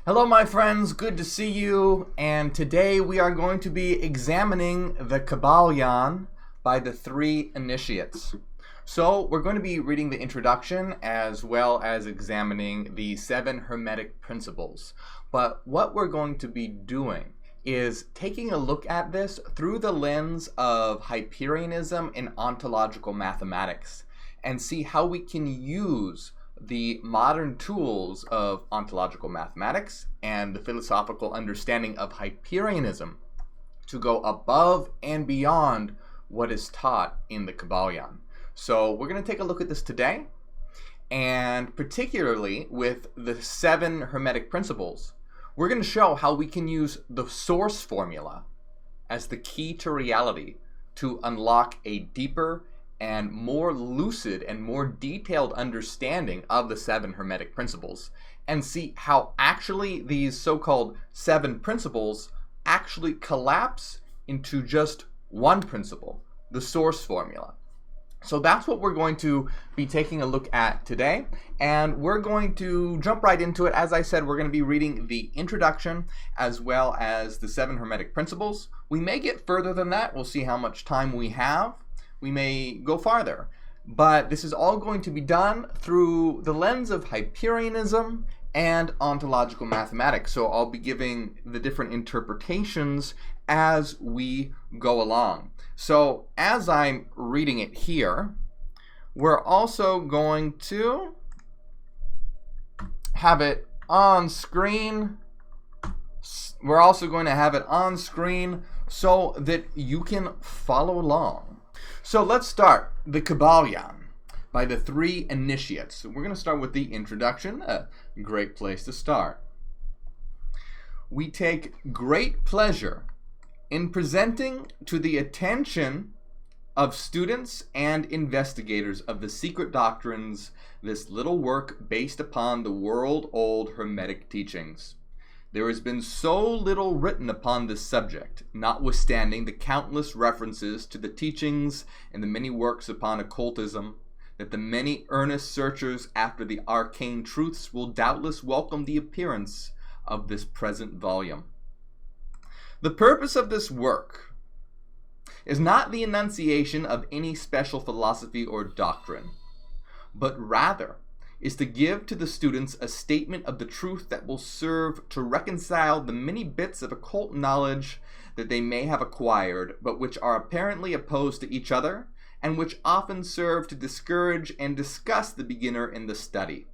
Hello my friends, good to see you, and today we are going to be examining the Kybalion by the three initiates. So we're going to be reading the introduction as well as examining the Seven Hermetic Principles. But what we're going to be doing is taking a look at this through the lens of Hyperianism and Ontological Mathematics and see how we can use the modern tools of ontological mathematics and the philosophical understanding of Hyperianism to go above and beyond what is taught in the Kybalion. So we're going to take a look at this today, and particularly with the Seven Hermetic Principles, we're going to show how we can use the source formula as the key to reality to unlock a deeper and more lucid and more detailed understanding of the Seven Hermetic Principles, and see how actually these so-called seven principles actually collapse into just one principle, the source formula. So that's what we're going to be taking a look at today, and we're going to jump right into it. As I said, we're going to be reading the introduction as well as the Seven Hermetic Principles. We may get further than that. We'll see how much time we have. We may go farther, but this is all going to be done through the lens of Hyperianism and ontological mathematics. So I'll be giving the different interpretations as we go along. So as I'm reading it here, we're also going to have it on screen. We're also going to have it on screen so that you can follow along. So let's start the Kybalion by the three initiates. We're going to start with the introduction, a great place to start. We take great pleasure in presenting to the attention of students and investigators of the secret doctrines this little work based upon the world-old Hermetic teachings. There has been so little written upon this subject, notwithstanding the countless references to the teachings and the many works upon occultism, that the many earnest searchers after the arcane truths will doubtless welcome the appearance of this present volume. The purpose of this work is not the enunciation of any special philosophy or doctrine, but rather is to give to the students a statement of the truth that will serve to reconcile the many bits of occult knowledge that they may have acquired, but which are apparently opposed to each other, and which often serve to discourage and disgust the beginner in the study.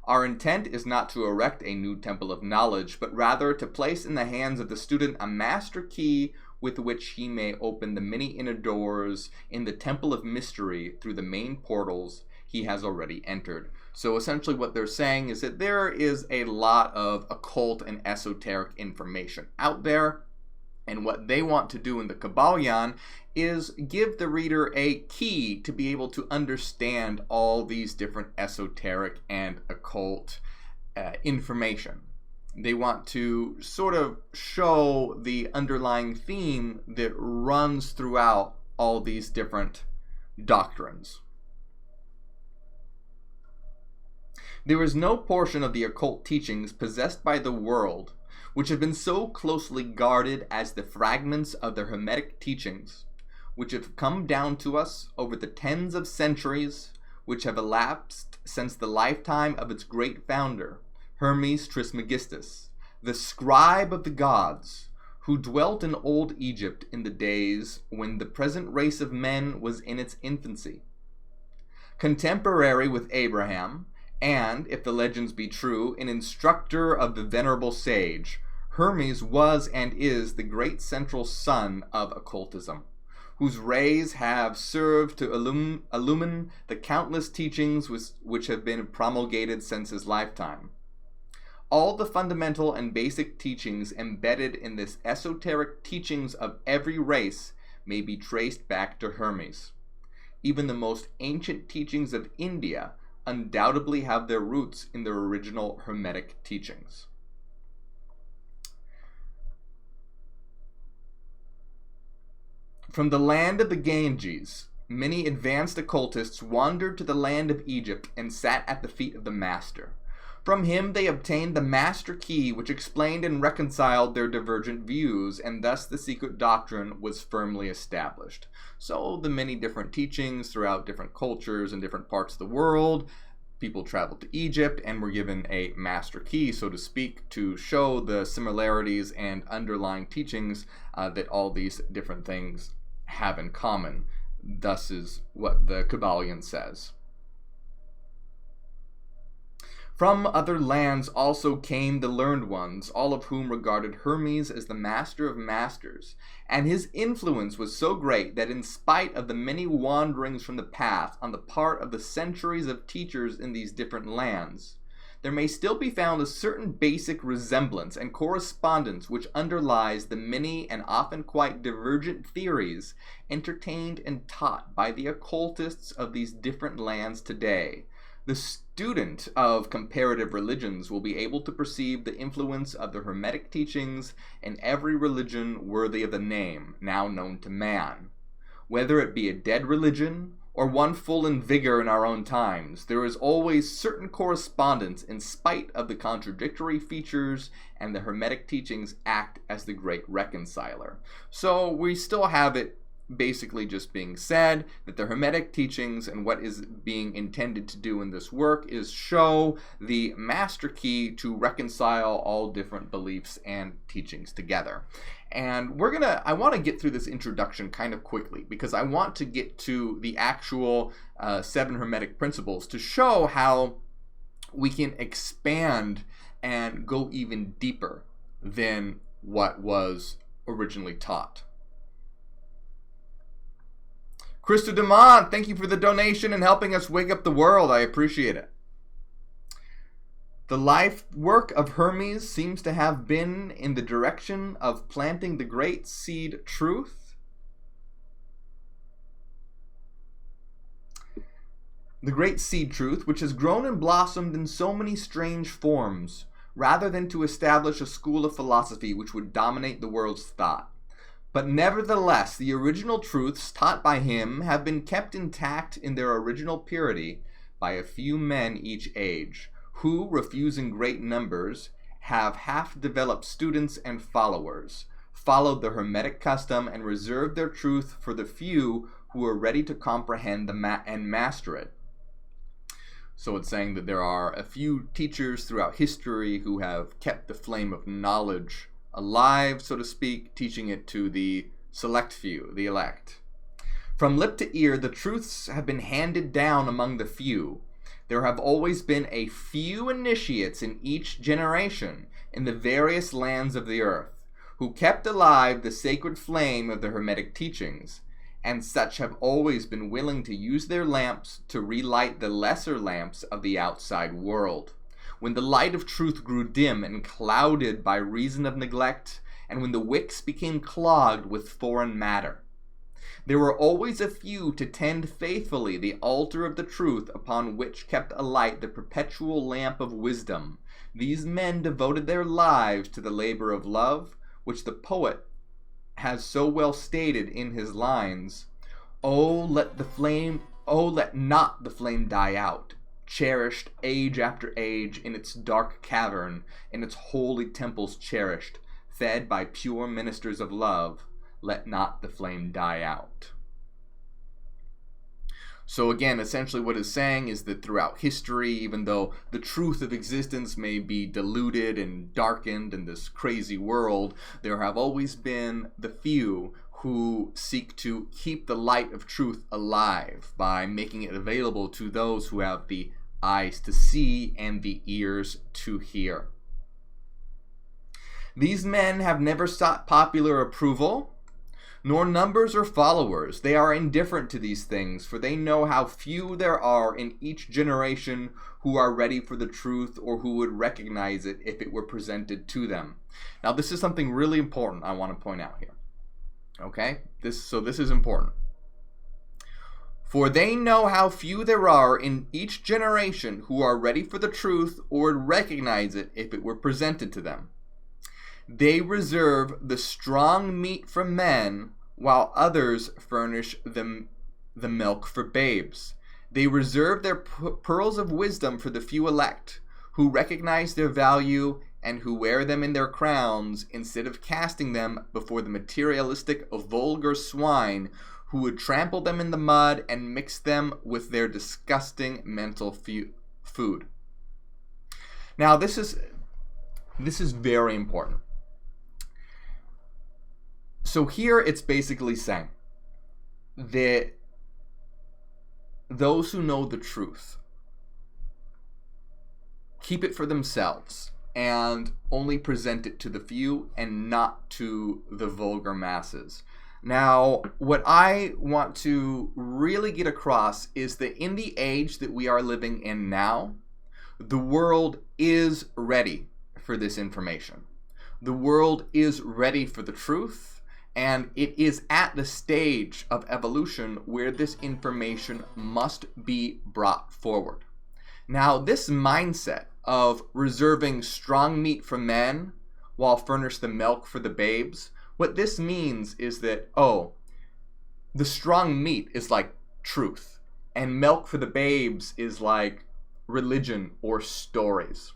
Our intent is not to erect a new temple of knowledge, but rather to place in the hands of the student a master key with which he may open the many inner doors in the temple of mystery through the main portals he has already entered. So essentially what they're saying is that there is a lot of occult and esoteric information out there, and what they want to do in the Kybalion is give the reader a key to be able to understand all these different esoteric and occult information. They want to sort of show the underlying theme that runs throughout all these different doctrines. There is no portion of the occult teachings possessed by the world which have been so closely guarded as the fragments of the Hermetic teachings, which have come down to us over the tens of centuries which have elapsed since the lifetime of its great founder, Hermes Trismegistus, the scribe of the gods, who dwelt in old Egypt in the days when the present race of men was in its infancy. Contemporary with Abraham, and, if the legends be true, an instructor of the venerable sage, Hermes was and is the great central sun of occultism, whose rays have served to illumine the countless teachings which have been promulgated since his lifetime. All the fundamental and basic teachings embedded in this esoteric teachings of every race may be traced back to Hermes. Even the most ancient teachings of India undoubtedly have their roots in their original Hermetic teachings. From the land of the Ganges, many advanced occultists wandered to the land of Egypt and sat at the feet of the master, From him they obtained the master key which explained and reconciled their divergent views, and thus the secret doctrine was firmly established. So the many different teachings throughout different cultures and different parts of the world, people traveled to Egypt and were given a master key, so to speak, to show the similarities and underlying teachings that all these different things have in common. Thus is what the Kybalion says. From other lands also came the learned ones, all of whom regarded Hermes as the master of masters, and his influence was so great that in spite of the many wanderings from the path on the part of the centuries of teachers in these different lands, there may still be found a certain basic resemblance and correspondence which underlies the many and often quite divergent theories entertained and taught by the occultists of these different lands today. The student of comparative religions will be able to perceive the influence of the Hermetic teachings in every religion worthy of the name now known to man. Whether it be a dead religion or one full in vigor in our own times, there is always certain correspondence in spite of the contradictory features, and the Hermetic teachings act as the great reconciler. So we still have it basically just being said that the Hermetic teachings and what is being intended to do in this work is show the master key to reconcile all different beliefs and teachings together. And I want to get through this introduction kind of quickly because I want to get to the actual 7 Hermetic Principles to show how we can expand and go even deeper than what was originally taught. Krista DeMont, thank you for the donation and helping us wake up the world. I appreciate it. The life work of Hermes seems to have been in the direction of planting the great seed truth. The great seed truth, which has grown and blossomed in so many strange forms, rather than to establish a school of philosophy which would dominate the world's thought. But nevertheless, the original truths taught by him have been kept intact in their original purity by a few men each age, who, refusing great numbers, have half-developed students and followers, followed the Hermetic custom, and reserved their truth for the few who are ready to comprehend and master it. So it's saying that there are a few teachers throughout history who have kept the flame of knowledge alive, so to speak, teaching it to the select few, the elect. From lip to ear, the truths have been handed down among the few. There have always been a few initiates in each generation in the various lands of the earth, who kept alive the sacred flame of the Hermetic teachings, and such have always been willing to use their lamps to relight the lesser lamps of the outside world. When the light of truth grew dim and clouded by reason of neglect, and when the wicks became clogged with foreign matter, there were always a few to tend faithfully the altar of the truth upon which kept alight the perpetual lamp of wisdom. These men devoted their lives to the labor of love, which the poet has so well stated in his lines, "Oh, let not the flame die out, cherished age after age in its dark cavern, in its holy temples cherished, fed by pure ministers of love, let not the flame die out." So again, essentially what it's saying is that throughout history, even though the truth of existence may be diluted and darkened in this crazy world, there have always been the few who seek to keep the light of truth alive by making it available to those who have the eyes to see and the ears to hear. These men have never sought popular approval, nor numbers or followers. They are indifferent to these things, for they know how few there are in each generation who are ready for the truth or who would recognize it if it were presented to them. Now, this is something really important I want to point out here. Okay? This is important. For they know how few there are in each generation who are ready for the truth or would recognize it if it were presented to them. They reserve the strong meat for men, while others furnish them the milk for babes. They reserve their pearls of wisdom for the few elect, who recognize their value and who wear them in their crowns instead of casting them before the materialistic, vulgar swine who would trample them in the mud and mix them with their disgusting mental food. Now, this is very important. So here it's basically saying that those who know the truth keep it for themselves and only present it to the few and not to the vulgar masses. Now, what I want to really get across is that in the age that we are living in now, the world is ready for this information. The world is ready for the truth, and it is at the stage of evolution where this information must be brought forward. Now, this mindset of reserving strong meat for men while furnish the milk for the babes, what this means is that, the strong meat is like truth, and milk for the babes is like religion or stories.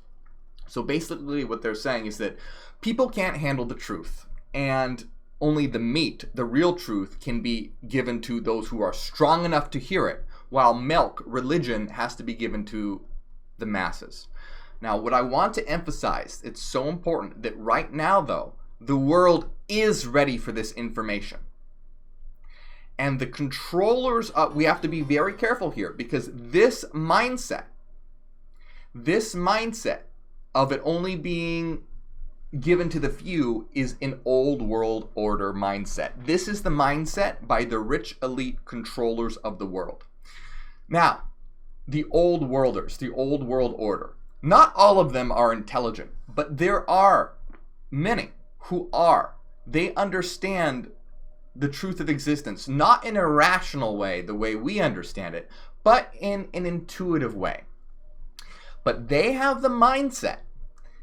So basically what they're saying is that people can't handle the truth, and only the meat, the real truth, can be given to those who are strong enough to hear it, while milk, religion, has to be given to the masses. Now, what I want to emphasize, it's so important that right now, though, the world is ready for this information. And the controllers, we have to be very careful here, because this mindset of it only being given to the few is an old world order mindset. This is the mindset by the rich elite controllers of the world. Now, the old worlders, the old world order, not all of them are intelligent, but there are many who are. They understand the truth of existence, not in a rational way, the way we understand it, but in an intuitive way. But they have the mindset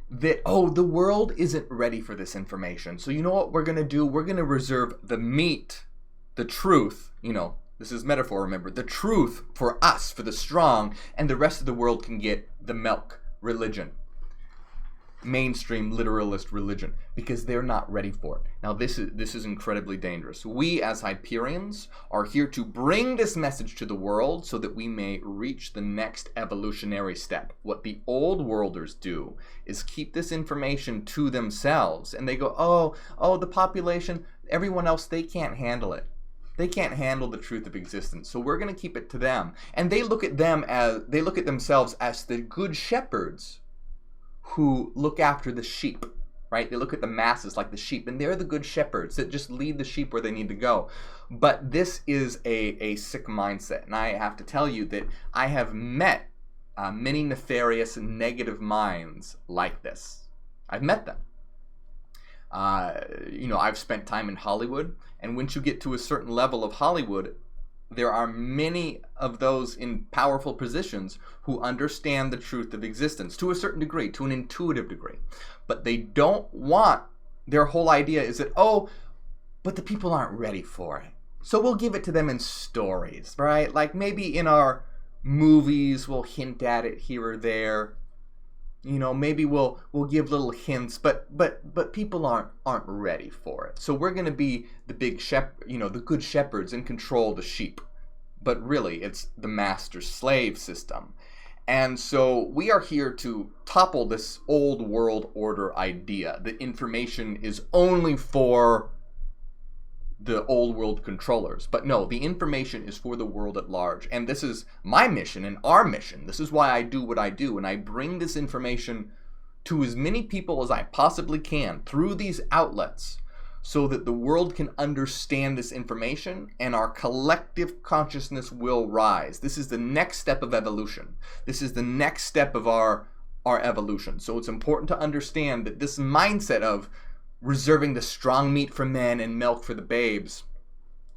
that, the world isn't ready for this information. So you know what we're going to do? We're going to reserve the meat, the truth, this is metaphor, remember, the truth for us, for the strong, and the rest of the world can get the milk, religion, mainstream literalist religion, because they're not ready for it. Now this is incredibly dangerous. We as Hyperians are here to bring this message to the world so that we may reach the next evolutionary step. What the old worlders do is keep this information to themselves, and they go, the population, everyone else, they can't handle it. They can't handle the truth of existence, so we're going to keep it to them. And they look at themselves as the good shepherds who look after the sheep, right? They look at the masses like the sheep, and they're the good shepherds that just lead the sheep where they need to go. But this is a sick mindset, and I have to tell you that I have met many nefarious, negative minds like this. I've met them. I've spent time in Hollywood, and once you get to a certain level of Hollywood, there are many of those in powerful positions who understand the truth of existence to a certain degree, to an intuitive degree. But they don't want, their whole idea is that, but the people aren't ready for it. So we'll give it to them in stories, right? Like maybe in our movies we'll hint at it here or there. Maybe we'll give little hints, but people aren't ready for it. So we're going to be the big shepherd, the good shepherds and control the sheep. But really, it's the master-slave system. And so we are here to topple this old world order idea that information is only for the old world controllers. But no, the information is for the world at large. And this is my mission and our mission. This is why I do what I do. And I bring this information to as many people as I possibly can through these outlets so that the world can understand this information and our collective consciousness will rise. This is the next step of evolution. This is the next step of our evolution. So it's important to understand that this mindset of reserving the strong meat for men and milk for the babes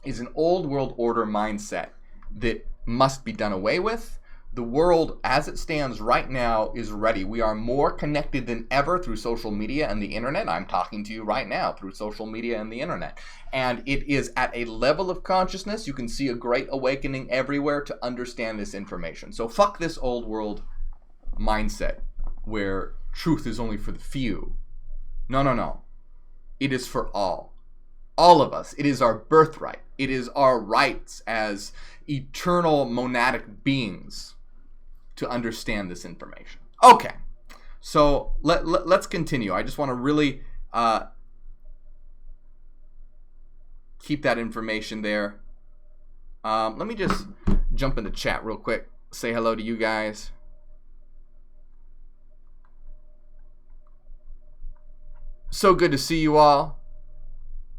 is an old world order mindset that must be done away with. The world as it stands right now is ready. We are more connected than ever through social media and the internet. I'm talking to you right now through social media and the internet. And it is at a level of consciousness, you can see a great awakening everywhere to understand this information. So fuck this old world mindset. where truth is only for the few. No, no, no. It is for all. All of us. It is our birthright. It is our rights as eternal monadic beings to understand this information. Okay. So let's continue. I just want to really keep that information there. Let me just jump into chat real quick. Say hello to you guys. So good to see you all.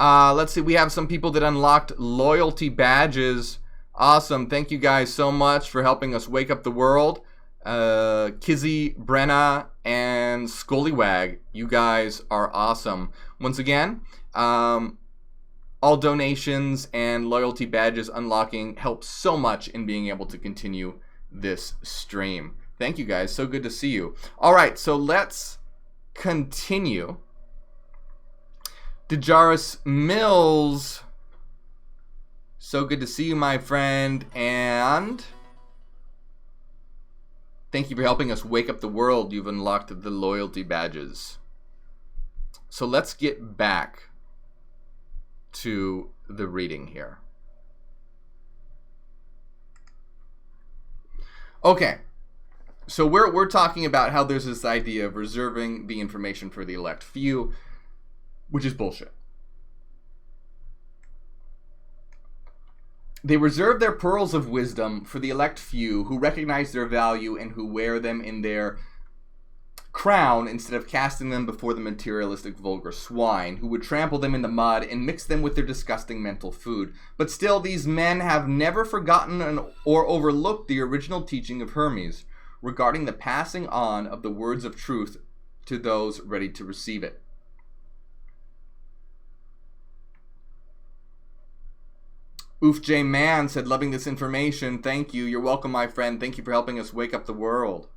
Let's see. We have some people that unlocked loyalty badges. Awesome. Thank you guys so much for helping us wake up the world. Kizzy, Brenna, and Scollywag. You guys are awesome. Once again, all donations and loyalty badges unlocking helps so much in being able to continue this stream. Thank you guys. So good to see you. All right, so let's continue. Dejaris Mills. So good to see you, my friend. And thank you for helping us wake up the world. You've unlocked the loyalty badges. So let's get back to the reading here. Okay. So we're talking about how there's this idea of reserving the information for the elect few, which is bullshit. They reserve their pearls of wisdom for the elect few who recognize their value and who wear them in their crown instead of casting them before the materialistic vulgar swine who would trample them in the mud and mix them with their disgusting mental food. But still, these men have never forgotten or overlooked the original teaching of Hermes regarding the passing on of the words of truth to those ready to receive it. Oof J Man said, loving this information. Thank you. You're welcome, my friend. Thank you for helping us wake up the world.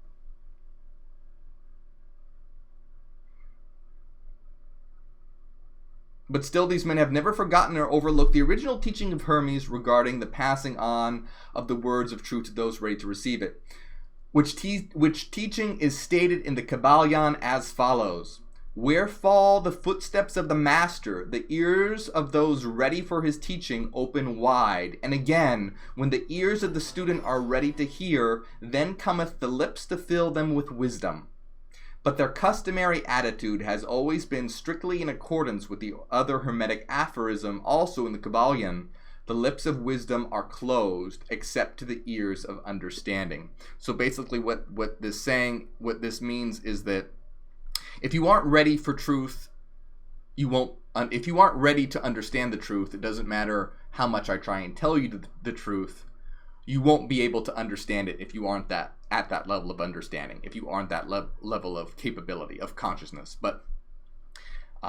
But still, these men have never forgotten or overlooked the original teaching of Hermes regarding the passing on of the words of truth to those ready to receive it, which teaching is stated in the Kybalion as follows. Where fall the footsteps of the master, the ears of those ready for his teaching open wide. And again, when the ears of the student are ready to hear, then cometh the lips to fill them with wisdom. But their customary attitude has always been strictly in accordance with the other Hermetic aphorism also in the Kybalion. The lips of wisdom are closed except to the ears of understanding. So basically what this means is that if you aren't ready for truth, if you aren't ready to understand the truth, it doesn't matter how much I try and tell you the truth, you won't be able to understand it if you aren't at that level of understanding, if you aren't that level of capability, of consciousness. But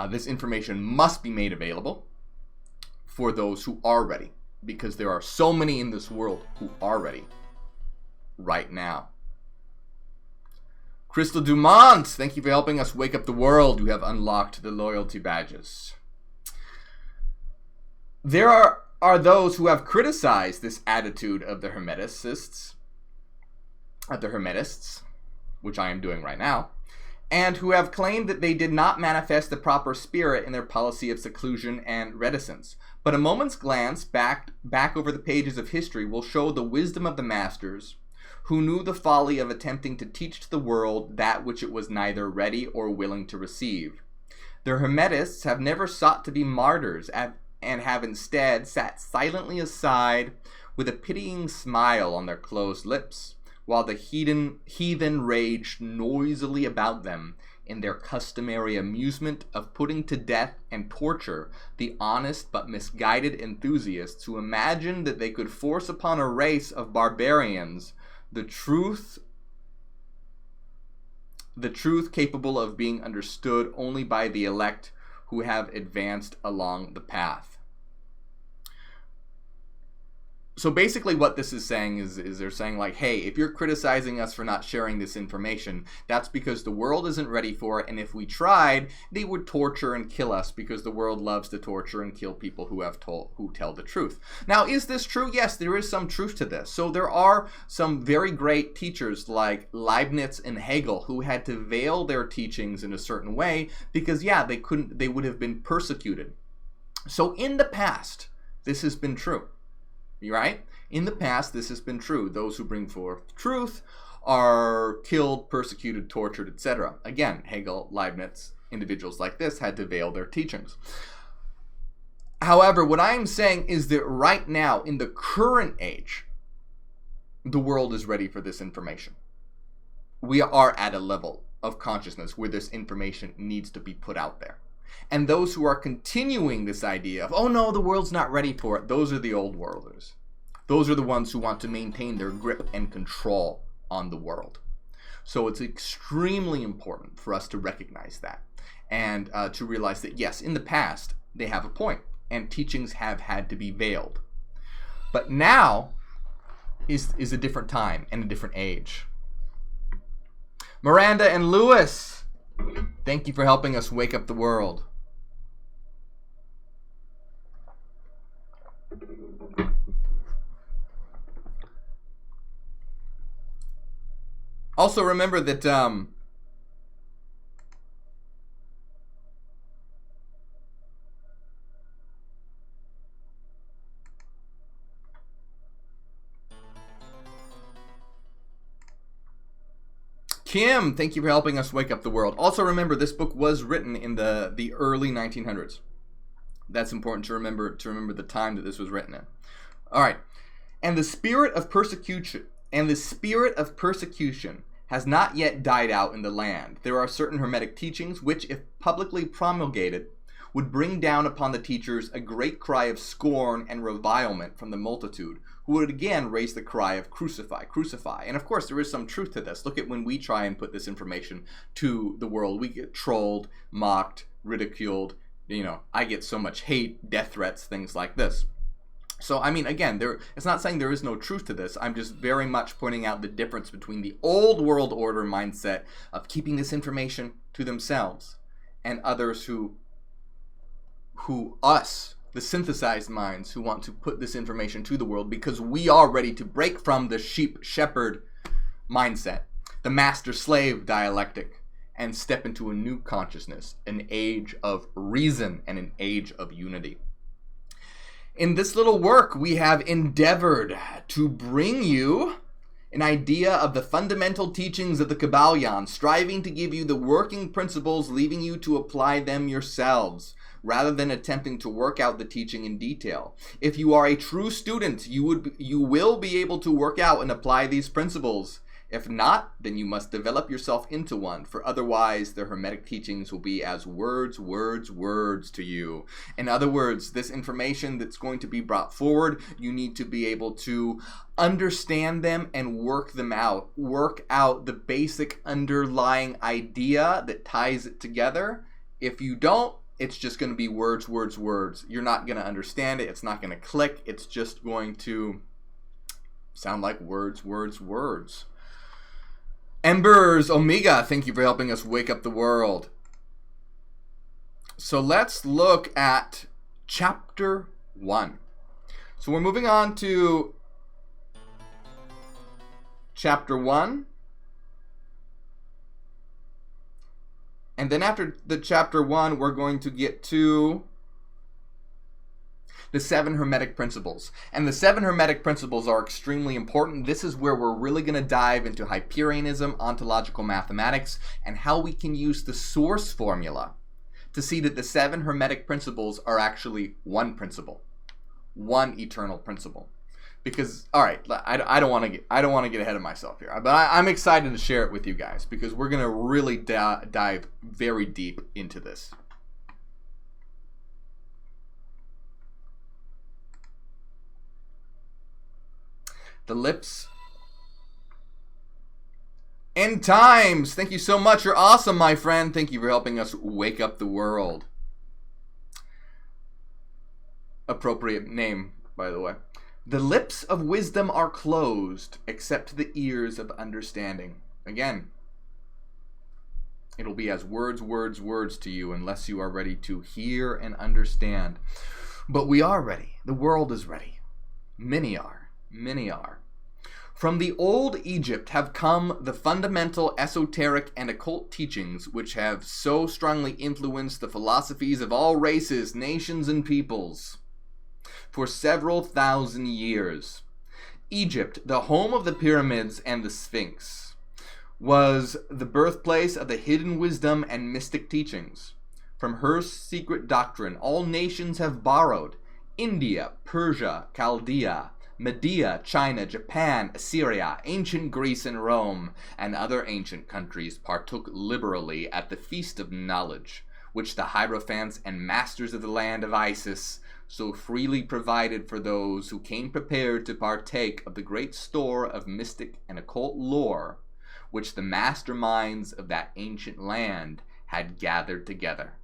this information must be made available for those who are ready, because there are so many in this world who are ready right now. Crystal Dumont, thank you for helping us wake up the world. You have unlocked the loyalty badges. There are those who have criticized this attitude of the Hermeticists, which I am doing right now, and who have claimed that they did not manifest the proper spirit in their policy of seclusion and reticence. But a moment's glance back over the pages of history will show the wisdom of the masters, who knew the folly of attempting to teach to the world that which it was neither ready or willing to receive. The Hermetists have never sought to be martyrs, and have instead sat silently aside with a pitying smile on their closed lips, while the heathen raged noisily about them in their customary amusement of putting to death and torture the honest but misguided enthusiasts who imagined that they could force upon a race of barbarians the truth capable of being understood only by the elect who have advanced along the path. So basically what this is saying is they're saying like, hey, if you're criticizing us for not sharing this information, that's because the world isn't ready for it, and if we tried, they would torture and kill us because the world loves to torture and kill people who tell the truth. Now, is this true? Yes, there is some truth to this. So there are some very great teachers like Leibniz and Hegel who had to veil their teachings in a certain way because, yeah, they would have been persecuted. So in the past, this has been true. Right? In the past, this has been true. Those who bring forth truth are killed, persecuted, tortured, etc. Again, Hegel, Leibniz, individuals like this had to veil their teachings. However, what I'm saying is that right now, in the current age, the world is ready for this information. We are at a level of consciousness where this information needs to be put out there. And those who are continuing this idea of, oh no, the world's not ready for it, those are the old worlders. Those are the ones who want to maintain their grip and control on the world. So it's extremely important for us to recognize that and to realize that, yes, in the past, they have a point and teachings have had to be veiled. But now is a different time and a different age. Miranda and Lewis, thank you for helping us wake up the world. Also remember that Kim, thank you for helping us wake up the world. Also remember, this book was written in the early 1900s. That's important to remember the time that this was written in. All right. And the spirit of persecution has not yet died out in the land. There are certain Hermetic teachings which, if publicly promulgated, would bring down upon the teachers a great cry of scorn and revilement from the multitude, who would again raise the cry of crucify, crucify. And of course, there is some truth to this. Look at when we try and put this information to the world. We get trolled, mocked, ridiculed. You know, I get so much hate, death threats, things like this. So, I mean, again, it's not saying there is no truth to this. I'm just very much pointing out the difference between the old world order mindset of keeping this information to themselves and others who us, the synthesized minds, who want to put this information to the world because we are ready to break from the sheep-shepherd mindset, the master-slave dialectic, and step into a new consciousness, an age of reason and an age of unity. In this little work, we have endeavored to bring you an idea of the fundamental teachings of the Kybalion, striving to give you the working principles, leaving you to apply them yourselves, rather than attempting to work out the teaching in detail. If you are a true student, you will be able to work out and apply these principles. If not, then you must develop yourself into one, for otherwise the Hermetic teachings will be as words to you. In other words, this information that's going to be brought forward, you need to be able to understand them and work them out. Work out the basic underlying idea that ties it together. If you don't, it's just going to be words. You're not going to understand it. It's not going to click. It's just going to sound like words. Embers Omega, thank you for helping us wake up the world. So let's look at chapter 1. So we're moving on to chapter 1. And then after the chapter 1, we're going to get to the 7 Hermetic Principles. And the 7 Hermetic Principles are extremely important. This is where we're really going to dive into Hyperianism, Ontological Mathematics, and how we can use the source formula to see that the 7 Hermetic Principles are actually one principle, one eternal principle. Because, all right, I don't want to get ahead of myself here, but I'm excited to share it with you guys because we're going to really dive very deep into this. The lips. End times. Thank you so much. You're awesome, my friend. Thank you for helping us wake up the world. Appropriate name, by the way. The lips of wisdom are closed, except to the ears of understanding. Again, it'll be as words, words, words to you unless you are ready to hear and understand. But we are ready. The world is ready. Many are. Many are. From the old Egypt have come the fundamental esoteric and occult teachings which have so strongly influenced the philosophies of all races, nations, and peoples for several thousand years. Egypt, the home of the pyramids and the Sphinx, was the birthplace of the hidden wisdom and mystic teachings. From her secret doctrine, all nations have borrowed. India, Persia, Chaldea, Media, China, Japan, Assyria, ancient Greece and Rome, and other ancient countries partook liberally at the feast of knowledge, which the hierophants and masters of the land of Isis so freely provided for those who came prepared to partake of the great store of mystic and occult lore, which the masterminds of that ancient land had gathered together.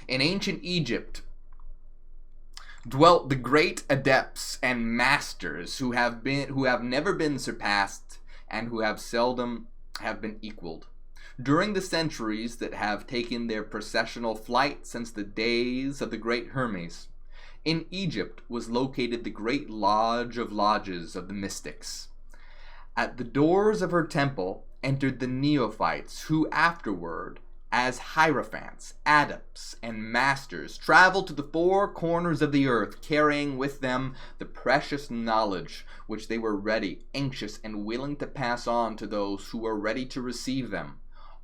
In ancient Egypt dwelt the great adepts and masters who have never been surpassed and who have seldom have been equaled. During the centuries that have taken their processional flight since the days of the great Hermes, in Egypt was located the great lodge of lodges of the mystics. At the doors of her temple entered the neophytes who afterward, as hierophants, adepts, and masters, traveled to the four corners of the earth, carrying with them the precious knowledge which they were ready, anxious, and willing to pass on to those who were ready to receive them.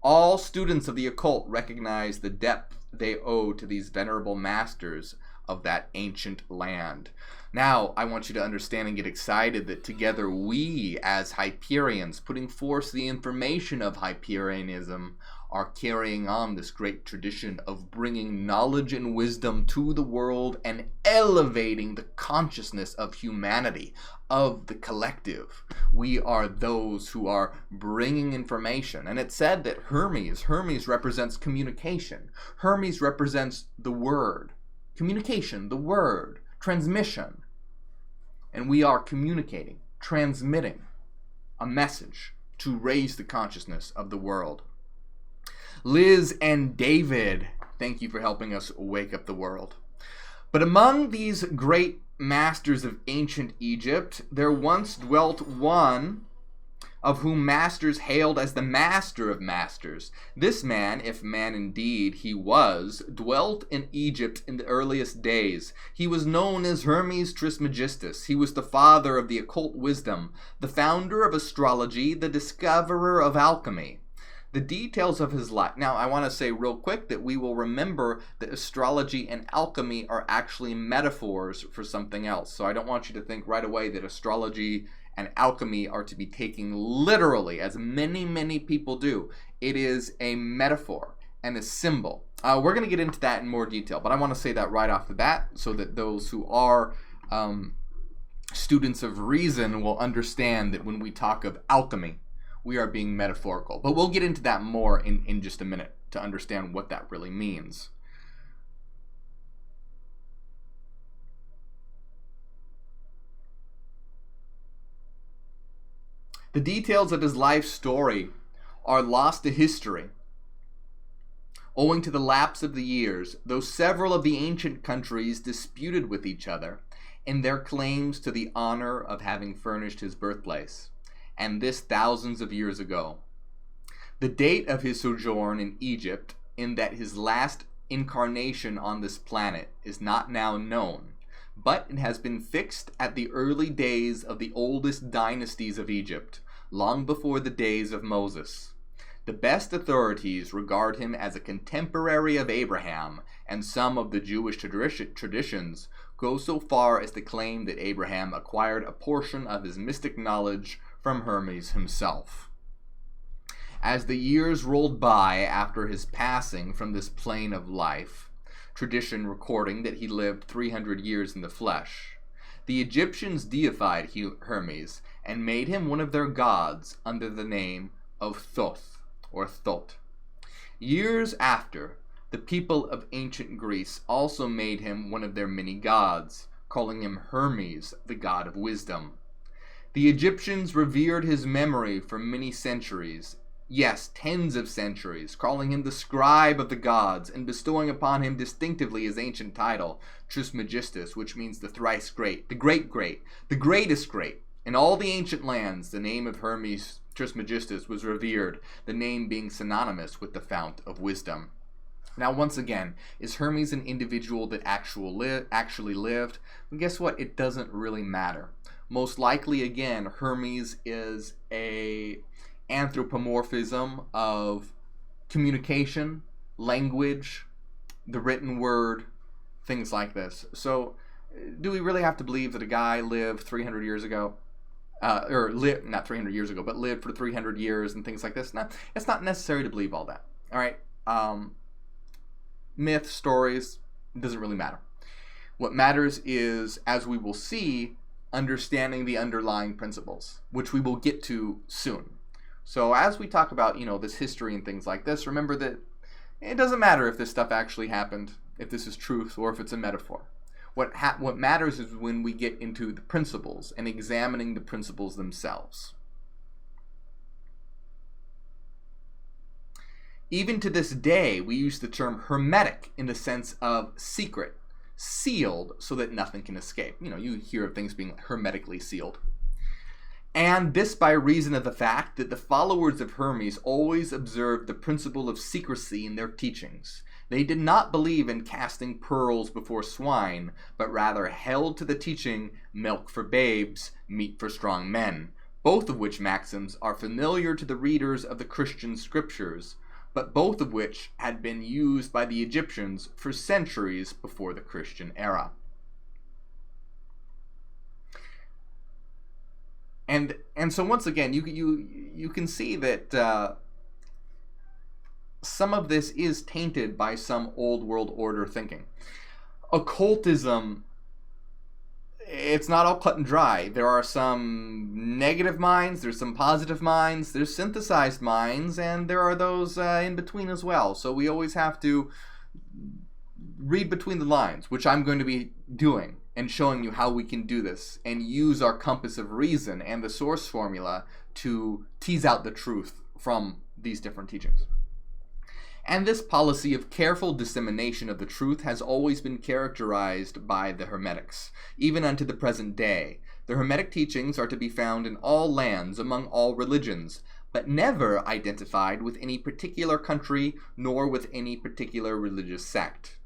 All students of the occult recognize the depth they owe to these venerable masters of that ancient land. Now, I want you to understand and get excited that together we, as Hyperians, putting forth the information of Hyperianism, are carrying on this great tradition of bringing knowledge and wisdom to the world and elevating the consciousness of humanity, of the collective. We are those who are bringing information. And it's said that Hermes represents communication. Hermes represents the word. Communication, the word, transmission. And we are communicating, transmitting a message to raise the consciousness of the world. Liz and David, thank you for helping us wake up the world. But among these great masters of ancient Egypt, there once dwelt one of whom masters hailed as the master of masters. This man, if man indeed he was, dwelt in Egypt in the earliest days. He was known as Hermes Trismegistus. He was the father of the occult wisdom, the founder of astrology, the discoverer of alchemy. The details of his life. Now, I want to say real quick that we will remember that astrology and alchemy are actually metaphors for something else. So I don't want you to think right away that astrology and alchemy are to be taken literally, as many people do. It is a metaphor and a symbol. We're going to get into that in more detail, but I want to say that right off the bat so that those who are students of reason will understand that when we talk of alchemy, we are being metaphorical. But we'll get into that more in just a minute to understand what that really means. The details of his life story are lost to history, owing to the lapse of the years, though several of the ancient countries disputed with each other in their claims to the honor of having furnished his birthplace, and this thousands of years ago. The date of his sojourn in Egypt, in that his last incarnation on this planet, is not now known, but it has been fixed at the early days of the oldest dynasties of Egypt, long before the days of Moses. The best authorities regard him as a contemporary of Abraham, and some of the Jewish traditions go so far as to claim that Abraham acquired a portion of his mystic knowledge from Hermes himself. As the years rolled by after his passing from this plane of life, tradition recording that he lived 300 years in the flesh, the Egyptians deified Hermes and made him one of their gods under the name of Thoth, or Thot. Years after, the people of ancient Greece also made him one of their many gods, calling him Hermes, the god of wisdom. The Egyptians revered his memory for many centuries, yes, tens of centuries, calling him the scribe of the gods and bestowing upon him distinctively his ancient title, Trismegistus, which means the thrice great, the great, the greatest great. In all the ancient lands, the name of Hermes Trismegistus was revered, the name being synonymous with the fount of wisdom. Now, once again, is Hermes an individual that actually lived? And guess what? It doesn't really matter. Most likely, again, Hermes is a anthropomorphism of communication, language, the written word, things like this. So, do we really have to believe that a guy lived 300 years ago? Not 300 years ago, but lived for 300 years and things like this? No, it's not necessary to believe all that. All right? Myth, stories, doesn't really matter. What matters is, as we will see, understanding the underlying principles, which we will get to soon. So as we talk about, this history and things like this, remember that it doesn't matter if this stuff actually happened, if this is truth, or if it's a metaphor. What matters is when we get into the principles and examining the principles themselves. Even to this day, we use the term hermetic in the sense of secret, sealed so that nothing can escape. You hear of things being hermetically sealed. And this by reason of the fact that the followers of Hermes always observed the principle of secrecy in their teachings. They did not believe in casting pearls before swine, but rather held to the teaching, milk for babes, meat for strong men, both of which maxims are familiar to the readers of the Christian scriptures, but both of which had been used by the Egyptians for centuries before the Christian era. And so once again, you can see that some of this is tainted by some old world order thinking. Occultism, it's not all cut and dry. There are some negative minds, there's some positive minds, there's synthesized minds, and there are those in between as well. So we always have to read between the lines, which I'm going to be doing, and showing you how we can do this and use our compass of reason and the source formula to tease out the truth from these different teachings. And this policy of careful dissemination of the truth has always been characterized by the Hermetics, even unto the present day. The Hermetic teachings are to be found in all lands, among all religions, but never identified with any particular country nor with any particular religious sect.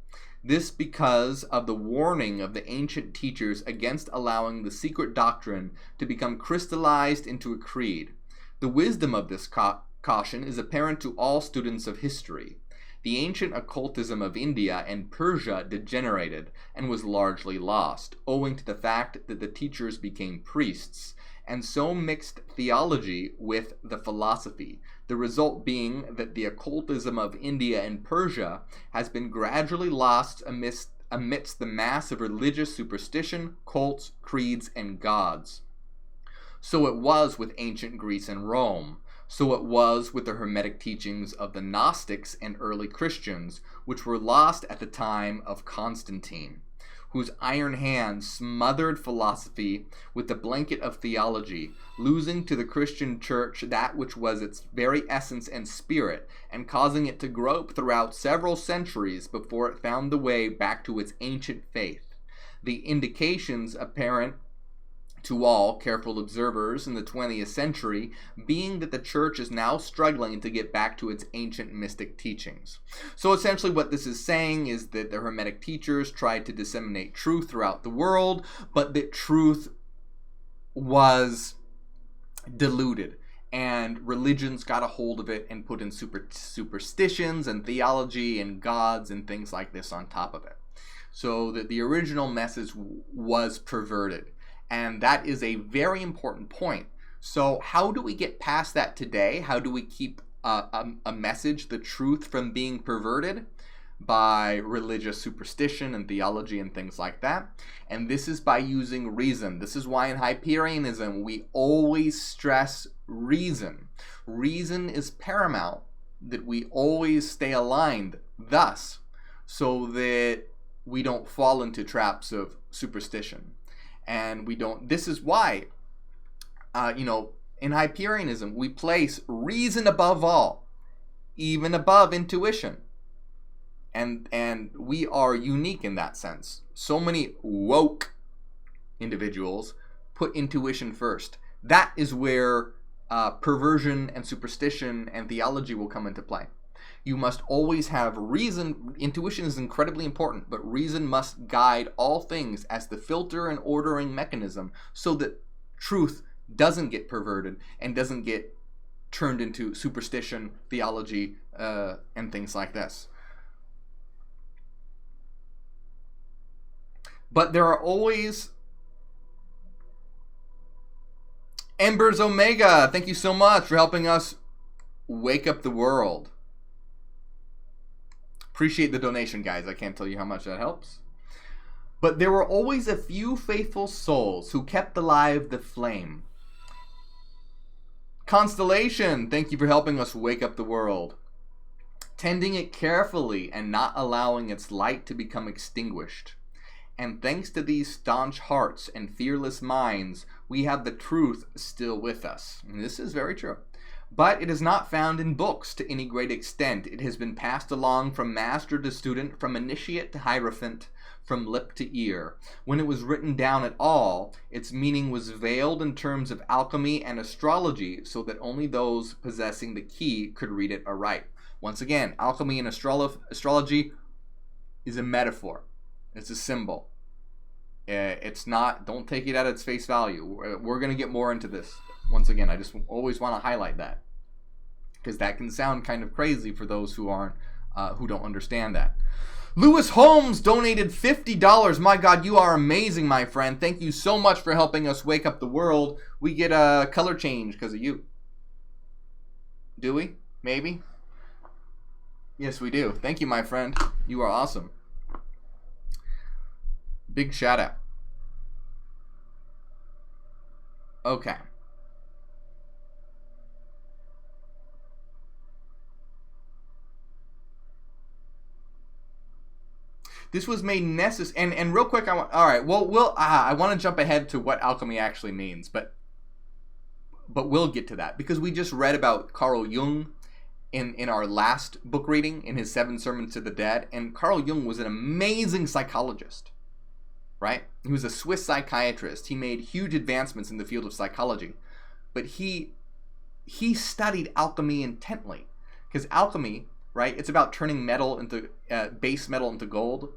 This because of the warning of the ancient teachers against allowing the secret doctrine to become crystallized into a creed. The wisdom of this caution is apparent to all students of history. The ancient occultism of India and Persia degenerated and was largely lost, owing to the fact that the teachers became priests, and so mixed theology with the philosophy, the result being that the occultism of India and Persia has been gradually lost amidst the mass of religious superstition, cults, creeds, and gods. So it was with ancient Greece and Rome. So it was with the Hermetic teachings of the Gnostics and early Christians, which were lost at the time of Constantine, whose iron hand smothered philosophy with the blanket of theology, losing to the Christian church that which was its very essence and spirit, and causing it to grope throughout several centuries before it found the way back to its ancient faith. The indications apparent to all careful observers in the 20th century being that the church is now struggling to get back to its ancient mystic teachings. So essentially what this is saying is that the Hermetic teachers tried to disseminate truth throughout the world, but that truth was diluted, and religions got a hold of it and put in superstitions and theology and gods and things like this on top of it. So that the original message was perverted. And that is a very important point. So how do we get past that today? How do we keep a message, the truth, from being perverted? By religious superstition and theology and things like that. And this is by using reason. This is why in Hyperianism we always stress reason. Reason is paramount, that we always stay aligned thus, so that we don't fall into traps of superstition. And we don't, this is why, in Hyperianism, we place reason above all, even above intuition. And we are unique in that sense. So many woke individuals put intuition first. That is where perversion and superstition and theology will come into play. You must always have reason. Intuition is incredibly important, but reason must guide all things as the filter and ordering mechanism so that truth doesn't get perverted and doesn't get turned into superstition, theology, and things like this. But there are always... Embers Omega, thank you so much for helping us wake up the world. Appreciate the donation, guys. I can't tell you how much that helps. But there were always a few faithful souls who kept alive the flame. Constellation, thank you for helping us wake up the world. Tending it carefully and not allowing its light to become extinguished. And thanks to these staunch hearts and fearless minds, we have the truth still with us. And this is very true. But it is not found in books to any great extent. It has been passed along from master to student, from initiate to hierophant, from lip to ear. When it was written down at all, its meaning was veiled in terms of alchemy and astrology, so that only those possessing the key could read it aright. Once again, alchemy and astrology is a metaphor. It's a symbol. It's not, don't take it at its face value. We're going to get more into this. Once again, I just always want to highlight that, because that can sound kind of crazy for those who aren't, who don't understand that. Lewis Holmes donated $50. My God, you are amazing, my friend. Thank you so much for helping us wake up the world. We get a color change because of you. Do we? Maybe? Yes, we do. Thank you, my friend. You are awesome. Big shout out. Okay. This was made necessary, and real quick, I want to jump ahead to what alchemy actually means, but we'll get to that, because we just read about Carl Jung in our last book reading, in his 7 Sermons to the Dead, and Carl Jung was an amazing psychologist, right? He was a Swiss psychiatrist. He made huge advancements in the field of psychology, but he studied alchemy intently, because alchemy, right, it's about turning metal into base metal into gold,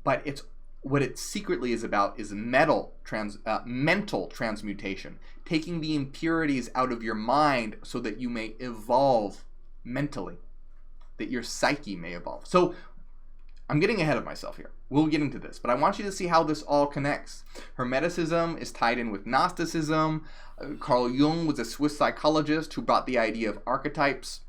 but it's what it secretly is about is mental transmutation, taking the impurities out of your mind so that you may evolve mentally, that your psyche may evolve. So I'm getting ahead of myself here. We'll get into this, but I want you to see how this all connects. Hermeticism is tied in with Gnosticism. Carl Jung was a Swiss psychologist who brought the idea of archetypes,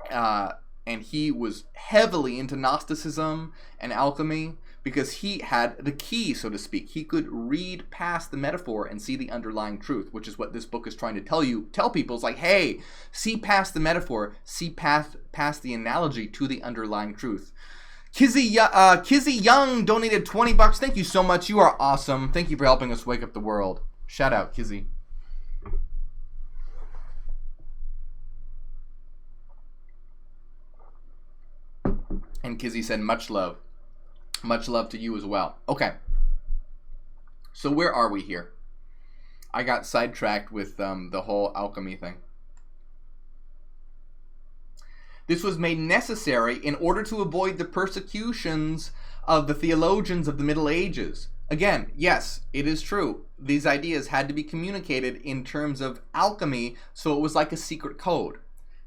and he was heavily into Gnosticism and alchemy because he had the key, so to speak. He could read past the metaphor and see the underlying truth, which is what this book is trying to tell people. It's like, hey, see past the metaphor, see past the analogy to the underlying truth. Kizzy Young donated $20. Thank you so much. You are awesome. Thank you for helping us wake up the world. Shout out, Kizzy. And Kizzy said, much love. Much love to you as well. Okay. So where are we here? I got sidetracked with the whole alchemy thing. This was made necessary in order to avoid the persecutions of the theologians of the Middle Ages. Again, yes, it is true. These ideas had to be communicated in terms of alchemy, so it was like a secret code.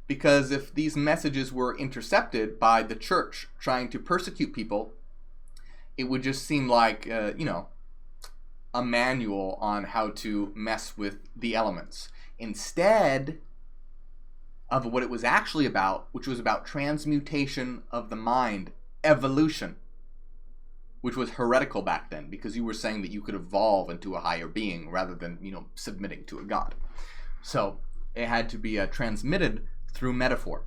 Because if these messages were intercepted by the church trying to persecute people, it would just seem like, a manual on how to mess with the elements. Instead of what it was actually about, which was about transmutation of the mind, evolution, which was heretical back then, because you were saying that you could evolve into a higher being rather than, submitting to a god. So it had to be transmitted through metaphor.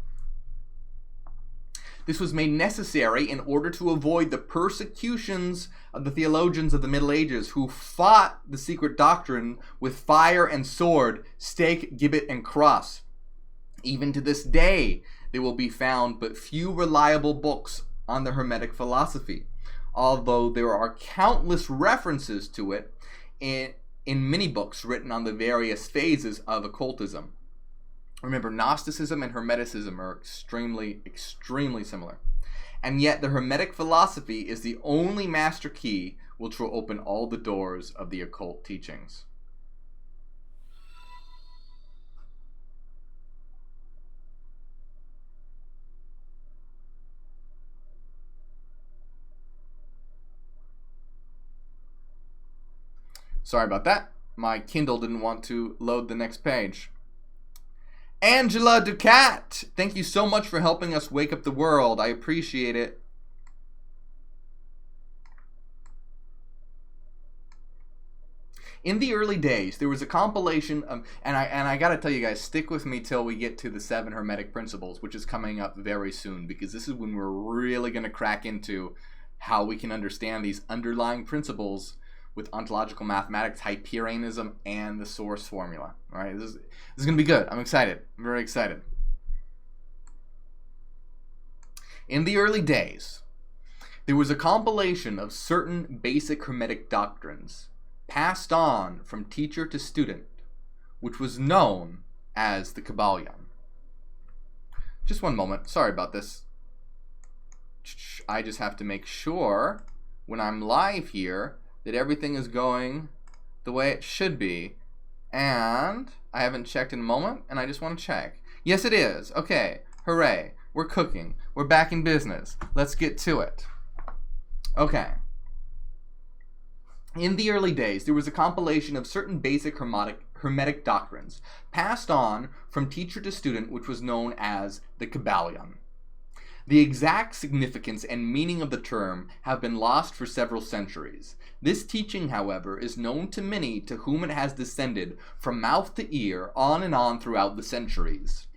This was made necessary in order to avoid the persecutions of the theologians of the Middle Ages who fought the secret doctrine with fire and sword, stake, gibbet, and cross. Even to this day, there will be found but few reliable books on the Hermetic philosophy, although there are countless references to it in many books written on the various phases of occultism. Remember, Gnosticism and Hermeticism are extremely, extremely similar. And yet the Hermetic philosophy is the only master key which will open all the doors of the occult teachings. Sorry about that. My Kindle didn't want to load the next page. Angela Ducat, thank you so much for helping us wake up the world. I appreciate it. In the early days, there was a compilation of, and I gotta tell you guys, stick with me till we get to the 7 Hermetic Principles, which is coming up very soon, because this is when we're really gonna crack into how we can understand these underlying principles with ontological mathematics, Hyperianism, and the source formula. All right, this is going to be good. I'm excited. I'm very excited. In the early days, there was a compilation of certain basic Hermetic doctrines passed on from teacher to student, which was known as the Kybalion. Just one moment. Sorry about this. I just have to make sure when I'm live here that everything is going the way it should be. And I haven't checked in a moment, and I just want to check. Yes, it is. Okay, hooray. We're cooking. We're back in business. Let's get to it. Okay. In the early days, there was a compilation of certain basic Hermetic doctrines passed on from teacher to student, which was known as the Kybalion. The exact significance and meaning of the term have been lost for several centuries. This teaching, however, is known to many to whom it has descended from mouth to ear on and on throughout the centuries.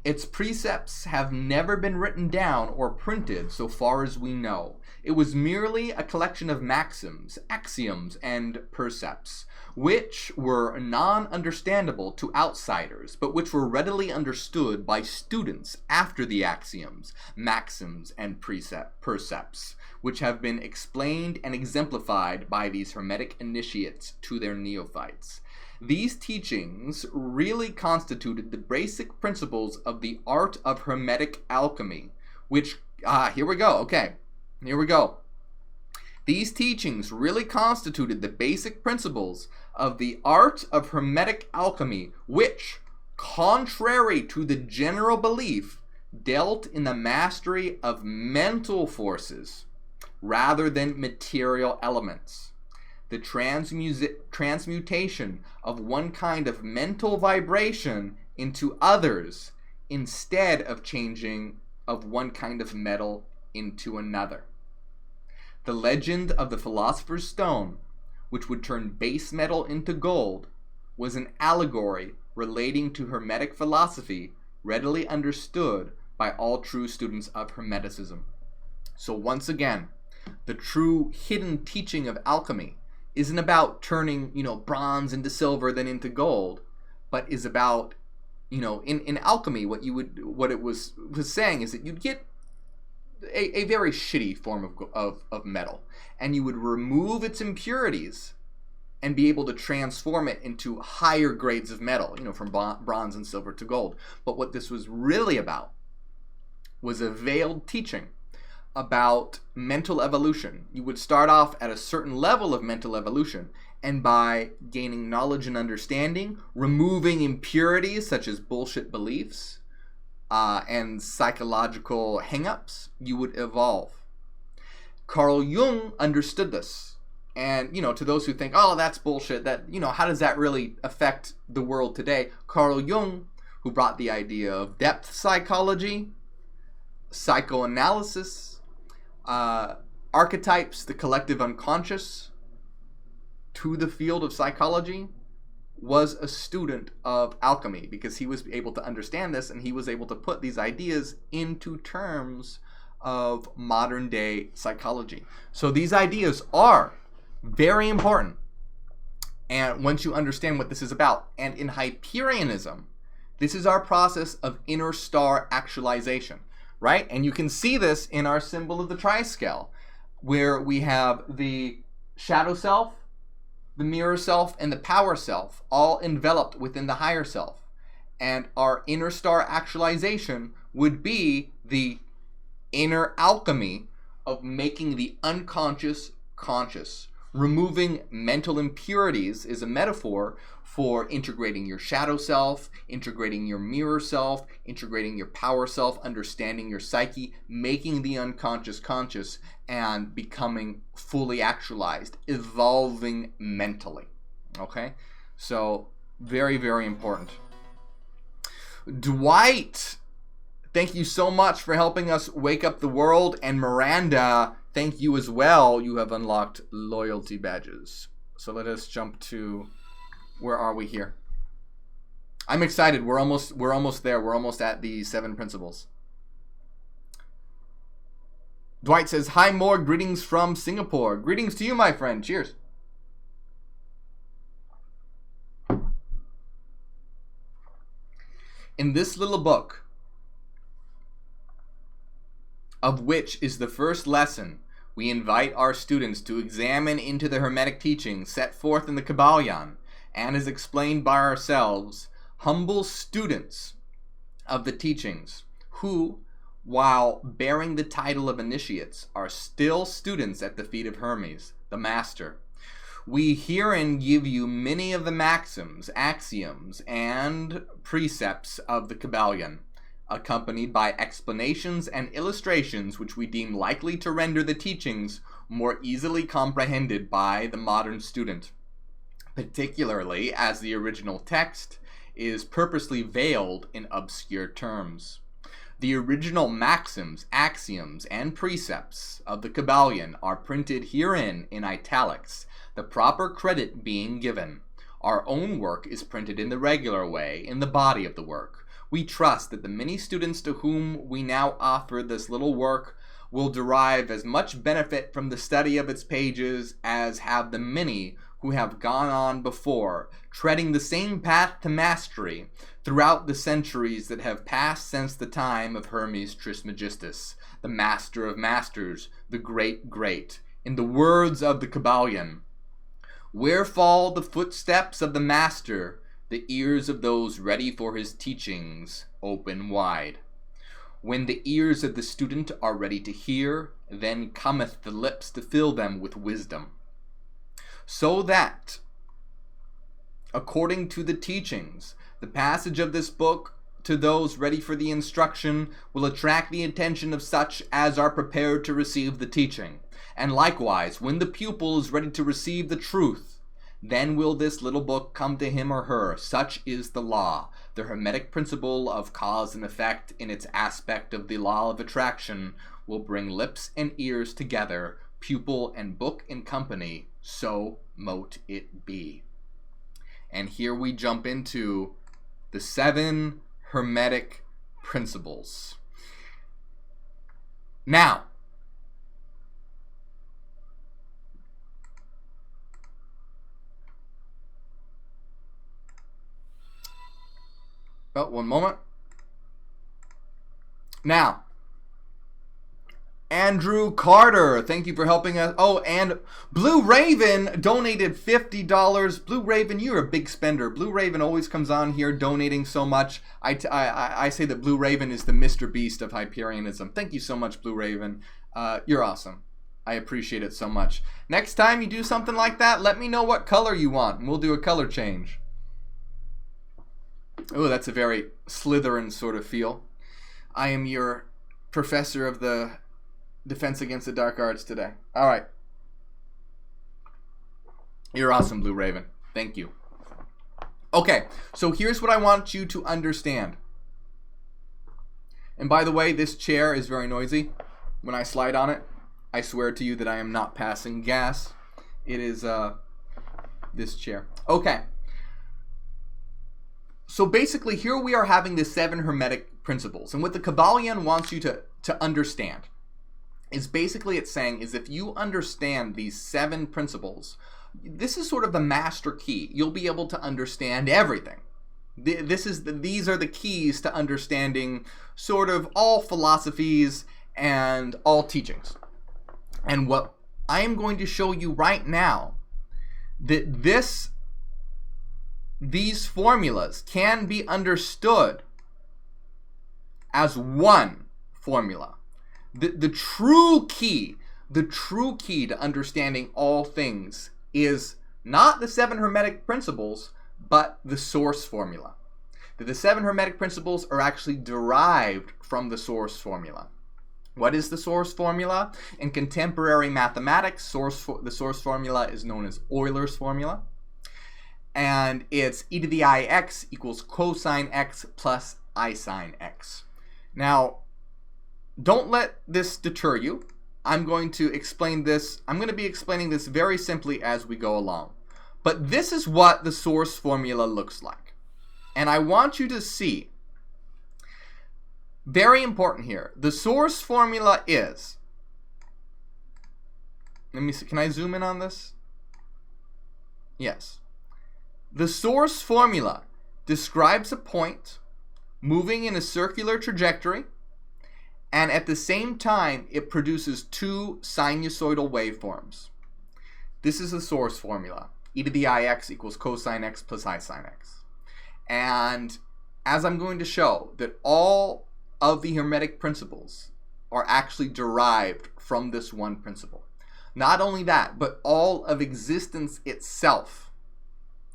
Its precepts have never been written down or printed so far as we know. It was merely a collection of maxims, axioms, and percepts, which were non-understandable to outsiders, but which were readily understood by students after the axioms, maxims, and percepts, which have been explained and exemplified by these Hermetic initiates to their neophytes. These teachings really constituted the basic principles of the art of Hermetic alchemy, which, here we go, okay, here we go. These teachings really constituted the basic principles of the art of Hermetic alchemy, which, contrary to the general belief, dealt in the mastery of mental forces rather than material elements. The transmutation of one kind of mental vibration into others instead of changing of one kind of metal into another. The legend of the Philosopher's Stone, which would turn base metal into gold, was an allegory relating to Hermetic philosophy readily understood by all true students of Hermeticism. So once again, the true hidden teaching of alchemy isn't about turning, bronze into silver, then into gold, but is about, in alchemy, what it was saying is that you'd get a very shitty form of metal, and you would remove its impurities and be able to transform it into higher grades of metal, from bronze and silver to gold. But what this was really about was a veiled teaching about mental evolution. You would start off at a certain level of mental evolution, and by gaining knowledge and understanding, removing impurities such as bullshit beliefs and psychological hang-ups, you would evolve. Carl Jung understood this. And, to those who think, oh, that's bullshit, that, how does that really affect the world today? Carl Jung, who brought the idea of depth psychology, psychoanalysis, archetypes, the collective unconscious, to the field of psychology, was a student of alchemy, because he was able to understand this, and he was able to put these ideas into terms of modern day psychology. So these ideas are very important. And once you understand what this is about, and in Hyperianism, this is our process of inner star actualization, right? And you can see this in our symbol of the triscale, where we have the shadow self, the mirror self, and the power self, all enveloped within the higher self. And our inner star actualization would be the inner alchemy of making the unconscious conscious. Removing mental impurities is a metaphor for integrating your shadow self, integrating your mirror self, integrating your power self, understanding your psyche, making the unconscious conscious, and becoming fully actualized, evolving mentally. Okay? So, very, very important. Dwight, thank you so much for helping us wake up the world. And Miranda, thank you as well. You have unlocked loyalty badges. So let us jump to, where are we here? I'm excited. We're almost there. We're almost at the 7 principles. Dwight says, "Hi Morgue, greetings from Singapore." Greetings to you, my friend. Cheers. In this little book, of which is the first lesson, we invite our students to examine into the Hermetic teachings set forth in the Kybalion, and as explained by ourselves, humble students of the teachings, who, while bearing the title of initiates, are still students at the feet of Hermes, the Master. We herein give you many of the maxims, axioms, and precepts of the Kybalion, accompanied by explanations and illustrations which we deem likely to render the teachings more easily comprehended by the modern student, particularly as the original text is purposely veiled in obscure terms. The original maxims, axioms, and precepts of the Kybalion are printed herein in italics, the proper credit being given. Our own work is printed in the regular way in the body of the work. We trust that the many students to whom we now offer this little work will derive as much benefit from the study of its pages as have the many who have gone on before, treading the same path to mastery throughout the centuries that have passed since the time of Hermes Trismegistus, the master of masters, the great great. In the words of the Kybalion, "Where fall the footsteps of the master, the ears of those ready for his teachings open wide. When the ears of the student are ready to hear, then cometh the lips to fill them with wisdom. So that, according to the teachings, the passage of this book to those ready for the instruction will attract the attention of such as are prepared to receive the teaching. And likewise, when the pupil is ready to receive the truth, then will this little book come to him or her. Such is the law. The Hermetic Principle of cause and effect in its aspect of the law of attraction will bring lips and ears together, pupil and book in company, so mote it be." And here we jump into the 7 Hermetic Principles. Now, one moment. Now, Andrew Carter, thank you for helping us. Oh, and Blue Raven donated $50. Blue Raven, you're a big spender. Blue Raven always comes on here donating so much. I say that Blue Raven is the Mr. Beast of Hyperianism. Thank you so much, Blue Raven. You're awesome. I appreciate it so much. Next time you do something like that, let me know what color you want, and we'll do a color change. Oh, that's a very Slytherin sort of feel. I am your professor of the Defense Against the Dark Arts today. All right. You're awesome, Blue Raven. Thank you. Okay, so here's what I want you to understand. And by the way, this chair is very noisy. When I slide on it, I swear to you that I am not passing gas. It is this chair. Okay. So basically, here we are having the 7 Hermetic Principles. And what the Kybalion wants you to understand is basically it's saying is if you understand these 7 principles, this is sort of the master key. You'll be able to understand everything. These are the keys to understanding sort of all philosophies and all teachings. And what I am going to show you right now, that these formulas can be understood as one formula. The true key to understanding all things is not the 7 Hermetic Principles, but the source formula. The 7 Hermetic Principles are actually derived from the source formula. What is the source formula? In contemporary mathematics, the source formula is known as Euler's formula. And it's e to the I x equals cosine x plus I sine x. Now, don't let this deter you. I'm going to explain this. I'm going to be explaining this very simply as we go along. But this is what the source formula looks like. And I want you to see, very important here, the source formula is, let me see, can I zoom in on this? Yes. The source formula describes a point moving in a circular trajectory, and at the same time it produces 2 sinusoidal waveforms. This is the source formula. E to the I x equals cosine x plus I sine x. And as I'm going to show, that all of the Hermetic principles are actually derived from this one principle. Not only that, but all of existence itself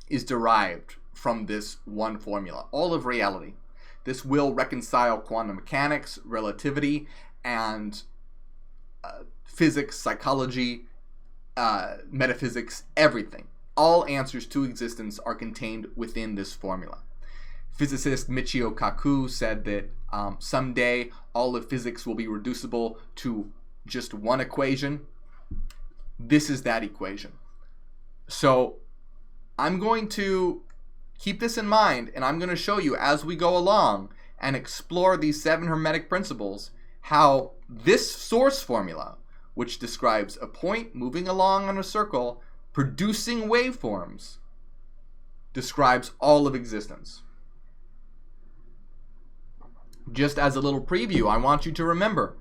is derived from this one formula. All of reality. This will reconcile quantum mechanics, relativity, and physics, psychology, metaphysics, everything. All answers to existence are contained within this formula. Physicist Michio Kaku said that someday all of physics will be reducible to just one equation. This is that equation. So I'm going to keep this in mind, and I'm going to show you as we go along and explore these 7 Hermetic principles how this source formula, which describes a point moving along on a circle producing waveforms, describes all of existence. Just as a little preview, I want you to remember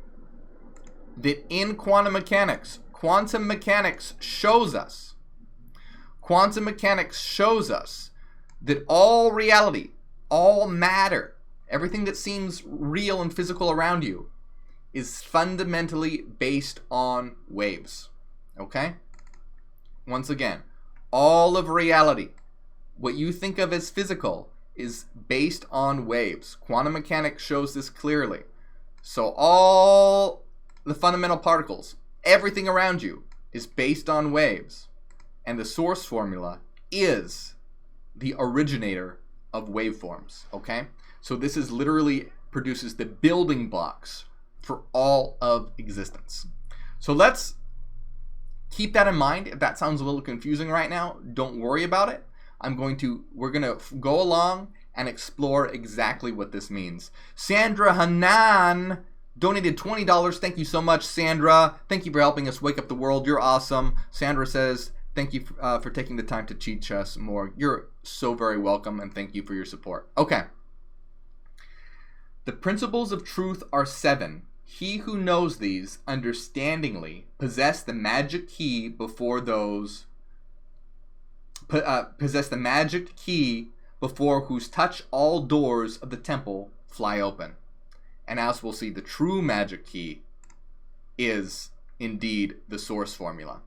that in quantum mechanics shows us that all reality, all matter, everything that seems real and physical around you is fundamentally based on waves. Okay? Once again, all of reality, what you think of as physical, is based on waves. Quantum mechanics shows this clearly. So all the fundamental particles, everything around you, is based on waves. And the source formula is the originator of waveforms. Okay? So this is literally produces the building blocks for all of existence. So let's keep that in mind. If that sounds a little confusing right now, don't worry about it. We're going to go along and explore exactly what this means. Sandra Hanan donated $20. Thank you so much, Sandra. Thank you for helping us wake up the world. You're awesome. Sandra says, thank you for taking the time to teach us more. You're so very welcome, and thank you for your support. Okay. The principles of truth are 7. He who knows these understandingly possess the magic key before whose touch all doors of the temple fly open. And as we'll see, the true magic key is indeed the source formula.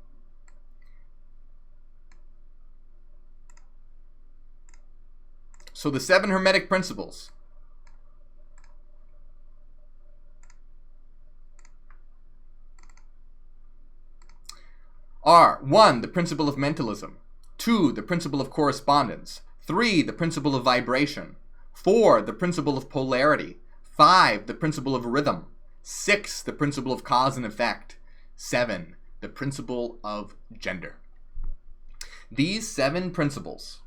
So the 7 Hermetic Principles are 1. The principle of mentalism, 2. The principle of correspondence, 3. The principle of vibration, 4. The principle of polarity, 5. The principle of rhythm, 6. The principle of cause and effect, 7. The principle of gender. These 7 principles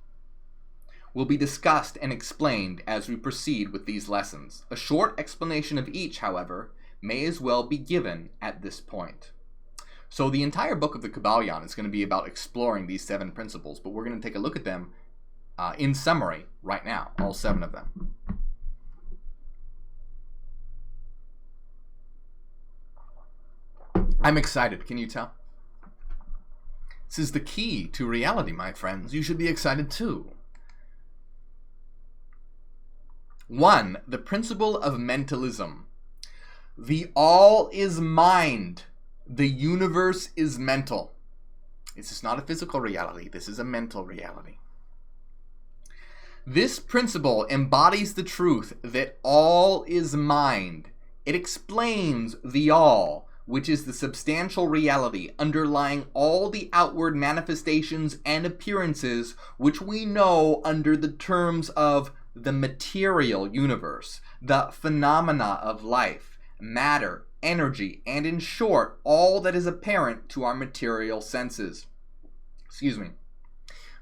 will be discussed and explained as we proceed with these lessons. A short explanation of each, however, may as well be given at this point. So the entire book of the Kybalion is going to be about exploring these 7 principles, but we're going to take a look at them in summary right now, all 7 of them. I'm excited, can you tell? This is the key to reality, my friends. You should be excited too. 1. The principle of mentalism. The all is mind. The universe is mental. This is not a physical reality. This is a mental reality. This principle embodies the truth that all is mind. It explains the all, which is the substantial reality underlying all the outward manifestations and appearances which we know under the terms of the material universe, the phenomena of life, matter, energy, and in short, all that is apparent to our material senses. Excuse me.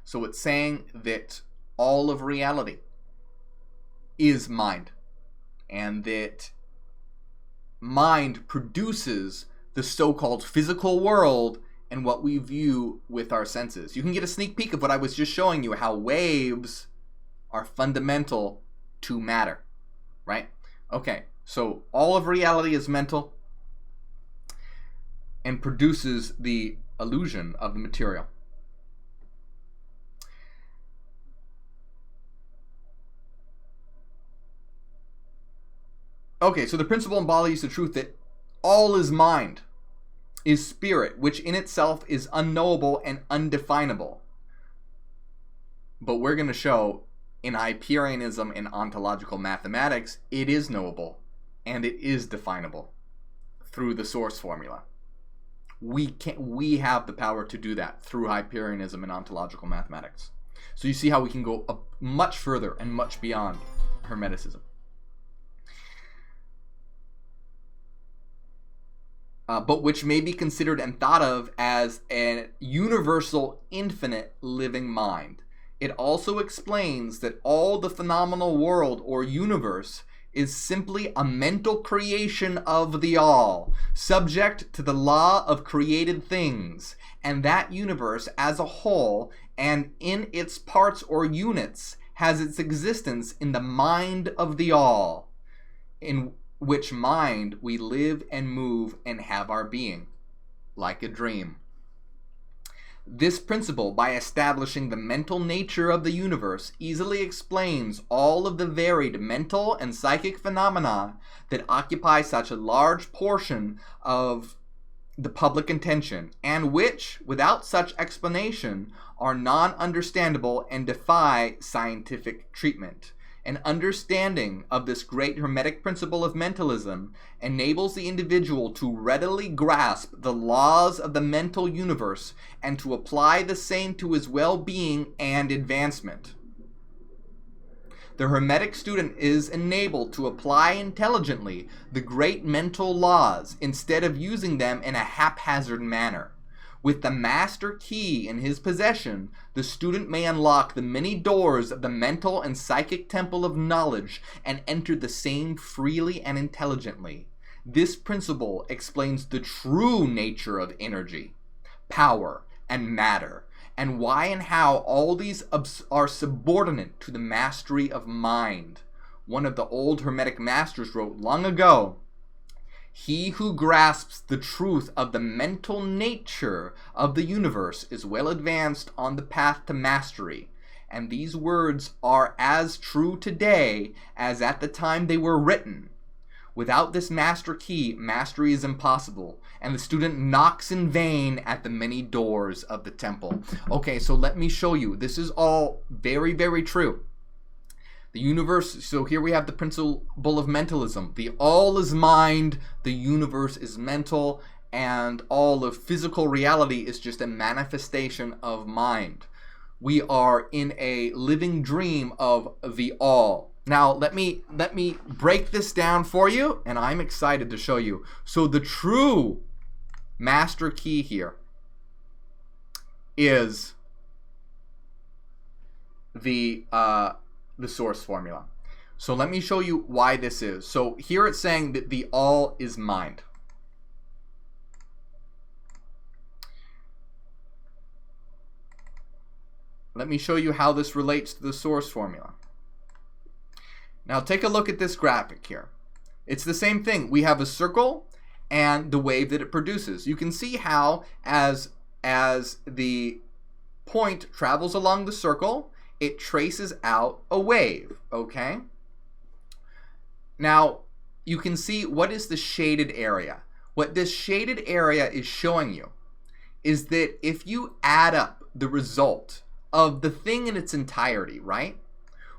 So it's saying that all of reality is mind, and that mind produces the so-called physical world and what we view with our senses. You can get a sneak peek of what I was just showing you, how waves are fundamental to matter, right? Okay, so all of reality is mental and produces the illusion of the material. Okay, so the principle embodies the truth that all is mind, is spirit, which in itself is unknowable and undefinable. But we're going to show in Hyperianism and Ontological Mathematics, it is knowable and it is definable through the source formula. We have the power to do that through Hyperianism and Ontological Mathematics. So you see how we can go much further and much beyond Hermeticism. But which may be considered and thought of as a universal, infinite living mind. It also explains that all the phenomenal world or universe is simply a mental creation of the all, subject to the law of created things, and that universe as a whole and in its parts or units has its existence in the mind of the all, in which mind we live and move and have our being, like a dream. This principle, by establishing the mental nature of the universe, easily explains all of the varied mental and psychic phenomena that occupy such a large portion of the public attention, and which, without such explanation, are non-understandable and defy scientific treatment. An understanding of this great Hermetic principle of mentalism enables the individual to readily grasp the laws of the mental universe and to apply the same to his well-being and advancement. The Hermetic student is enabled to apply intelligently the great mental laws instead of using them in a haphazard manner. With the master key in his possession, the student may unlock the many doors of the mental and psychic temple of knowledge and enter the same freely and intelligently. This principle explains the true nature of energy, power, and matter, and why and how all these are subordinate to the mastery of mind. One of the old Hermetic masters wrote long ago, "He who grasps the truth of the mental nature of the universe is well advanced on the path to mastery." And these words are as true today as at the time they were written. Without this master key, mastery is impossible, and the student knocks in vain at the many doors of the temple. Okay, so let me show you. This is all very, very true. The universe, so here we have the principle of mentalism. The all is mind, the universe is mental, and all of physical reality is just a manifestation of mind. We are in a living dream of the all. Now, let me break this down for you, and I'm excited to show you. So the true master key here is the source formula. So let me show you why this is. So here it's saying that the all is mind. Let me show you how this relates to the source formula. Now take a look at this graphic here. It's the same thing. We have a circle and the wave that it produces. You can see how as the point travels along the circle, it traces out a wave, okay? Now, you can see what is the shaded area. What this shaded area is showing you is that if you add up the result of the thing in its entirety, right?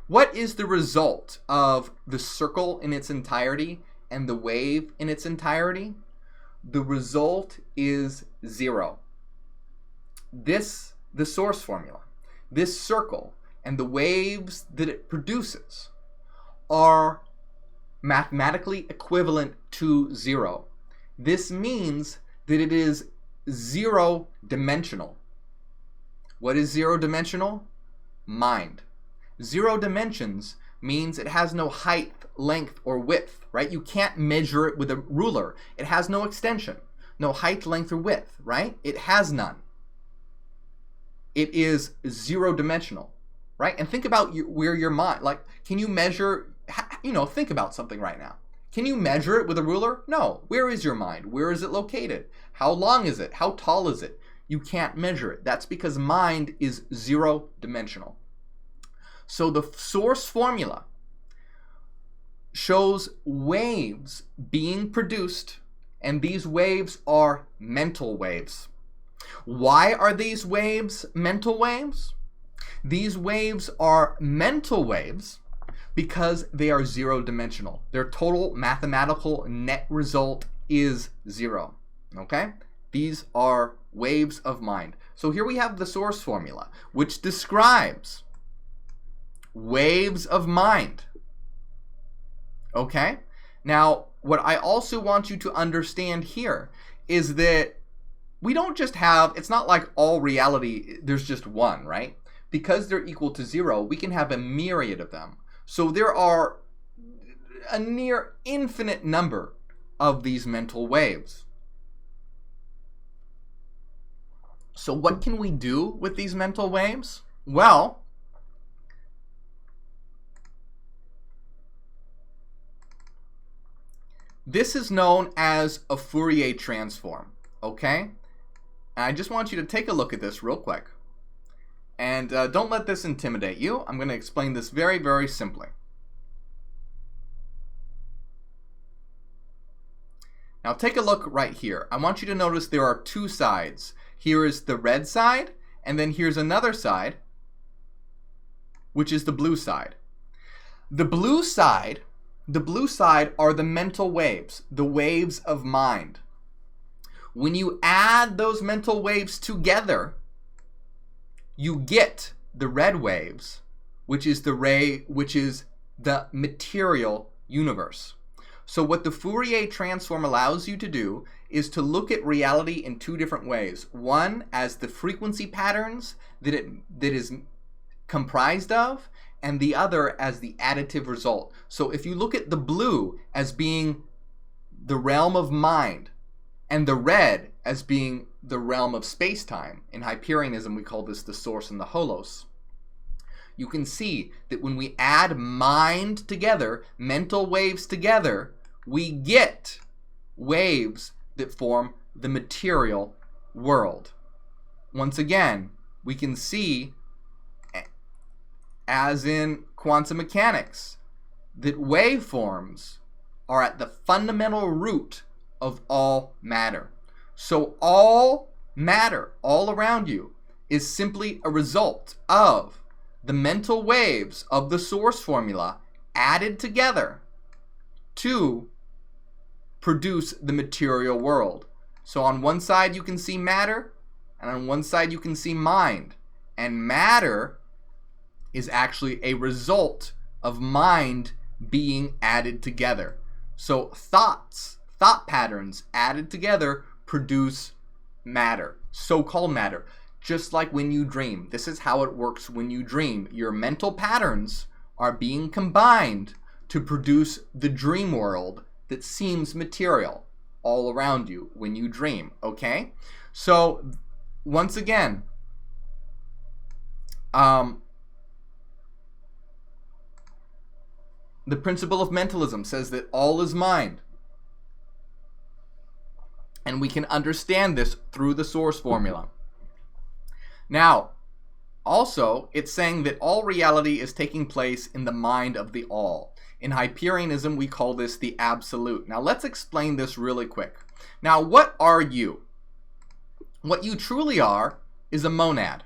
What is the result of the circle in its entirety and the wave in its entirety? The result is 0. The source formula, this circle and the waves that it produces are mathematically equivalent to 0. This means that it is 0-dimensional. What is 0-dimensional? Mind. 0 dimensions means it has no height, length, or width, right? You can't measure it with a ruler. It has no extension, no height, length, or width, right? It has none. It is 0-dimensional, right? And think about where your mind, like, can you measure, think about something right now. Can you measure it with a ruler? No. Where is your mind? Where is it located? How long is it? How tall is it? You can't measure it. That's because mind is 0-dimensional. So the source formula shows waves being produced, and these waves are mental waves. Why are these waves mental waves? These waves are mental waves because they are 0-dimensional. Their total mathematical net result is 0. Okay? These are waves of mind. So here we have the source formula, which describes waves of mind. Okay? Now, what I also want you to understand here is that we don't just have, it's not like all reality, there's just one, right? Because they're equal to 0, we can have a myriad of them. So there are a near infinite number of these mental waves. So what can we do with these mental waves? Well, this is known as a Fourier Transform, okay? And I just want you to take a look at this real quick. And don't let this intimidate you. I'm going to explain this very, very simply. Now take a look right here. I want you to notice there are two sides. Here is the red side, and then here's another side, which is the blue side. The blue side are the mental waves, the waves of mind. When you add those mental waves together, you get the red waves, which is the material universe. So what the Fourier Transform allows you to do is to look at reality in two different ways. One, as the frequency patterns that is comprised of, and the other as the additive result. So if you look at the blue as being the realm of mind, and the red as being the realm of space-time, in Hyperianism we call this the source and the holos, you can see that when we add mind together, mental waves together, we get waves that form the material world. Once again, we can see, as in quantum mechanics, that waveforms are at the fundamental root of all matter. So all matter, all around you, is simply a result of the mental waves of the source formula added together to produce the material world. So on one side you can see matter, and on one side you can see mind. And matter is actually a result of mind being added together. So thought patterns added together produce matter, so-called matter. Just like when you dream. This is how it works when you dream. Your mental patterns are being combined to produce the dream world that seems material all around you when you dream, okay? So, once again, the principle of mentalism says that all is mind. And we can understand this through the source formula. Now, also, it's saying that all reality is taking place in the mind of the all. In Hyperianism, we call this the absolute. Now, let's explain this really quick. Now, what are you? What you truly are is a monad.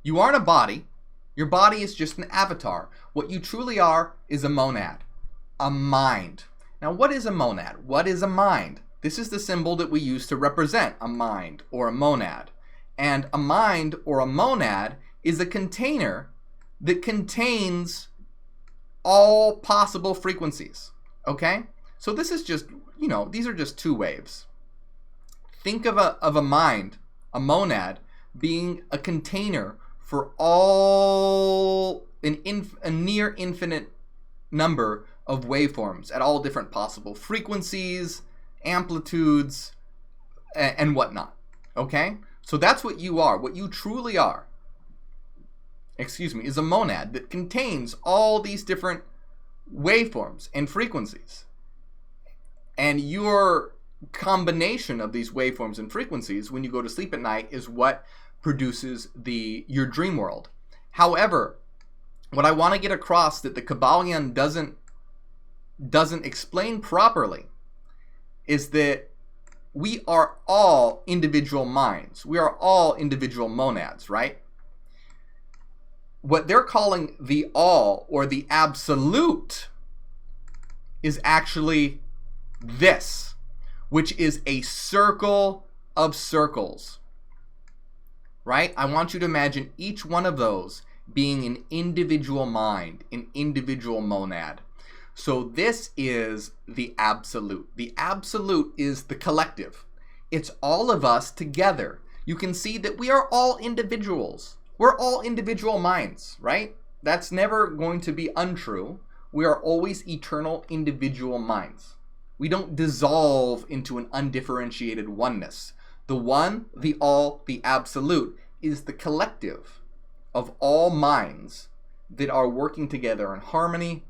You aren't a body. Your body is just an avatar. What you truly are is a monad, a mind. Now, what is a monad? What is a mind? This is the symbol that we use to represent a mind or a monad. And a mind or a monad is a container that contains all possible frequencies. Okay? So this is just, these are just two waves. Think of a mind, a monad, being a container for all a near infinite number of waveforms at all different possible frequencies, amplitudes, and whatnot. Okay? So that's what you are. What you truly are, is a monad that contains all these different waveforms and frequencies. And your combination of these waveforms and frequencies when you go to sleep at night is what produces your dream world. However, what I want to get across that the Kybalion doesn't explain properly is that we are all individual minds. We are all individual monads, right? What they're calling the all or the absolute is actually this, which is a circle of circles, right? I want you to imagine each one of those being an individual mind, an individual monad. So this is the absolute. The absolute is the collective. It's all of us together. You can see that we are all individuals. We're all individual minds, right? That's never going to be untrue. We are always eternal individual minds. We don't dissolve into an undifferentiated oneness. The one, the all, the absolute is the collective of all minds that are working together in harmony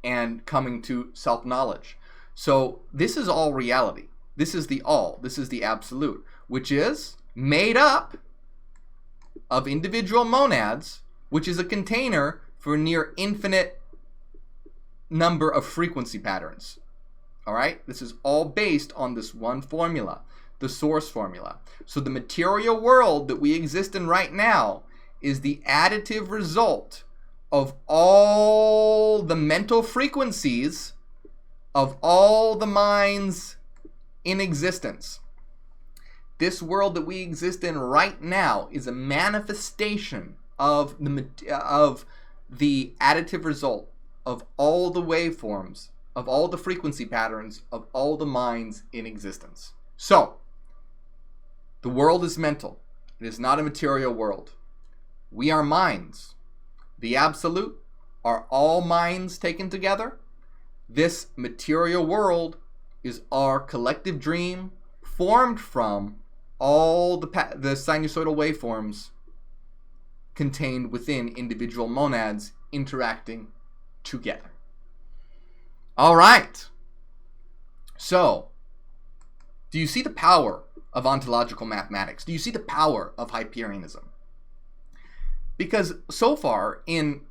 and coming to self-knowledge. So this is all reality. This is the all. This is the absolute, which is made up of individual monads, which is a container for a near infinite number of frequency patterns. All right? This is all based on this one formula, the source formula. So the material world that we exist in right now is the additive result of all the mental frequencies of all the minds in existence. This world that we exist in right now is a manifestation of the additive result of all the waveforms, of all the frequency patterns, of all the minds in existence. So, the world is mental. It is not a material world. We are minds. The absolute are all minds taken together. This material world is our collective dream formed from all the sinusoidal waveforms contained within individual monads interacting together. All right. So, do you see the power of ontological mathematics? Do you see the power of Hyperianism? Because so far in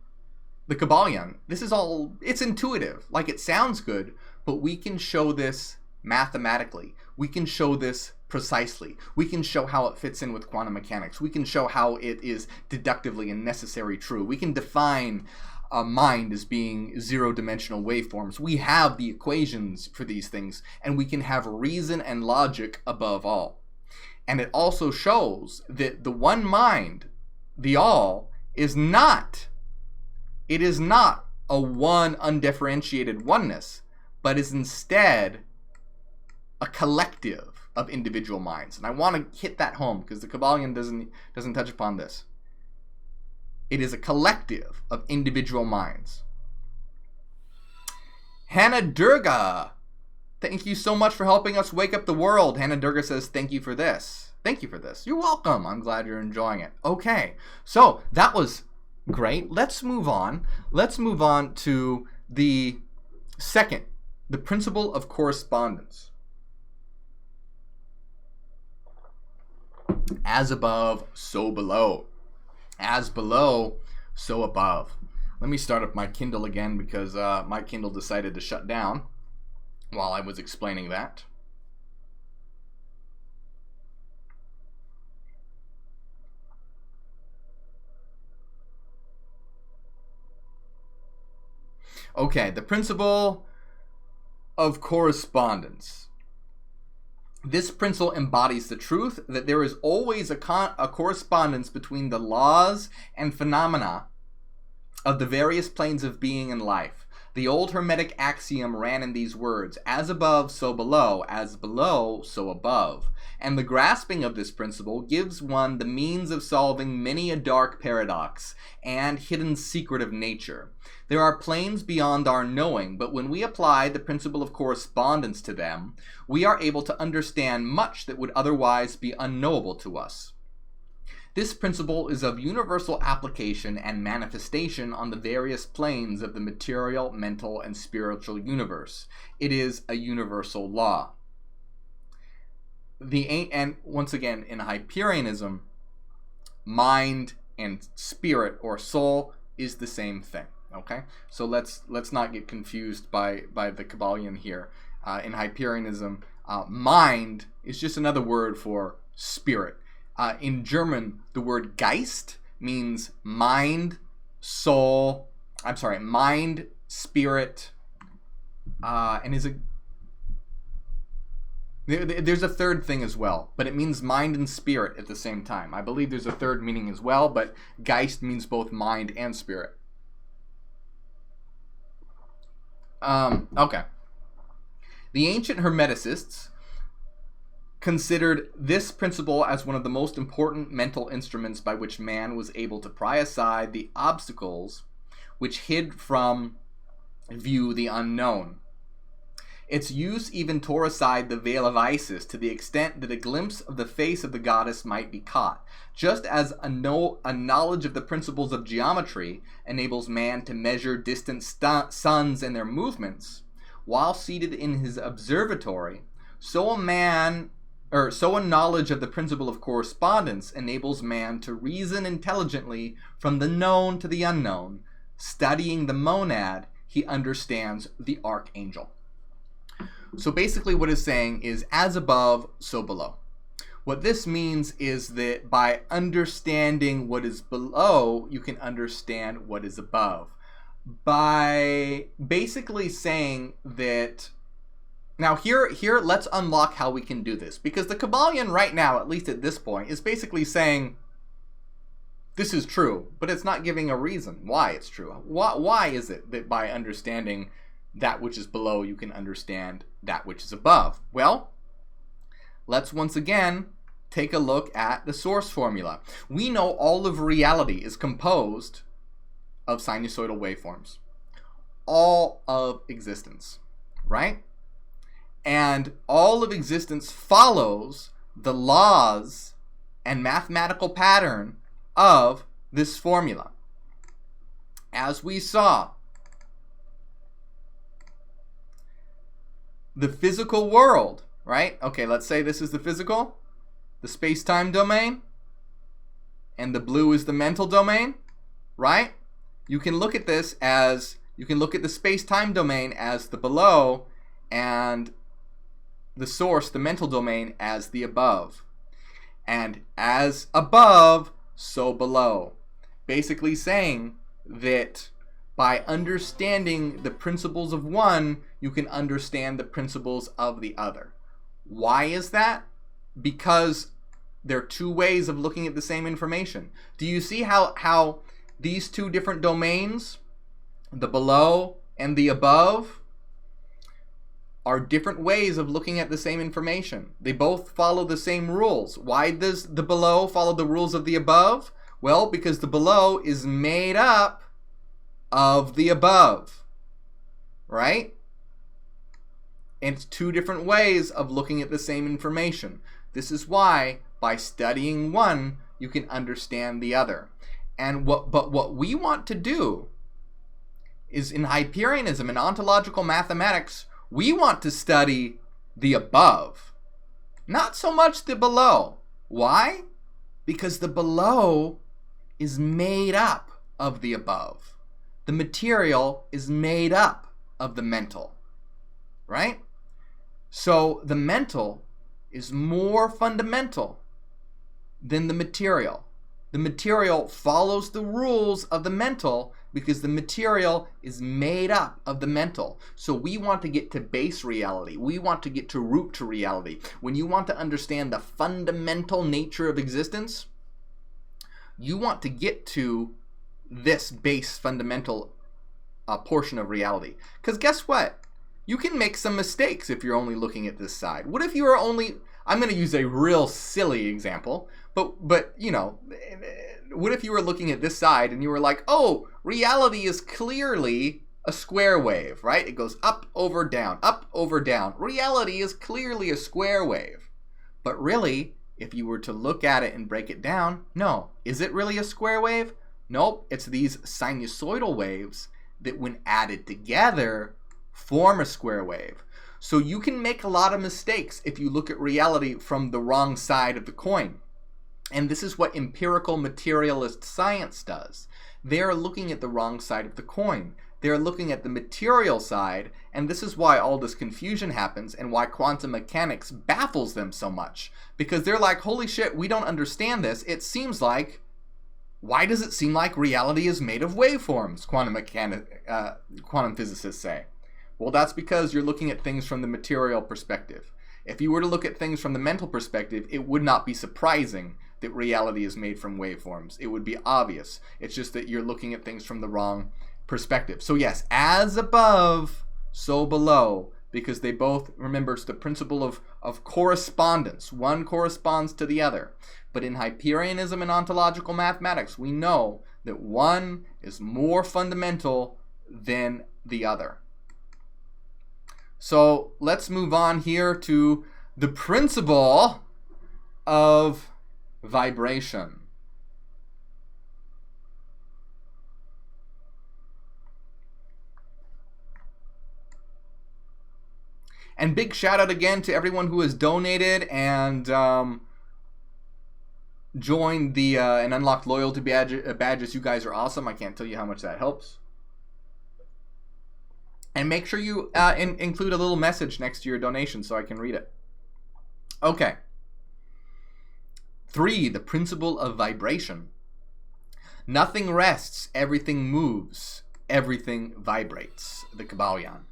the Kybalion, it's intuitive, like it sounds good, but we can show this mathematically. We can show this precisely. We can show how it fits in with quantum mechanics. We can show how it is deductively and necessary true. We can define a mind as being zero-dimensional waveforms. We have the equations for these things, and we can have reason and logic above all. And it also shows that the one mind, the all, is not a one undifferentiated oneness, but is instead a collective of individual minds. And I want to hit that home because the Kybalion doesn't touch upon this. It is a collective of individual minds. Hannah Durga, thank you so much for helping us wake up the world. Hannah Durga says, thank you for this. Thank you for this. You're welcome. I'm glad you're enjoying it. Okay, so that was great. Let's move on. Let's move on to the second, the principle of correspondence. As above, so below. As below, so above. Let me start up my Kindle again because my Kindle decided to shut down while I was explaining that. Okay, the principle of correspondence. This principle embodies the truth that there is always a correspondence between the laws and phenomena of the various planes of being and life. The old Hermetic axiom ran in these words, as above, so below, as below, so above. And the grasping of this principle gives one the means of solving many a dark paradox and hidden secret of nature. There are planes beyond our knowing, but when we apply the principle of correspondence to them, we are able to understand much that would otherwise be unknowable to us. This principle is of universal application and manifestation on the various planes of the material, mental, and spiritual universe. It is a universal law. And once again, in Hyperianism, mind and spirit or soul is the same thing. Okay, so let's not get confused by the Kybalion here. In Hyperianism, mind is just another word for spirit. In German, the word Geist means mind, soul. I'm sorry, mind, spirit, and is a. There's a third thing as well, but it means mind and spirit at the same time. I believe there's a third meaning as well, but Geist means both mind and spirit. Okay. The ancient Hermeticists considered this principle as one of the most important mental instruments by which man was able to pry aside the obstacles which hid from view the unknown. Its use even tore aside the veil of Isis to the extent that a glimpse of the face of the goddess might be caught, just as a knowledge of the principles of geometry enables man to measure distant suns and their movements while seated in his observatory. So a knowledge of the principle of correspondence enables man to reason intelligently from the known to the unknown. Studying the monad, he understands the Ark Angel. So basically what it's saying is as above, so below. What this means is that by understanding what is below, you can understand what is above. By basically saying that. Now here, let's unlock how we can do this. Because the Kybalion right now, at least at this point, is basically saying this is true, but it's not giving a reason why it's true. Why is it that by understanding that which is below, you can understand that which is above? Well, let's once again take a look at the source formula. We know all of reality is composed of sinusoidal waveforms. All of existence, right? And all of existence follows the laws and mathematical pattern of this formula. As we saw, the physical world, right? Okay, let's say this is the physical, the space-time domain, and the blue is the mental domain, right? You can look at this as, you can look at the space-time domain as the below, and the source, the mental domain, as the above. And as above, so below. Basically saying that by understanding the principles of one, you can understand the principles of the other. Why is that? Because there are two ways of looking at the same information. Do you see how these two different domains, the below and the above, are different ways of looking at the same information? They both follow the same rules. Why does the below follow the rules of the above? Well, because the below is made up of the above, right? And it's two different ways of looking at the same information. This is why, by studying one, you can understand the other. And what we want to do is, in Hyperianism and Ontological Mathematics, we want to study the above, not so much the below. Why? Because the below is made up of the above. The material is made up of the mental, right? So the mental is more fundamental than the material. The material follows the rules of the mental because the material is made up of the mental. So we want to get to base reality. We want to get to root to reality. When you want to understand the fundamental nature of existence, you want to get to this base fundamental portion of reality. Because guess what? You can make some mistakes if you're only looking at this side. What if you are only, I'm going to use a real silly example, but you know, what if you were looking at this side and you were like, oh, reality is clearly a square wave, right? It goes up, over, down, up, over, down. Reality is clearly a square wave. But really, if you were to look at it and break it down, no. Is it really a square wave? Nope. It's these sinusoidal waves that, when added together, form a square wave. So you can make a lot of mistakes if you look at reality from the wrong side of the coin. And this is what empirical materialist science does. They are looking at the wrong side of the coin. They are looking at the material side, and this is why all this confusion happens and why quantum mechanics baffles them so much. Because they're like, holy shit, we don't understand this. It seems like, why does it seem like reality is made of waveforms, quantum physicists say. Well, that's because you're looking at things from the material perspective. If you were to look at things from the mental perspective, it would not be surprising that reality is made from waveforms. It would be obvious. It's just that you're looking at things from the wrong perspective. So yes, as above, so below, because they both, remember, it's the principle of correspondence. One corresponds to the other. But in Hyperianism and Ontological Mathematics, we know that one is more fundamental than the other. So let's move on here to the principle of vibration. And big shout out again to everyone who has donated and joined the and unlocked loyalty badges. You guys are awesome. I can't tell you how much that helps. And make sure you include a little message next to your donation so I can read it. Okay. 3, the principle of vibration. Nothing rests, everything moves, everything vibrates. The Kybalion.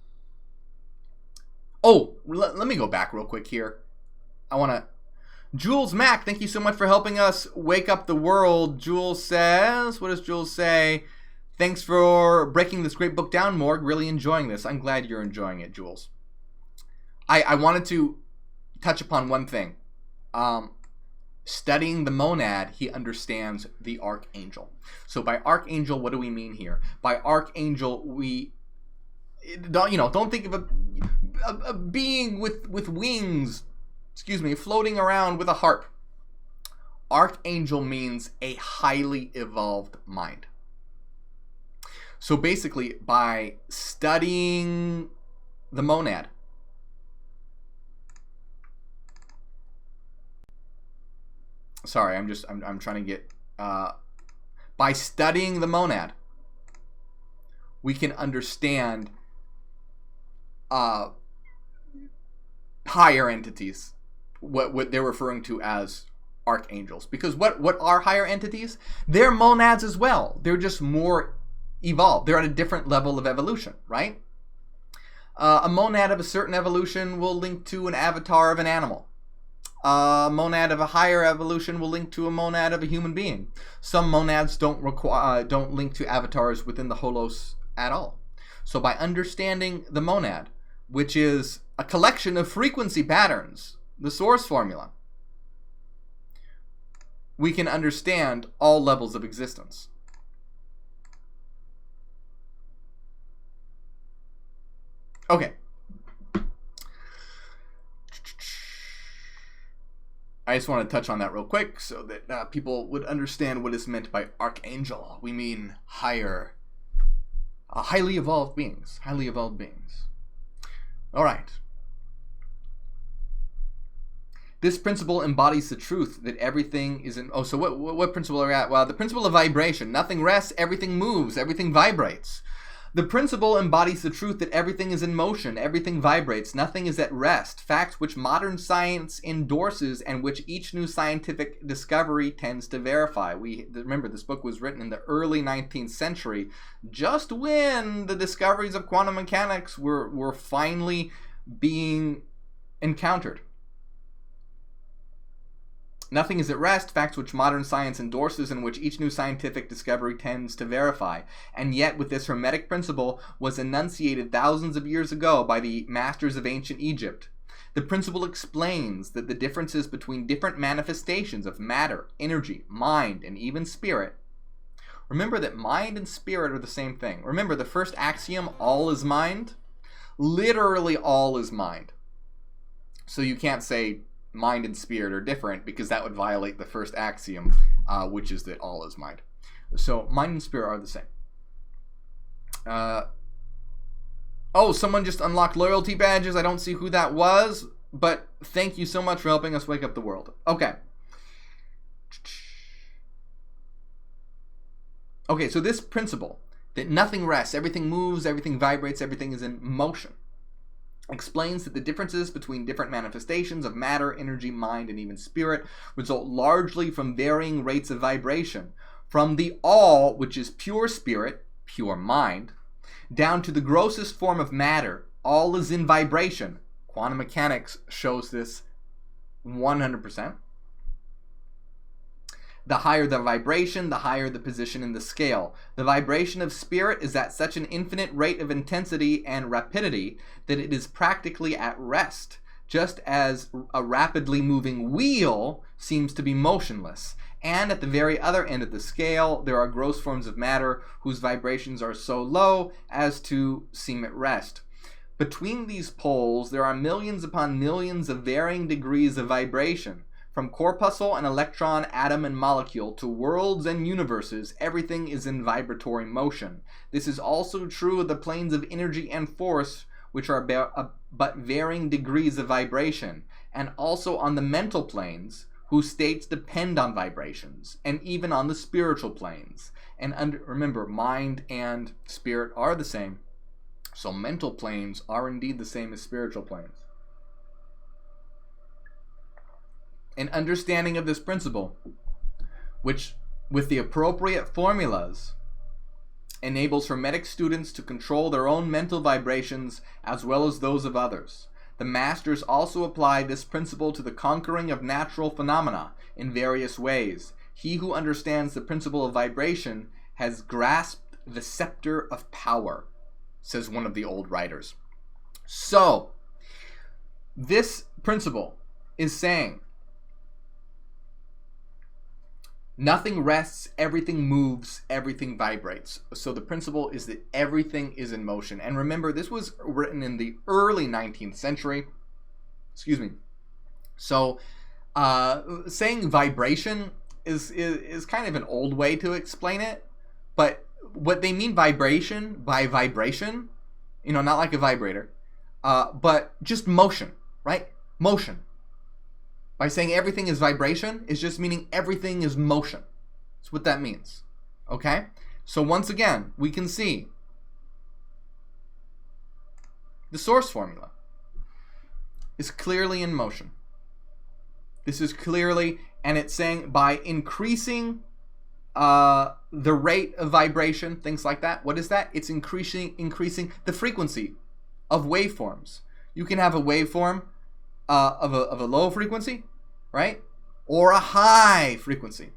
Oh, let me go back real quick here. I want to... Jules Mack, thank you so much for helping us wake up the world. Jules says, what does Jules say? Thanks for breaking this great book down, Morgue. Really enjoying this. I'm glad you're enjoying it, Jules. I wanted to touch upon one thing. Studying the monad, he understands the Ark Angel. So by Ark Angel, what do we mean here? By Ark Angel, we don't think of a being with wings, floating around with a harp. Ark Angel means a highly evolved mind. So basically, by studying the monad, sorry, I'm trying to get, by studying the monad, we can understand higher entities, what they're referring to as archangels. Because what are higher entities? They're monads as well. They're just more evolved. They're at a different level of evolution, right? A monad of a certain evolution will link to an avatar of an animal. A monad of a higher evolution will link to a monad of a human being. Some monads don't link to avatars within the holos at all. So by understanding the monad, which is a collection of frequency patterns, the source formula, we can understand all levels of existence. Okay. I just want to touch on that real quick so that people would understand what is meant by Ark Angel. We mean higher, highly evolved beings. Highly evolved beings. All right. This principle embodies the truth that everything is in... Oh, so what principle are we at? Well, the principle of vibration. Nothing rests, everything moves, everything vibrates. The principle embodies the truth that everything is in motion, everything vibrates, nothing is at rest, facts which modern science endorses and which each new scientific discovery tends to verify. Remember, this book was written in the early 19th century, just when the discoveries of quantum mechanics were finally being encountered. Nothing is at rest, facts which modern science endorses and which each new scientific discovery tends to verify. And yet, with this Hermetic principle was enunciated thousands of years ago by the masters of ancient Egypt. The principle explains that the differences between different manifestations of matter, energy, mind, and even spirit. Remember that mind and spirit are the same thing. Remember the first axiom, all is mind? Literally all is mind. So you can't say mind and spirit are different, because that would violate the first axiom, which is that all is mind. So mind and spirit are the same. Oh, someone just unlocked loyalty badges. I don't see who that was, but thank you so much for helping us wake up the world. Okay. Okay, so this principle that nothing rests, everything moves, everything vibrates, everything is in motion, explains that the differences between different manifestations of matter, energy, mind, and even spirit result largely from varying rates of vibration, from the all, which is pure spirit, pure mind, down to the grossest form of matter. All is in vibration. Quantum mechanics shows this 100%. The higher the vibration, the higher the position in the scale. The vibration of spirit is at such an infinite rate of intensity and rapidity that it is practically at rest, just as a rapidly moving wheel seems to be motionless. And at the very other end of the scale, there are gross forms of matter whose vibrations are so low as to seem at rest. Between these poles, there are millions upon millions of varying degrees of vibration. From corpuscle and electron, atom and molecule to worlds and universes, everything is in vibratory motion. This is also true of the planes of energy and force, which are but varying degrees of vibration, and also on the mental planes, whose states depend on vibrations, and even on the spiritual planes. And remember, mind and spirit are the same, so mental planes are indeed the same as spiritual planes. An understanding of this principle, which with the appropriate formulas enables Hermetic students to control their own mental vibrations as well as those of others. The masters also apply this principle to the conquering of natural phenomena in various ways. He who understands the principle of vibration has grasped the scepter of power, says one of the old writers. So, this principle is saying nothing rests, everything moves, everything vibrates. So the principle is that everything is in motion. And remember, this was written in the early 19th century. Excuse me. So saying vibration is kind of an old way to explain it. But what they mean vibration by vibration, not like a vibrator, but just motion, right? Motion. By saying everything is vibration, is just meaning everything is motion. That's what that means. Okay? So once again, we can see the source formula is clearly in motion. This is clearly, and it's saying by increasing the rate of vibration, things like that. What is that? It's increasing the frequency of waveforms. You can have a waveform of a low frequency, right? Or a high frequency.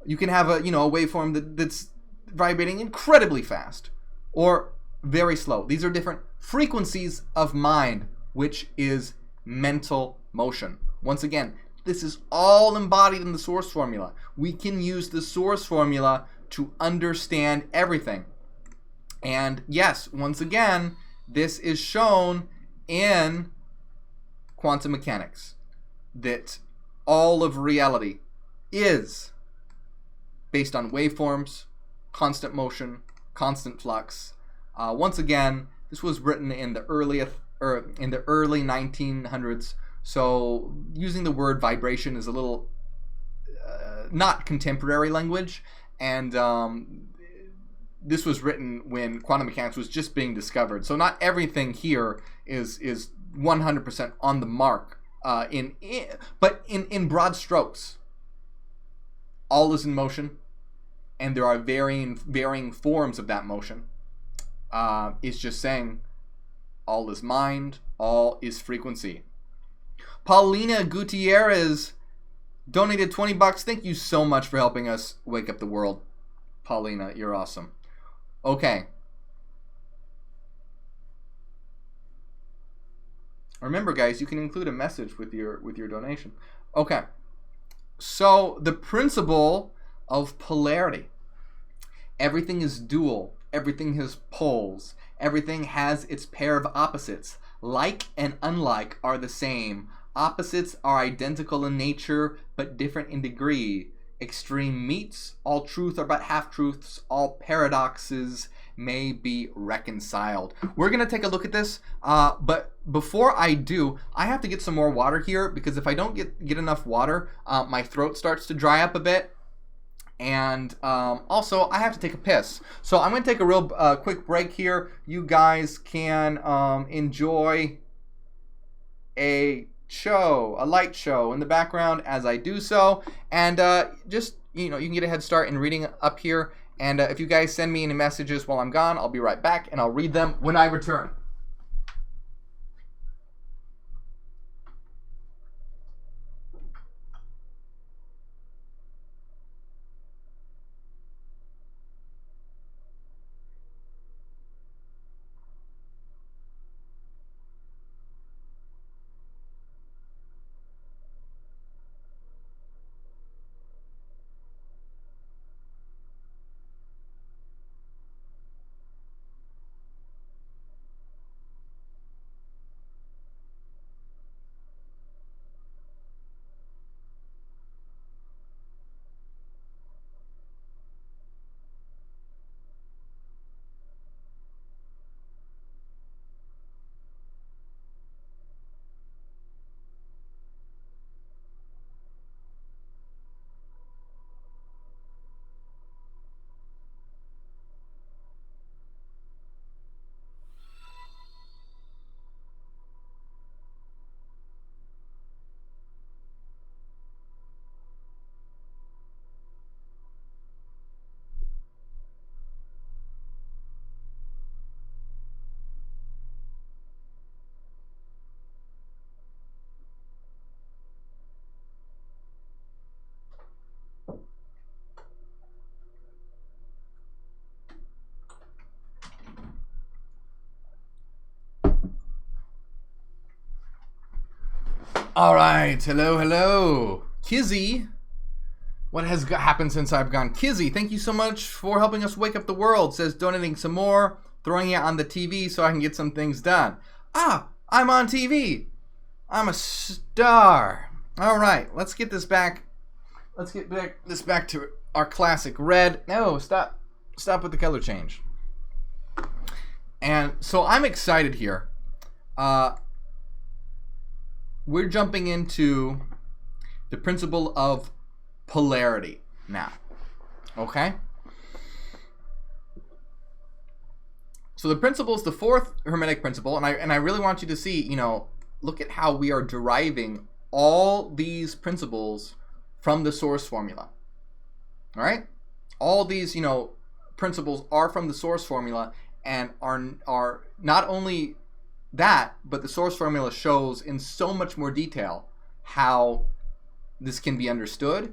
You can have a waveform that's vibrating incredibly fast or very slow. These are different frequencies of mind, which is mental motion. Once again, this is all embodied in the source formula. We can use the source formula to understand everything. And yes, once again, this is shown in quantum mechanics, that all of reality is based on waveforms, constant motion, constant flux. Once again, this was written in the early 1900s, so using the word vibration is a little not contemporary language, and this was written when quantum mechanics was just being discovered. So not everything here is 100% on the mark, but in broad strokes, all is in motion, and there are varying forms of that motion. It's just saying all is mind, all is frequency. Paulina Gutierrez donated $20. Thank you so much for helping us wake up the world. Paulina, you're awesome. Okay. Remember, guys, you can include a message with your donation. Okay. So, the principle of polarity. Everything is dual. Everything has poles. Everything has its pair of opposites. Like and unlike are the same. Opposites are identical in nature, but different in degree. Extreme meets. All truth are but half-truths. All paradoxes may be reconciled. We're going to take a look at this, but before I do, I have to get some more water here, because if I don't get enough water, my throat starts to dry up a bit. And also, I have to take a piss. So I'm going to take a real quick break here. You guys can enjoy a light show in the background as I do so. And just, you can get a head start in reading up here. And if you guys send me any messages while I'm gone, I'll be right back and I'll read them when I return. All right, hello. Kizzy, what has happened since I've gone? Kizzy, thank you so much for helping us wake up the world. Says donating some more, throwing it on the TV so I can get some things done. I'm on TV. I'm a star. All right, let's get this back. Let's get this back to our classic red. No, stop with the color change. And so I'm excited here. We're jumping into the principle of polarity now. Okay? So the principle is the fourth Hermetic principle, and I really want you to see, look at how we are deriving all these principles from the source formula. All right? All these, principles are from the source formula and are not only that, but the source formula shows in so much more detail how this can be understood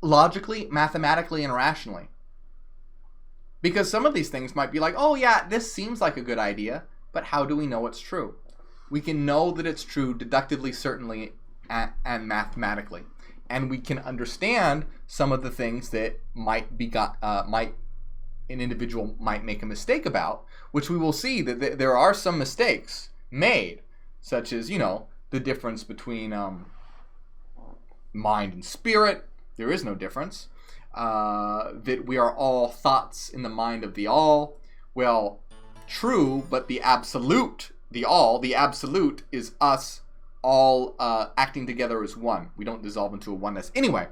logically, mathematically, and rationally. Because some of these things might be like, oh yeah, this seems like a good idea, but how do we know it's true? We can know that it's true deductively, certainly, and mathematically. And we can understand some of the things that an individual might make a mistake about, which we will see that there are some mistakes made, such as, the difference between mind and spirit. There is no difference. That we are all thoughts in the mind of the all. Well, true, but the absolute, the absolute is us all acting together as one. We don't dissolve into a oneness. Anyway,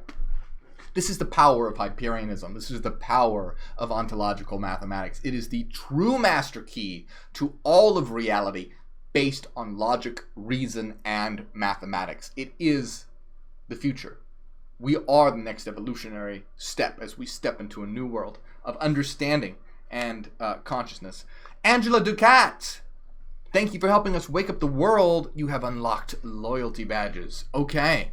this is the power of Hyperianism. This is the power of ontological mathematics. It is the true master key to all of reality based on logic, reason, and mathematics. It is the future. We are the next evolutionary step as we step into a new world of understanding and consciousness. Angela Ducat, thank you for helping us wake up the world. You have unlocked loyalty badges. Okay.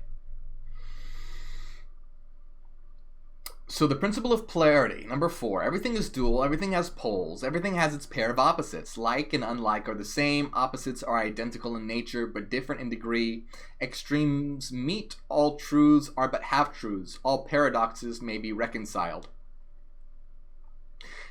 So the principle of polarity, number 4. Everything is dual, everything has poles, everything has its pair of opposites. Like and unlike are the same, opposites are identical in nature but different in degree. Extremes meet, all truths are but half-truths, all paradoxes may be reconciled.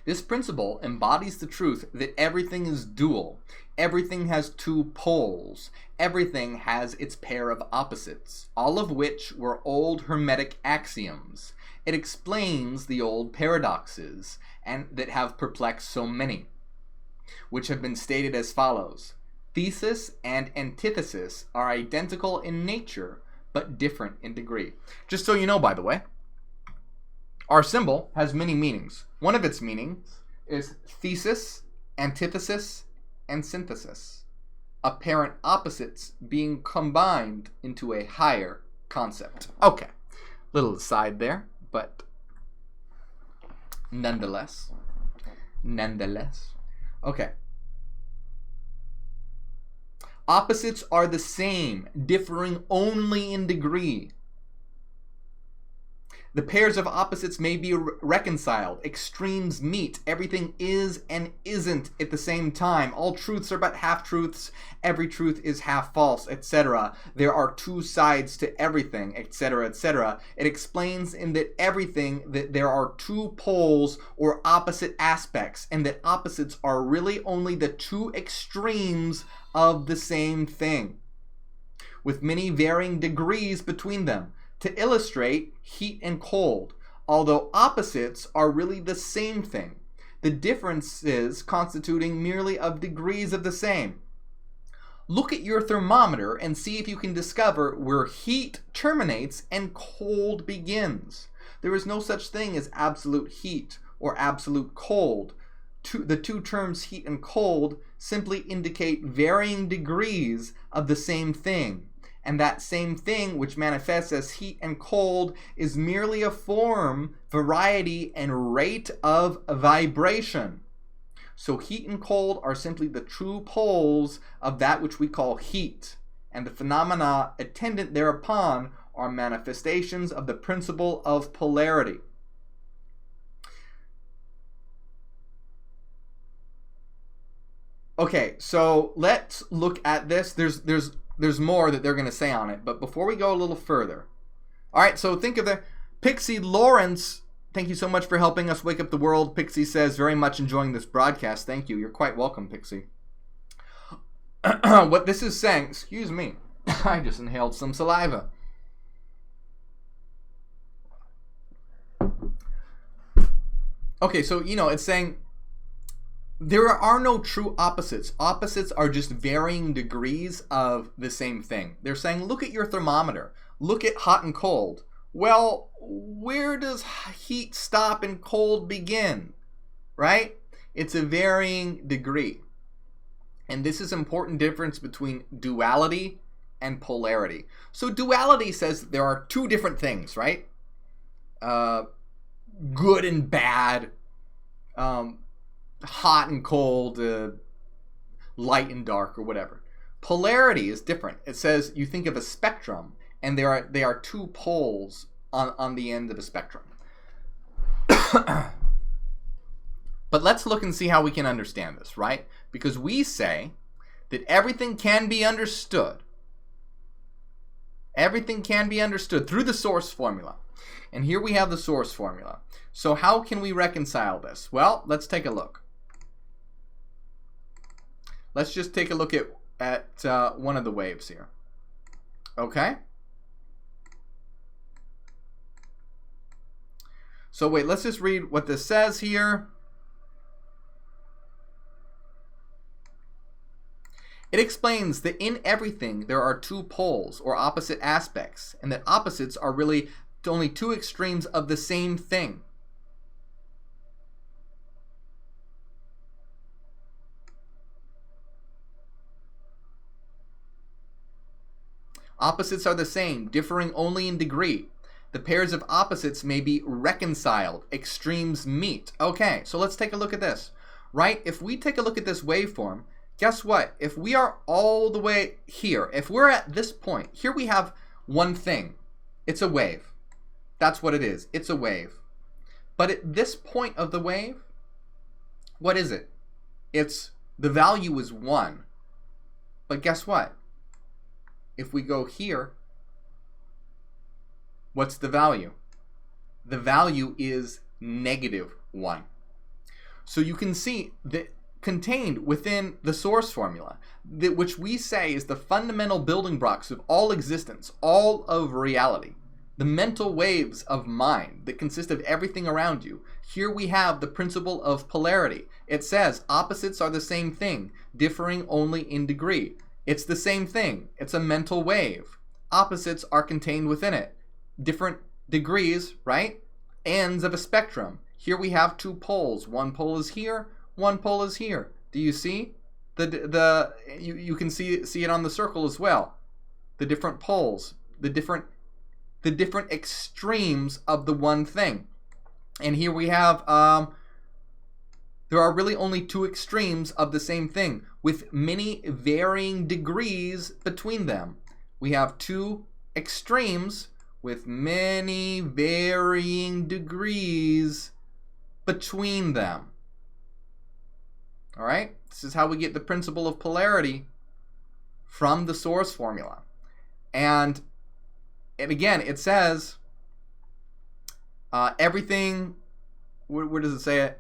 This principle embodies the truth that everything is dual, everything has two poles, everything has its pair of opposites, all of which were old Hermetic axioms. It explains the old paradoxes and that have perplexed so many, which have been stated as follows. Thesis and antithesis are identical in nature, but different in degree. Just so you know, by the way, our symbol has many meanings. One of its meanings is thesis, antithesis, and synthesis, apparent opposites being combined into a higher concept. Okay, little aside there, but nonetheless. Okay. Opposites are the same, differing only in degree. The pairs of opposites may be reconciled. Extremes meet. Everything is and isn't at the same time. All truths are but half-truths. Every truth is half-false, etc. There are two sides to everything, etc., etc. It explains in that everything that there are two poles or opposite aspects, and that opposites are really only the two extremes of the same thing, with many varying degrees between them. To illustrate heat and cold, although opposites are really the same thing, the differences constituting merely of degrees of the same. Look at your thermometer and see if you can discover where heat terminates and cold begins. There is no such thing as absolute heat or absolute cold. The two terms heat and cold simply indicate varying degrees of the same thing. And that same thing, which manifests as heat and cold, is merely a form, variety, and rate of vibration. So heat and cold are simply the true poles of that which we call heat, and the phenomena attendant thereupon are manifestations of the principle of polarity. Okay, so let's look at this. There's more that they're going to say on it, but before we go a little further. All right, so think of the Pixie Lawrence. Thank you so much for helping us wake up the world. Pixie says, very much enjoying this broadcast. Thank you. You're quite welcome, Pixie. What this is saying, excuse me, I just inhaled some saliva. Okay, so, it's saying there are no true opposites. Opposites are just varying degrees of the same thing. They're saying, look at your thermometer. Look at hot and cold. Well, where does heat stop and cold begin? Right? It's a varying degree. And this is an important difference between duality and polarity. So duality says that there are two different things, right? Good and bad. Hot and cold, light and dark, or whatever. Polarity is different. It says you think of a spectrum, and they are two poles on the end of a spectrum. But let's look and see how we can understand this, right? Because we say that everything can be understood. Everything can be understood through the source formula. And here we have the source formula. So how can we reconcile this? Well, let's take a look. Let's just take a look at one of the waves here. Okay? So wait, let's just read what this says here. It explains that in everything there are two poles or opposite aspects, and that opposites are really only two extremes of the same thing. Opposites are the same, differing only in degree. The pairs of opposites may be reconciled. Extremes meet. Okay, so let's take a look at this. Right? If we take a look at this waveform, guess what? If we are all the way here, if we're at this point, here we have one thing. It's a wave. That's what it is. It's a wave. But at this point of the wave, what is it? The value is 1. But guess what? If we go here, what's the value? The value is -1. So you can see that contained within the source formula, that which we say is the fundamental building blocks of all existence, all of reality, the mental waves of mind that consist of everything around you. Here we have the principle of polarity. It says opposites are the same thing, differing only in degree. It's the same thing. It's a mental wave. Opposites are contained within it. Different degrees, right? Ends of a spectrum. Here we have two poles. One pole is here, one pole is here. Do you see? You can see it on the circle as well. The different poles, the different extremes of the one thing. And here we have there are really only two extremes of the same thing, with many varying degrees between them. We have two extremes with many varying degrees between them. All right? This is how we get the principle of polarity from the source formula. And again, it says everything, where does it say it?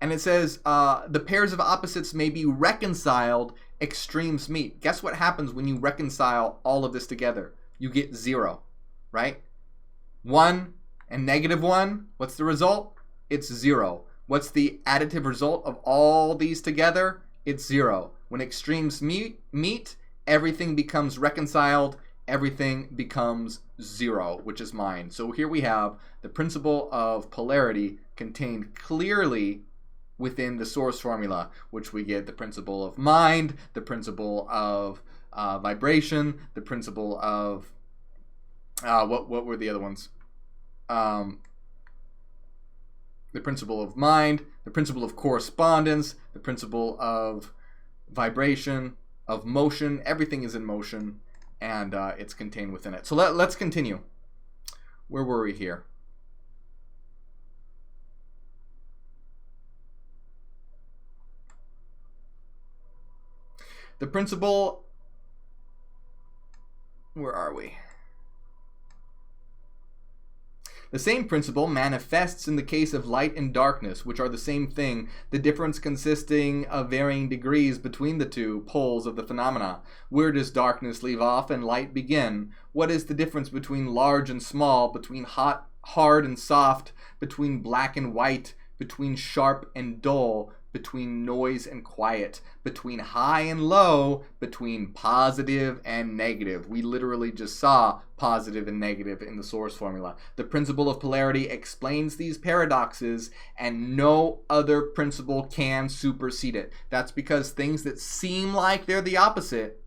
And it says the pairs of opposites may be reconciled, extremes meet. Guess what happens when you reconcile all of this together? You get 0, right? 1 and -1, what's the result? It's 0. What's the additive result of all these together? It's 0. When extremes meet, everything becomes reconciled, everything becomes 0, which is mind. So here we have the principle of polarity contained clearly within the source formula, which we get the principle of mind, the principle of vibration, the principle of what were the other ones? The principle of mind, the principle of correspondence, the principle of vibration, of motion. Everything is in motion, and it's contained within it. So let's continue. Where were we here? The principle, where are we? The same principle manifests in the case of light and darkness, which are the same thing, the difference consisting of varying degrees between the two poles of the phenomena. Where does darkness leave off and light begin? What is the difference between large and small, between hot, hard and soft, between black and white, between sharp and dull, between noise and quiet, between high and low, between positive and negative? We literally just saw positive and negative in the source formula. The principle of polarity explains these paradoxes, and no other principle can supersede it. That's because things that seem like they're the opposite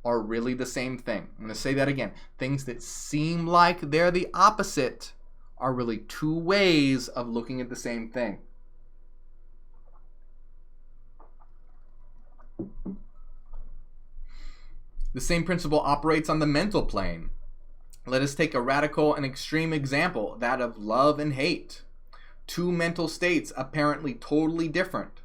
are really the same thing. I'm going to say that again. Things that seem like they're the opposite are really two ways of looking at the same thing. The same principle operates on the mental plane. Let us take a radical and extreme example, that of love and hate. Two mental states apparently totally different,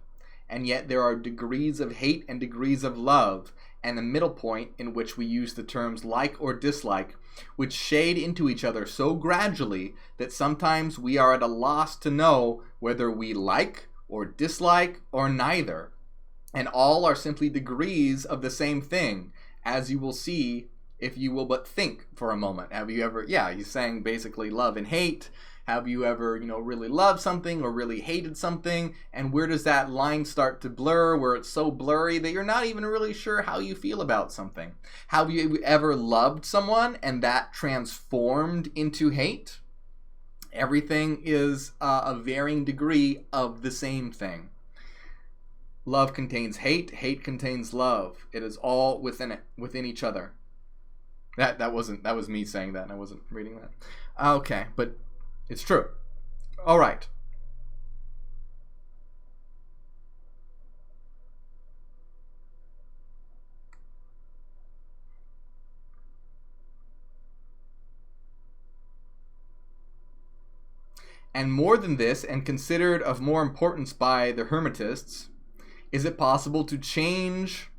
and yet there are degrees of hate and degrees of love, and a middle point in which we use the terms like or dislike, which shade into each other so gradually that sometimes we are at a loss to know whether we like or dislike or neither. And all are simply degrees of the same thing, as you will see if you will but think for a moment. Have you ever, yeah, he's saying basically love and hate. Have you ever, really loved something or really hated something? And where does that line start to blur, where it's so blurry that you're not even really sure how you feel about something? Have you ever loved someone and that transformed into hate? Everything is a varying degree of the same thing. Love contains hate. Hate contains love. It is all within each other. That was me saying that, and I wasn't reading that. Okay, but it's true. All right. And more than this, and considered of more importance by the Hermetists, is it possible to change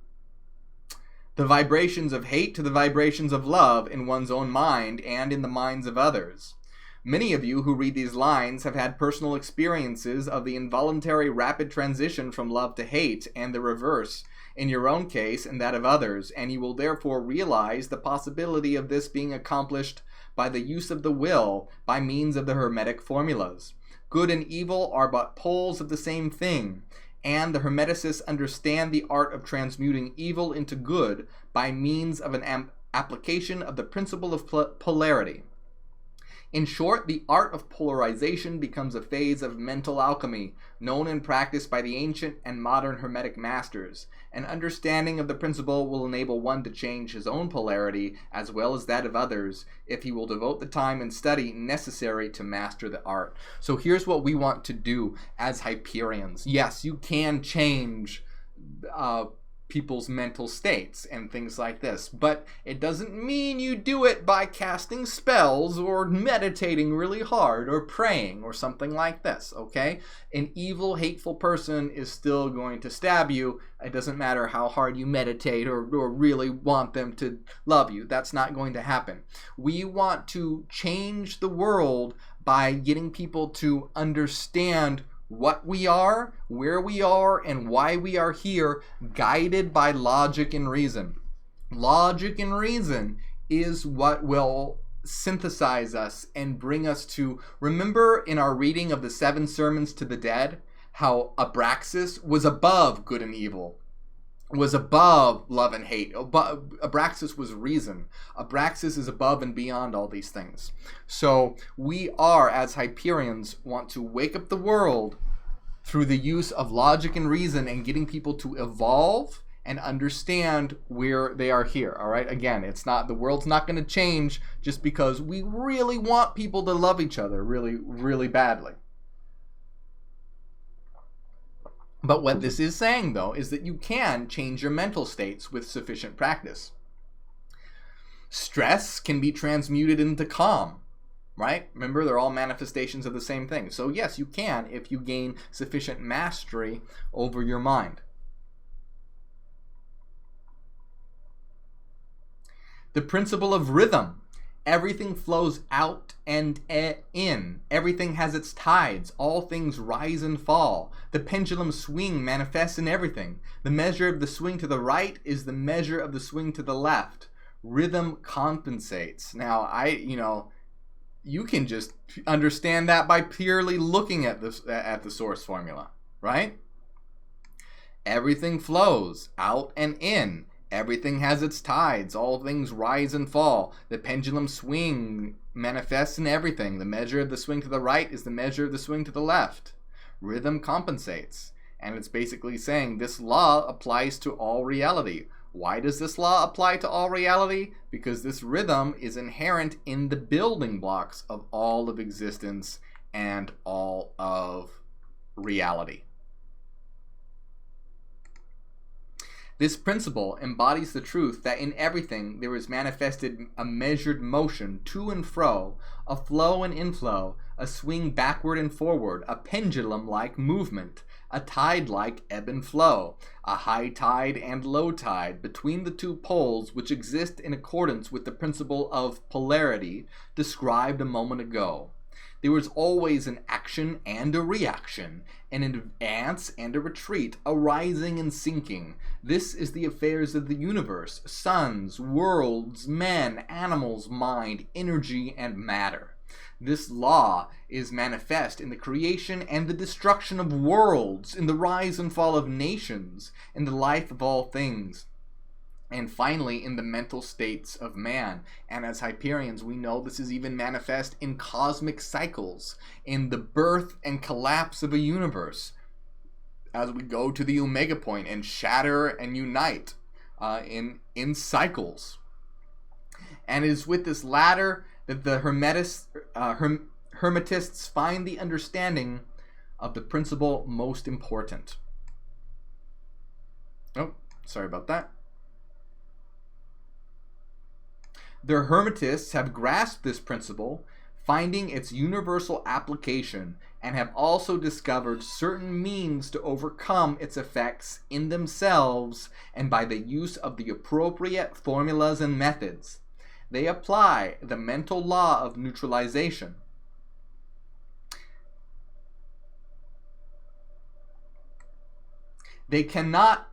the vibrations of hate to the vibrations of love in one's own mind and in the minds of others? Many of you who read these lines have had personal experiences of the involuntary rapid transition from love to hate, and the reverse in your own case and that of others, and you will therefore realize the possibility of this being accomplished by the use of the will by means of the Hermetic formulas. Good and evil are but poles of the same thing, and the Hermeticists understand the art of transmuting evil into good by means of an application of the principle of polarity. In short, the art of polarization becomes a phase of mental alchemy, known and practiced by the ancient and modern Hermetic masters. An understanding of the principle will enable one to change his own polarity as well as that of others, if he will devote the time and study necessary to master the art. So here's what we want to do as Hyperians. Yes, you can change people's mental states and things like this, but it doesn't mean you do it by casting spells or meditating really hard or praying or something like this, okay? An evil, hateful person is still going to stab you. It doesn't matter how hard you meditate or really want them to love you. That's not going to happen. We want to change the world by getting people to understand what we are, where we are, and why we are here, guided by logic and reason. Logic and reason is what will synthesize us and bring us to, remember in our reading of the 7 Sermons to the Dead, how Abraxas was above good and evil, was above love and hate. Abraxas was reason. Abraxas is above and beyond all these things. So we are, as Hyperians, want to wake up the world through the use of logic and reason and getting people to evolve and understand where they are here. All right. Again, the world's not going to change just because we really want people to love each other really, really badly. But what this is saying, though, is that you can change your mental states with sufficient practice. Stress can be transmuted into calm, right? Remember, they're all manifestations of the same thing. So yes, you can if you gain sufficient mastery over your mind. The principle of rhythm. Everything flows out and in. Everything has its tides. All things rise and fall. The pendulum swing manifests in everything. The measure of the swing to the right is the measure of the swing to the left. Rhythm compensates. Now, you can just understand that by purely looking at the source formula, right? Everything flows out and in. Everything has its tides. All things rise and fall. The pendulum swing manifests in everything. The measure of the swing to the right is the measure of the swing to the left. Rhythm compensates. And it's basically saying this law applies to all reality. Why does this law apply to all reality? Because this rhythm is inherent in the building blocks of all of existence and all of reality. This principle embodies the truth that in everything there is manifested a measured motion to and fro, a flow and inflow, a swing backward and forward, a pendulum-like movement, a tide-like ebb and flow, a high tide and low tide between the two poles which exist in accordance with the principle of polarity described a moment ago. There is always an action and a reaction, an advance and a retreat, a rising and sinking. This is the affairs of the universe, suns, worlds, men, animals, mind, energy, and matter. This law is manifest in the creation and the destruction of worlds, in the rise and fall of nations, in the life of all things, and finally in the mental states of man. And as Hyperians, we know this is even manifest in cosmic cycles, in the birth and collapse of a universe, as we go to the omega point and shatter and unite in cycles. And it is with this latter that the Hermetists find the understanding of the principle most important. Oh, sorry about that. The Hermetists have grasped this principle, finding its universal application, and have also discovered certain means to overcome its effects in themselves and by the use of the appropriate formulas and methods. They apply the mental law of neutralization. They cannot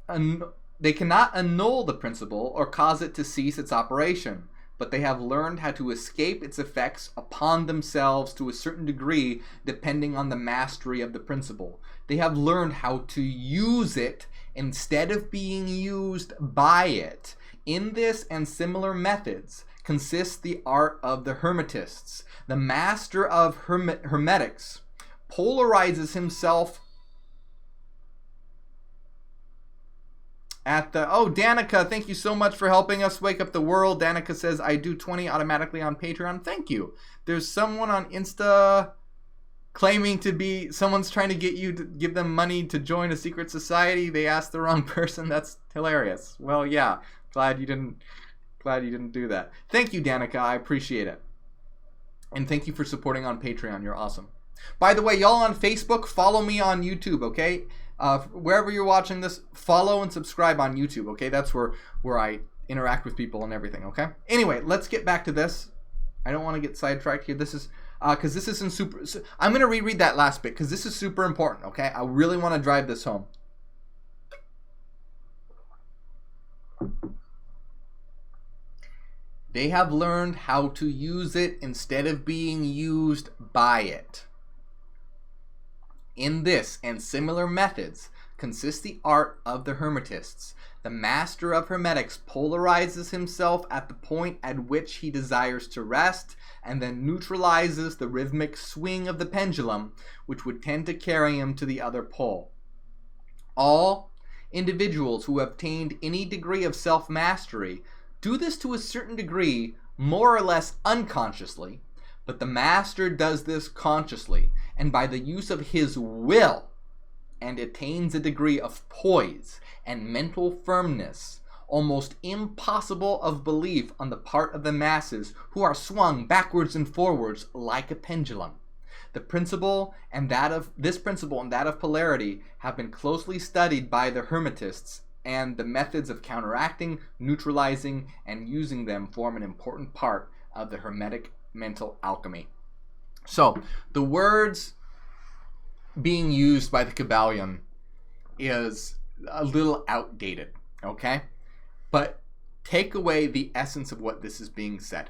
annul the principle or cause it to cease its operation, but they have learned how to escape its effects upon themselves to a certain degree depending on the mastery of the principle. They have learned how to use it instead of being used by it. In this and similar methods consists the art of the Hermetists. The master of Hermetics polarizes himself at the... Oh, Danica, thank you so much for helping us wake up the world. Danica says, I do 20 automatically on Patreon. Thank you. There's someone on Insta claiming to be... Someone's trying to get you to give them money to join a secret society. They asked the wrong person. That's hilarious. Well, yeah. Glad you didn't do that. Thank you, Danica. I appreciate it. And thank you for supporting on Patreon. You're awesome. By the way, y'all on Facebook, follow me on YouTube, okay? Wherever you're watching this, follow and subscribe on YouTube, okay? That's where I interact with people and everything, okay? Anyway, let's get back to this. I don't want to get sidetracked here. This is, because this isn't super... I'm going to reread that last bit, because this is super important, okay? I really want to drive this home. They have learned how to use it instead of being used by it. In this and similar methods consists the art of the Hermetists. The master of Hermetics polarizes himself at the point at which he desires to rest, and then neutralizes the rhythmic swing of the pendulum, which would tend to carry him to the other pole. All individuals who have attained any degree of self-mastery do this to a certain degree, more or less unconsciously, but the master does this consciously, and by the use of his will, and attains a degree of poise and mental firmness, almost impossible of belief on the part of the masses, who are swung backwards and forwards like a pendulum. The principle and that of polarity have been closely studied by the Hermetists, and the methods of counteracting, neutralizing, and using them form an important part of the Hermetic mental alchemy. So, the words being used by the Kybalion is a little outdated, okay? But take away the essence of what this is being said.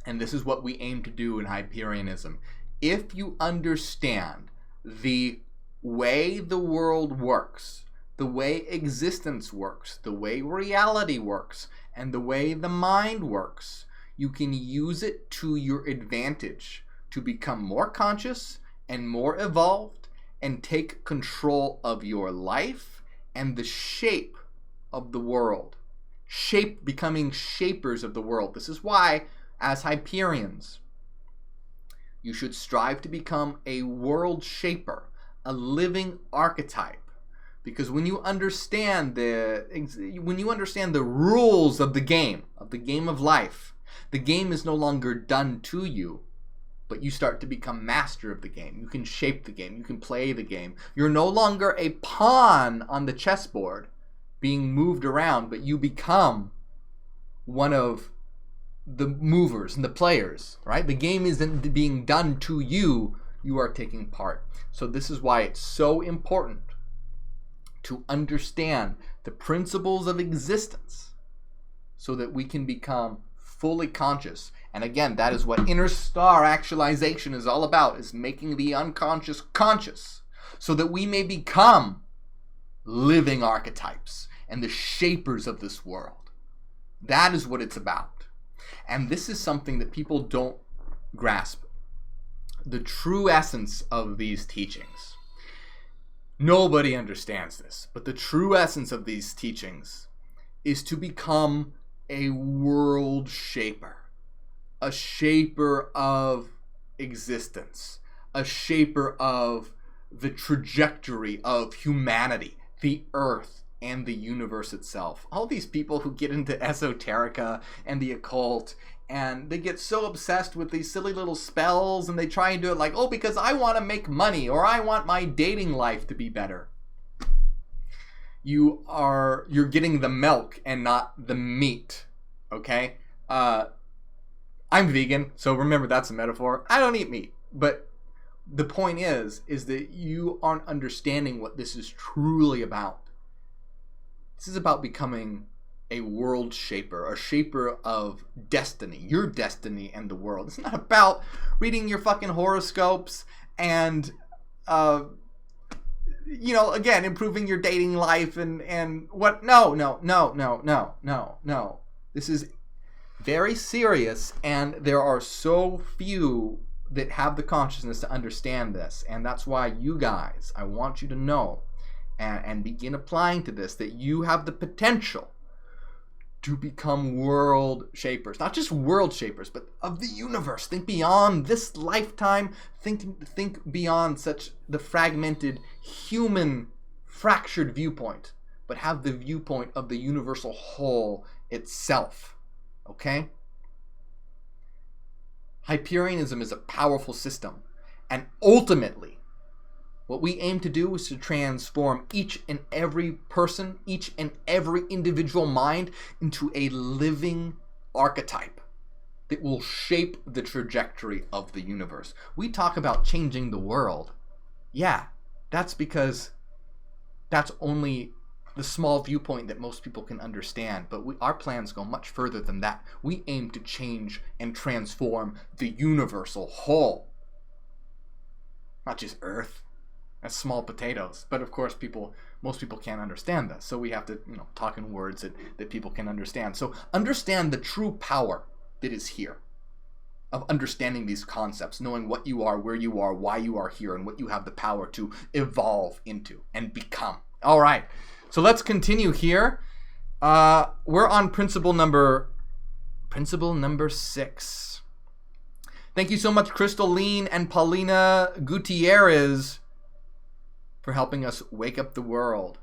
And this is what we aim to do in Hyperianism. If you understand the way the world works, the way existence works, the way reality works, and the way the mind works, you can use it to your advantage to become more conscious and more evolved and take control of your life and the shape of the world. Becoming shapers of the world. This is why, as Hyperians, you should strive to become a world shaper, a living archetype. Because when you understand the rules of the game of life, the game is no longer done to you, but you start to become master of the game. You can shape the game. You can play the game. You're no longer a pawn on the chessboard being moved around, but you become one of the movers and the players, right? The game isn't being done to you. You are taking part. So this is why it's so important to understand the principles of existence so that we can become fully conscious. And again, that is what inner star actualization is all about, is making the unconscious conscious so that we may become living archetypes and the shapers of this world. That is what it's about. And this is something that people don't grasp. The true essence of these teachings. Nobody understands this, but the true essence of these teachings is to become a world shaper, a shaper of existence, a shaper of the trajectory of humanity, the earth, and the universe itself. All these people who get into esoterica and the occult, and they get so obsessed with these silly little spells, and they try and do it like, oh, because I want to make money, or I want my dating life to be better. You're getting the milk and not the meat, okay? I'm vegan, so remember that's a metaphor. I don't eat meat, but the point is that you aren't understanding what this is truly about. This is about becoming a world shaper, a shaper of destiny, your destiny and the world. It's not about reading your fucking horoscopes and, again, improving your dating life and what? No. This is very serious, and there are so few that have the consciousness to understand this. And that's why you guys, I want you to know and begin applying to this, that you have the potential to become world shapers. Not just world shapers, but of the universe. Think beyond this lifetime. Think beyond such the fragmented human fractured viewpoint, but have the viewpoint of the universal whole itself. Okay? Hyperianism is a powerful system, and ultimately what we aim to do is to transform each and every person, each and every individual mind into a living archetype that will shape the trajectory of the universe. We talk about changing the world. Yeah, that's because that's only the small viewpoint that most people can understand, but our plans go much further than that. We aim to change and transform the universal whole. Not just Earth. That's small potatoes. But of course, most people can't understand this. So we have to, talk in words that people can understand. So understand the true power that is here of understanding these concepts, knowing what you are, where you are, why you are here, and what you have the power to evolve into and become. All right. So let's continue here. We're on principle number 6. Thank you so much, Crystalline and Paulina Gutierrez, for helping us wake up the world.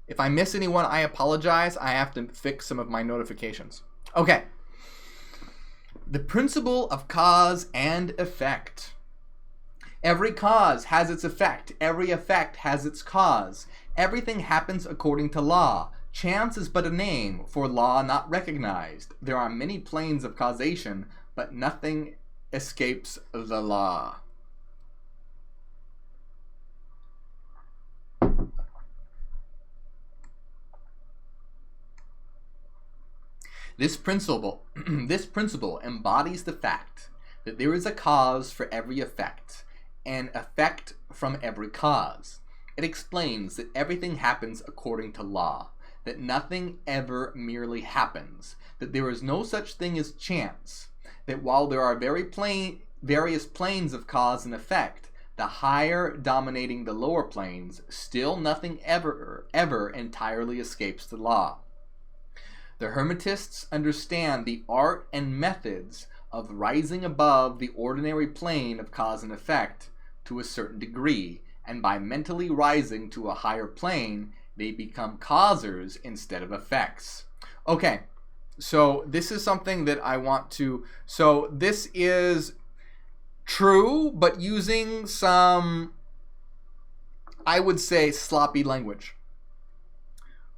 If I miss anyone, I apologize. I have to fix some of my notifications. Okay. The principle of cause and effect. Every cause has its effect. Every effect has its cause. Everything happens according to law. Chance is but a name for law not recognized. There are many planes of causation, but nothing escapes the law. This principle embodies the fact that there is a cause for every effect, and effect from every cause. It explains that everything happens according to law, that nothing ever merely happens, that there is no such thing as chance, that while there are various planes of cause and effect, the higher dominating the lower planes, still nothing ever entirely escapes the law. The Hermetists understand the art and methods of rising above the ordinary plane of cause and effect to a certain degree, and by mentally rising to a higher plane, they become causers instead of effects. Okay, so this is something that I want to... So this is true, but using some, I would say, sloppy language.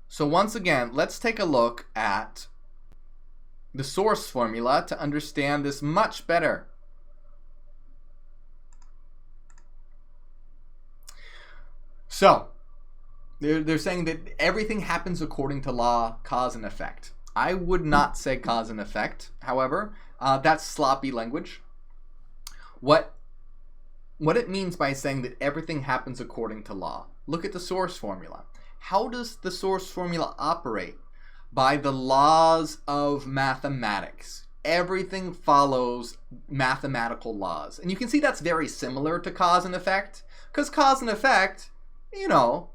So once again, let's take a look at the source formula to understand this much better. So, they're saying that everything happens according to law, cause and effect. I would not say cause and effect, however. That's sloppy language. What it means by saying that everything happens according to law. Look at the source formula. How does the source formula operate? By the laws of mathematics. Everything follows mathematical laws. And you can see that's very similar to cause and effect. Because cause and effect, you know,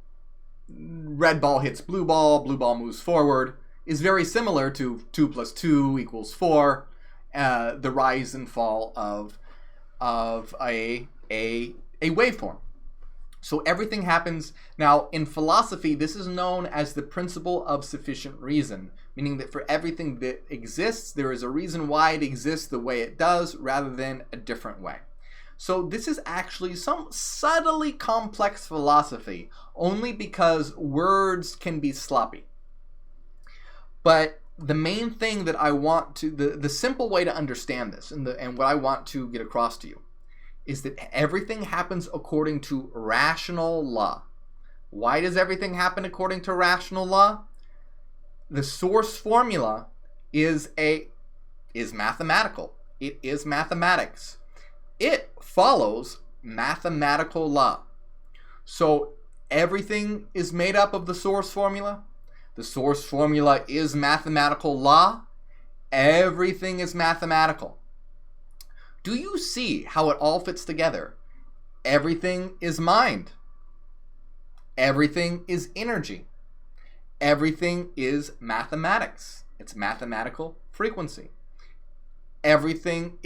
red ball hits blue ball moves forward, is very similar to 2 + 2 = 4, the rise and fall of a waveform. So everything happens. Now, in philosophy, this is known as the principle of sufficient reason, meaning that for everything that exists, there is a reason why it exists the way it does rather than a different way. So this is actually some subtly complex philosophy, only because words can be sloppy. But the main thing that I want to, the simple way to understand this, and what I want to get across to you, is that everything happens according to rational law. Why does everything happen according to rational law? The source formula is mathematical. It is mathematics. It follows mathematical law. So everything is made up of the source formula. The source formula is mathematical law. Everything is mathematical. Do you see how it all fits together? Everything is mind. Everything is energy. Everything is mathematics. It's mathematical frequency. Everything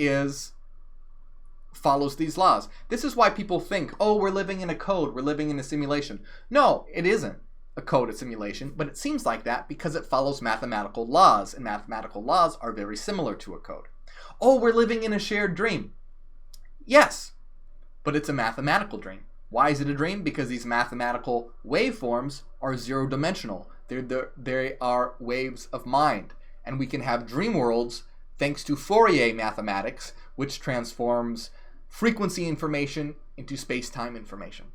follows these laws. This is why people think, oh, we're living in a code, we're living in a simulation. No, it isn't a code, a simulation, but it seems like that because it follows mathematical laws, and mathematical laws are very similar to a code. Oh, we're living in a shared dream. Yes, but it's a mathematical dream. Why is it a dream? Because these mathematical waveforms are zero-dimensional. They are waves of mind. And we can have dream worlds thanks to Fourier mathematics, which transforms frequency information into space-time information.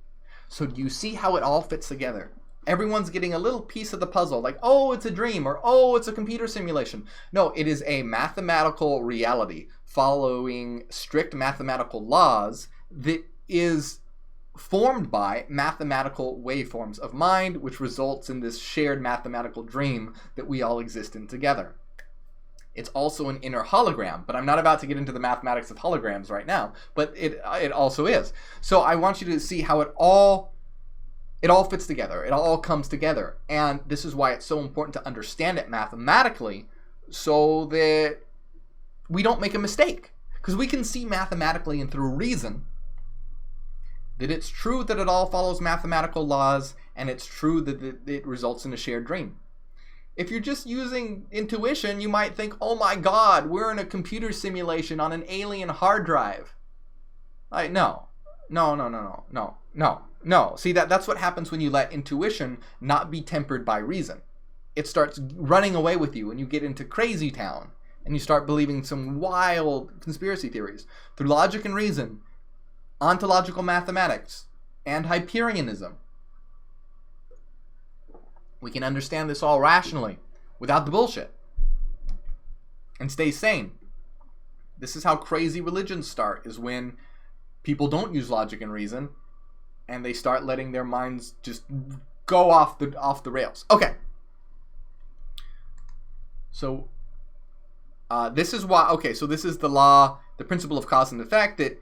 So do you see how it all fits together? Everyone's getting a little piece of the puzzle, like, oh, it's a dream, or oh, it's a computer simulation. No, it is a mathematical reality following strict mathematical laws that is formed by mathematical waveforms of mind, which results in this shared mathematical dream that we all exist in together. It's also an inner hologram, but I'm not about to get into the mathematics of holograms right now, but it also is. So I want you to see how it all fits together. It all comes together. And this is why it's so important to understand it mathematically so that we don't make a mistake. Because we can see mathematically and through reason that it's true that it all follows mathematical laws, and it's true that it results in a shared dream. If you're just using intuition, you might think, oh my God, we're in a computer simulation on an alien hard drive. No. See, that's what happens when you let intuition not be tempered by reason. It starts running away with you, and you get into crazy town, and you start believing some wild conspiracy theories. Through logic and reason, ontological mathematics, and Hyperianism, we can understand this all rationally, without the bullshit, and stay sane. This is how crazy religions start, is when people don't use logic and reason, and they start letting their minds just go off the rails. Okay. So this is why. Okay, so this is the law, the principle of cause and effect, that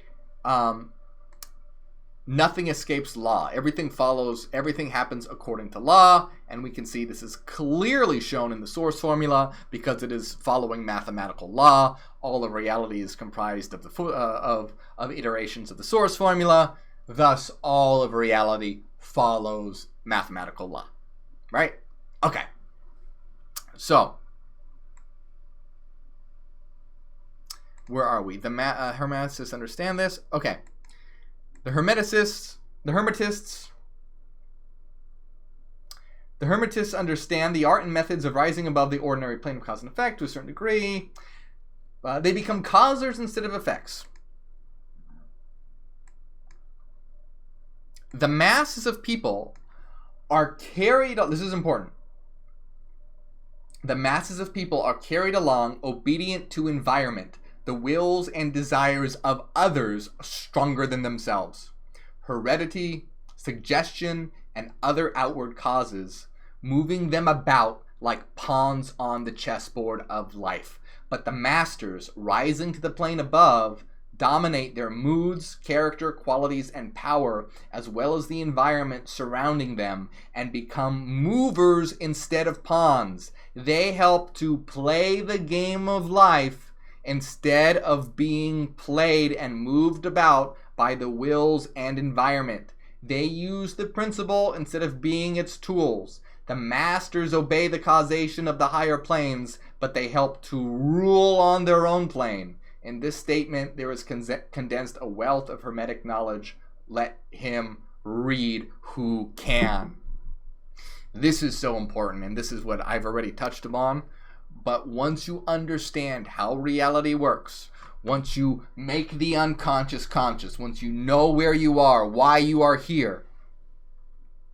nothing escapes law. Everything follows. Everything happens according to law, and we can see this is clearly shown in the source formula because it is following mathematical law. All of reality is comprised of of iterations of the source formula. Thus, all of reality follows mathematical law. Right? Okay. So, where are we? The Hermeticists understand this? Okay. The Hermetists, The Hermetists understand the art and methods of rising above the ordinary plane of cause and effect to a certain degree. They become causers instead of effects. The masses of people are carried, this is important. The masses of people are carried along obedient to environment, the wills and desires of others stronger than themselves. Heredity, suggestion, and other outward causes, moving them about like pawns on the chessboard of life. But the masters, rising to the plane above, dominate their moods, character, qualities, and power, as well as the environment surrounding them, and become movers instead of pawns. They help to play the game of life instead of being played and moved about by the wills and environment. They use the principle instead of being its tools. The masters obey the causation of the higher planes, but they help to rule on their own plane. In this statement, there is condensed a wealth of Hermetic knowledge. Let him read who can. This is so important, and this is what I've already touched upon. But once you understand how reality works, once you make the unconscious conscious, once you know where you are, why you are here,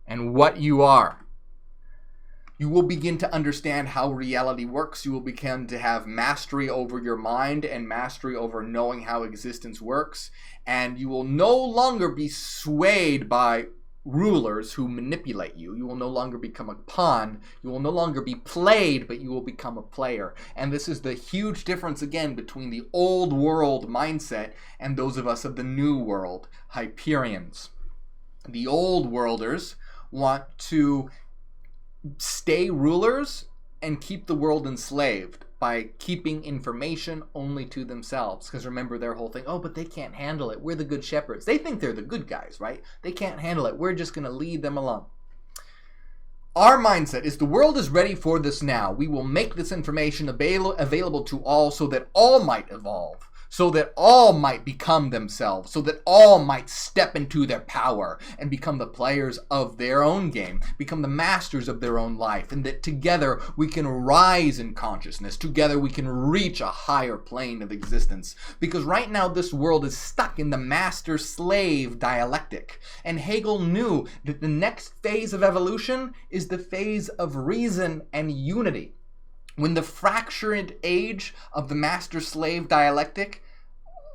and what you are, you will begin to understand how reality works. You will begin to have mastery over your mind and mastery over knowing how existence works. And you will no longer be swayed by rulers who manipulate you. You will no longer become a pawn. You will no longer be played, but you will become a player. And this is the huge difference, again, between the old world mindset and those of us of the new world, Hyperians. The old worlders want to stay rulers and keep the world enslaved by keeping information only to themselves. Because remember their whole thing, oh, but they can't handle it. We're the good shepherds. They think they're the good guys, right? They can't handle it. We're just going to lead them along. Our mindset is the world is ready for this now. We will make this information available to all so that all might evolve, so that all might become themselves, so that all might step into their power and become the players of their own game, become the masters of their own life, and that together we can rise in consciousness. Together we can reach a higher plane of existence. Because right now this world is stuck in the master-slave dialectic. And Hegel knew that the next phase of evolution is the phase of reason and unity. When the fractured age of the master-slave dialectic,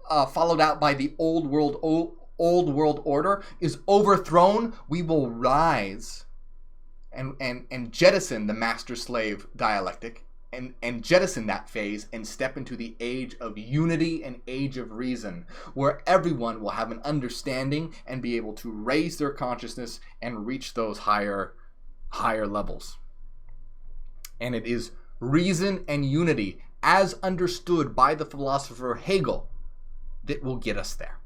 followed out by the old world order, is overthrown, we will rise and jettison the master-slave dialectic and jettison that phase and step into the age of unity and age of reason, where everyone will have an understanding and be able to raise their consciousness and reach those higher levels. And it is reason and unity, as understood by the philosopher Hegel, that will get us there.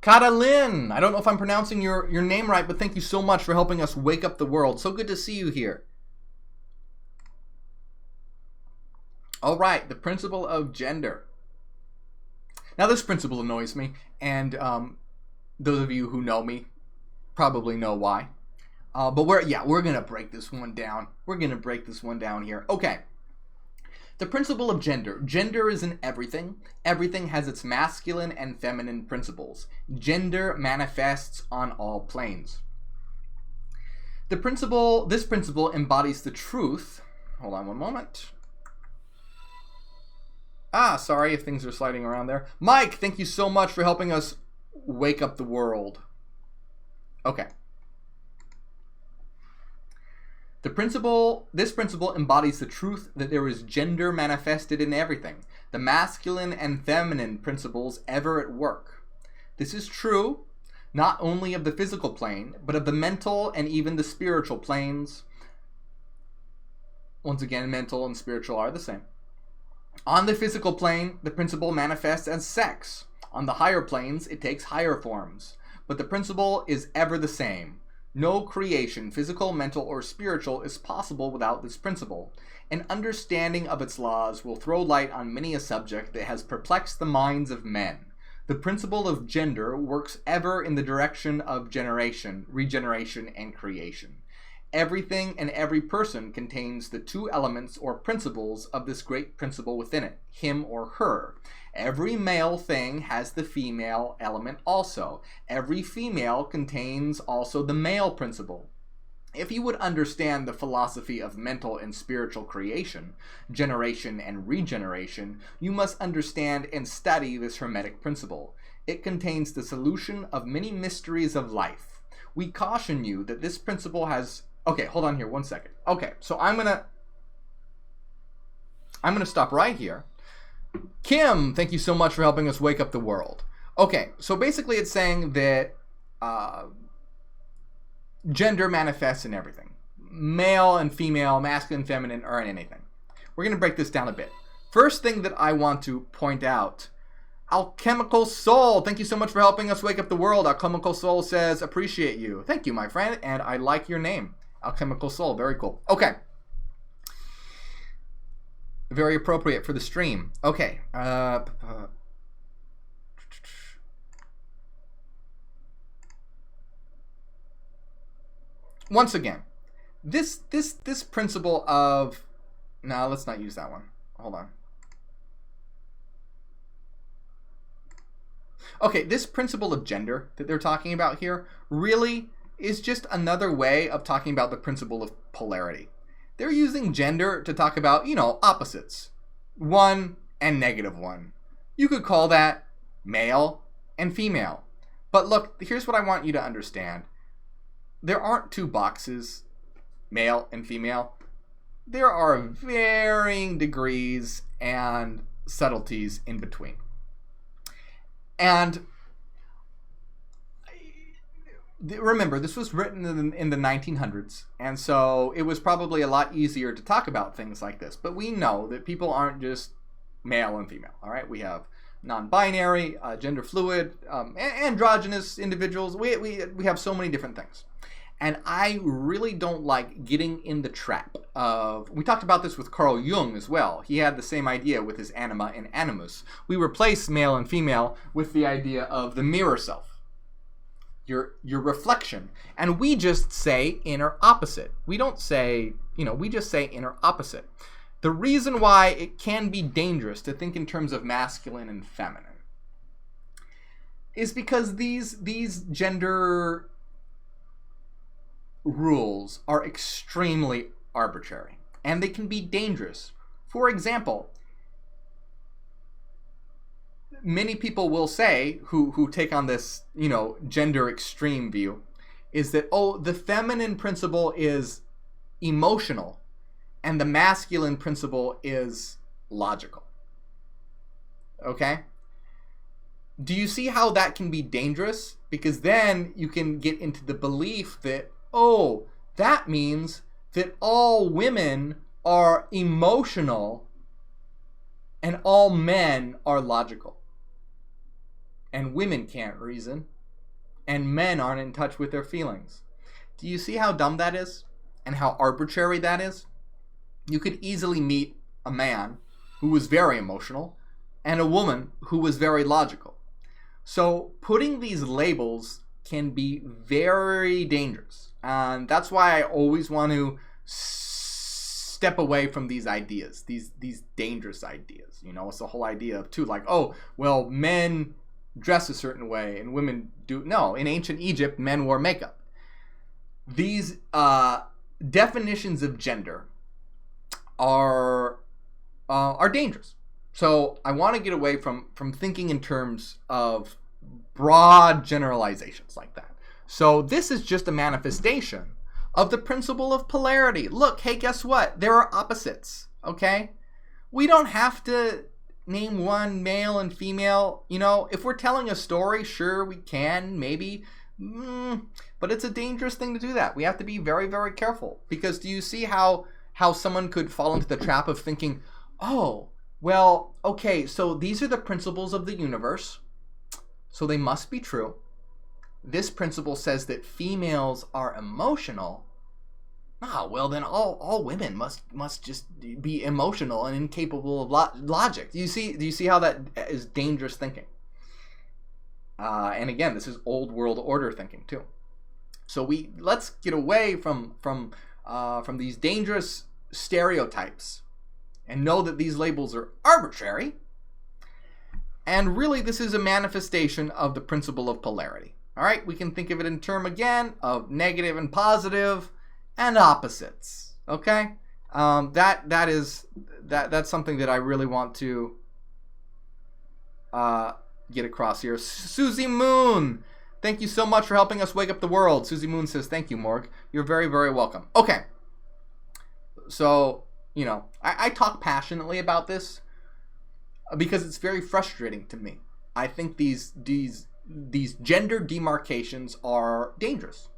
Kybalion, I don't know if I'm pronouncing your name right, but thank you so much for helping us wake up the world. So good to see you here. All right, the principle of gender. Now, this principle annoys me, and those of you who know me probably know why. But we're going to break this one down. We're going to break this one down here. Okay. The principle of gender. Gender is in everything. Everything has its masculine and feminine principles. Gender manifests on all planes. This principle embodies the truth. Hold on one moment. Sorry if things are sliding around there. Mike, thank you so much for helping us wake up the world. Okay. This principle embodies the truth that there is gender manifested in everything, the masculine and feminine principles ever at work. This is true not only of the physical plane, but of the mental and even the spiritual planes. Once again, mental and spiritual are the same. On the physical plane, the principle manifests as sex. On the higher planes, it takes higher forms. But the principle is ever the same. No creation, physical, mental, or spiritual, is possible without this principle. An understanding of its laws will throw light on many a subject that has perplexed the minds of men. The principle of gender works ever in the direction of generation, regeneration, and creation. Everything and every person contains the two elements or principles of this great principle within it, him or her. Every male thing has the female element also. Every female contains also the male principle. If you would understand the philosophy of mental and spiritual creation, generation and regeneration, you must understand and study this Hermetic principle. It contains the solution of many mysteries of life. We caution you that this principle has... Okay, hold on here 1 second. Okay, so I'm gonna stop right here. Kim, thank you so much for helping us wake up the world. Okay, so basically it's saying that gender manifests in everything. Male and female, masculine and feminine are in anything. We're going to break this down a bit. First thing that I want to point out, Alchemical Soul, thank you so much for helping us wake up the world. Alchemical Soul says, appreciate you. Thank you, my friend, and I like your name. Alchemical Soul, very cool. Okay. Very appropriate for the stream. Okay. Once again, this principle of... No, let's not use that one. Hold on. Okay, this principle of gender that they're talking about here really is just another way of talking about the principle of polarity. They're using gender to talk about, opposites. 1 and -1. You could call that male and female. But look, here's what I want you to understand. There aren't two boxes, male and female. There are varying degrees and subtleties in between. And remember, this was written in the 1900s, and so it was probably a lot easier to talk about things like this. But we know that people aren't just male and female, all right? We have non-binary, gender fluid, androgynous individuals. We have so many different things. And I really don't like getting in the trap of... We talked about this with Carl Jung as well. He had the same idea with his anima and animus. We replace male and female with the idea of the mirror self, your reflection. And we just say inner opposite. We don't say, we just say inner opposite. The reason why it can be dangerous to think in terms of masculine and feminine is because these gender rules are extremely arbitrary, and they can be dangerous. For example, many people will say, who take on this, gender extreme view, is that, the feminine principle is emotional and the masculine principle is logical. Okay? Do you see how that can be dangerous? Because then you can get into the belief that, that means that all women are emotional and all men are logical. And women can't reason. And men aren't in touch with their feelings. Do you see how dumb that is? And how arbitrary that is? You could easily meet a man who was very emotional and a woman who was very logical. So putting these labels can be very dangerous. And that's why I always want to step away from these ideas, these dangerous ideas. It's the whole idea of, too, like, men dress a certain way and women do. No, in ancient Egypt, men wore makeup. These definitions of gender are dangerous. So I want to get away from thinking in terms of broad generalizations like that. So this is just a manifestation of the principle of polarity. Look, hey, guess what? There are opposites, okay? We don't have to name one male and female. If we're telling a story, sure, we can, maybe. But it's a dangerous thing to do that. We have to be very, very careful. Because do you see how someone could fall into the trap of thinking, okay, so these are the principles of the universe, so they must be true. this principle says that females are emotional, well then all women must just be emotional and incapable of logic. Do you see how that is dangerous thinking? And again, this is old world order thinking too. So let's get away from these dangerous stereotypes and know that these labels are arbitrary. And really, this is a manifestation of the principle of polarity. All right, we can think of it in term again of negative and positive and opposites. Okay, that's something that I really want to get across here. Susie Moon, thank you so much for helping us wake up the world. Susie Moon says, thank you, Morgue. You're very, very welcome. Okay. So, I talk passionately about this because it's very frustrating to me. I think these gender demarcations are dangerous.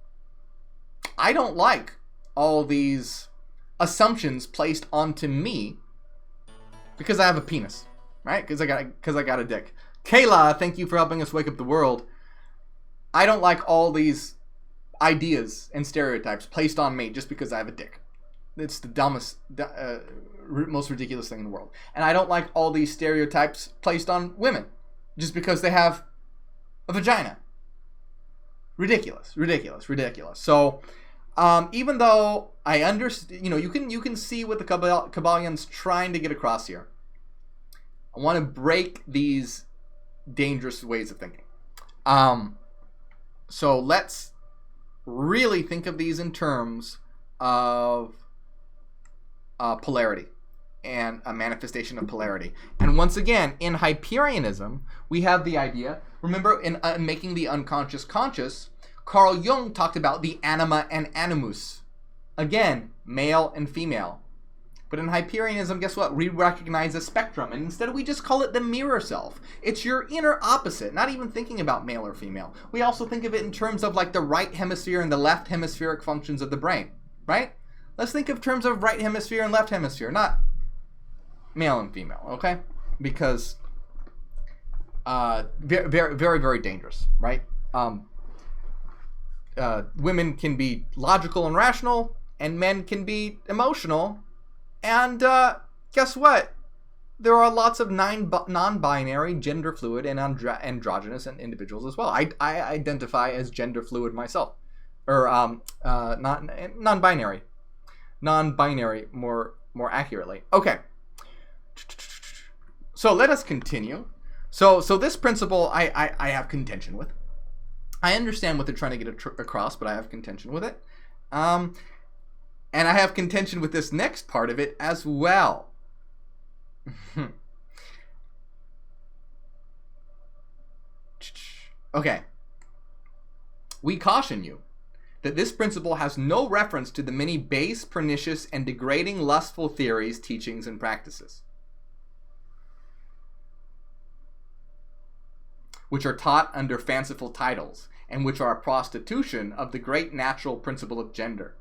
I don't like all these assumptions placed onto me because I have a penis, right? Because I got a dick. Kayla, thank you for helping us wake up the world. I don't like all these ideas and stereotypes placed on me just because I have a dick. It's the dumbest, most ridiculous thing in the world. And I don't like all these stereotypes placed on women just because they have a vagina. Ridiculous. So, even though I understand, you can see what the Kybalion's trying to get across here. I want to break these dangerous ways of thinking. So let's really think of these in terms of polarity and a manifestation of polarity. And once again, in Hyperianism, we have the idea, remember in making the unconscious conscious, Carl Jung talked about the anima and animus. Again, male and female. But in Hyperianism, guess what? We recognize a spectrum, and instead we just call it the mirror self. It's your inner opposite, not even thinking about male or female. We also think of it in terms of like the right hemisphere and the left hemispheric functions of the brain, right? Let's think of terms of right hemisphere and left hemisphere, not male and female, okay? Because very, very, very dangerous, right? Women can be logical and rational, and men can be emotional. And guess what? There are lots of non-binary, gender fluid, and androgynous individuals as well. I identify as gender fluid myself, or not non-binary, more accurately. Okay. So let us continue. So this principle I have contention with. I understand what they're trying to get across, but I have contention with it. And I have contention with this next part of it as well. Okay. We caution you that this principle has no reference to the many base, pernicious, and degrading lustful theories, teachings, and practices, which are taught under fanciful titles, and which are a prostitution of the great natural principle of gender.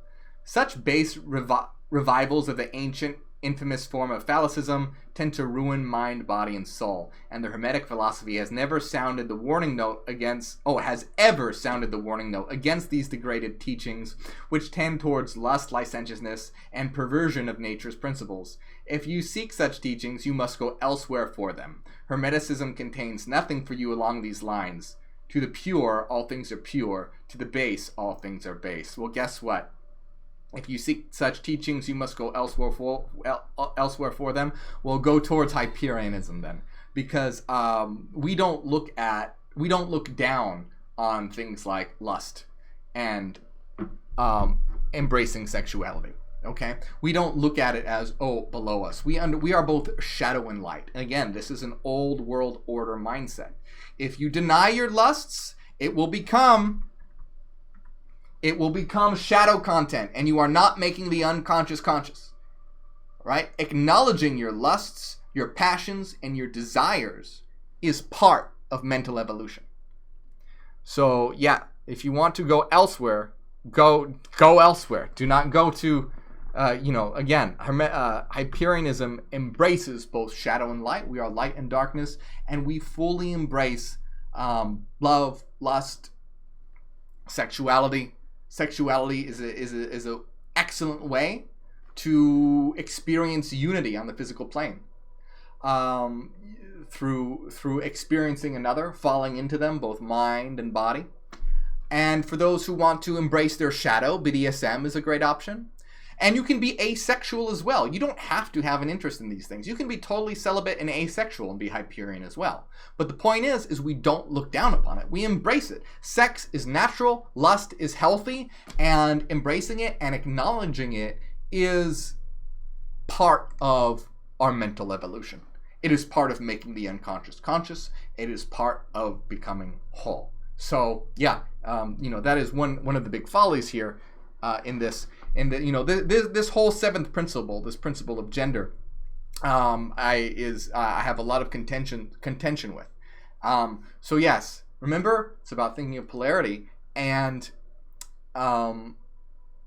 Such base revivals of the ancient, infamous form of phallicism tend to ruin mind, body, and soul, and the Hermetic philosophy has ever sounded the warning note against these degraded teachings, which tend towards lust, licentiousness, and perversion of nature's principles. If you seek such teachings, you must go elsewhere for them. Hermeticism contains nothing for you along these lines. To the pure, all things are pure. To the base, all things are base. Well, guess what? If you seek such teachings, you must go elsewhere for them. Well, go towards Hyperianism then, because we don't look down on things like lust and embracing sexuality. Okay, we don't look at it as below us. We are both shadow and light. And again, this is an old world order mindset. If you deny your lusts, it will become shadow content, and you are not making the unconscious conscious, right? Acknowledging your lusts, your passions, and your desires is part of mental evolution. So yeah, if you want to go elsewhere, go elsewhere. Do not go to, again, Hyperianism embraces both shadow and light. We are light and darkness, and we fully embrace love, lust, Sexuality is a excellent way to experience unity on the physical plane, through experiencing another, falling into them, both mind and body. And for those who want to embrace their shadow, BDSM is a great option. And you can be asexual as well. You don't have to have an interest in these things. You can be totally celibate and asexual and be Hyperion as well. But the point is we don't look down upon it. We embrace it. Sex is natural, lust is healthy, and embracing it and acknowledging it is part of our mental evolution. It is part of making the unconscious conscious. It is part of becoming whole. So yeah, that is one of the big follies here in this. And this whole seventh principle, this principle of gender, I have a lot of contention with. So yes, remember, it's about thinking of polarity, and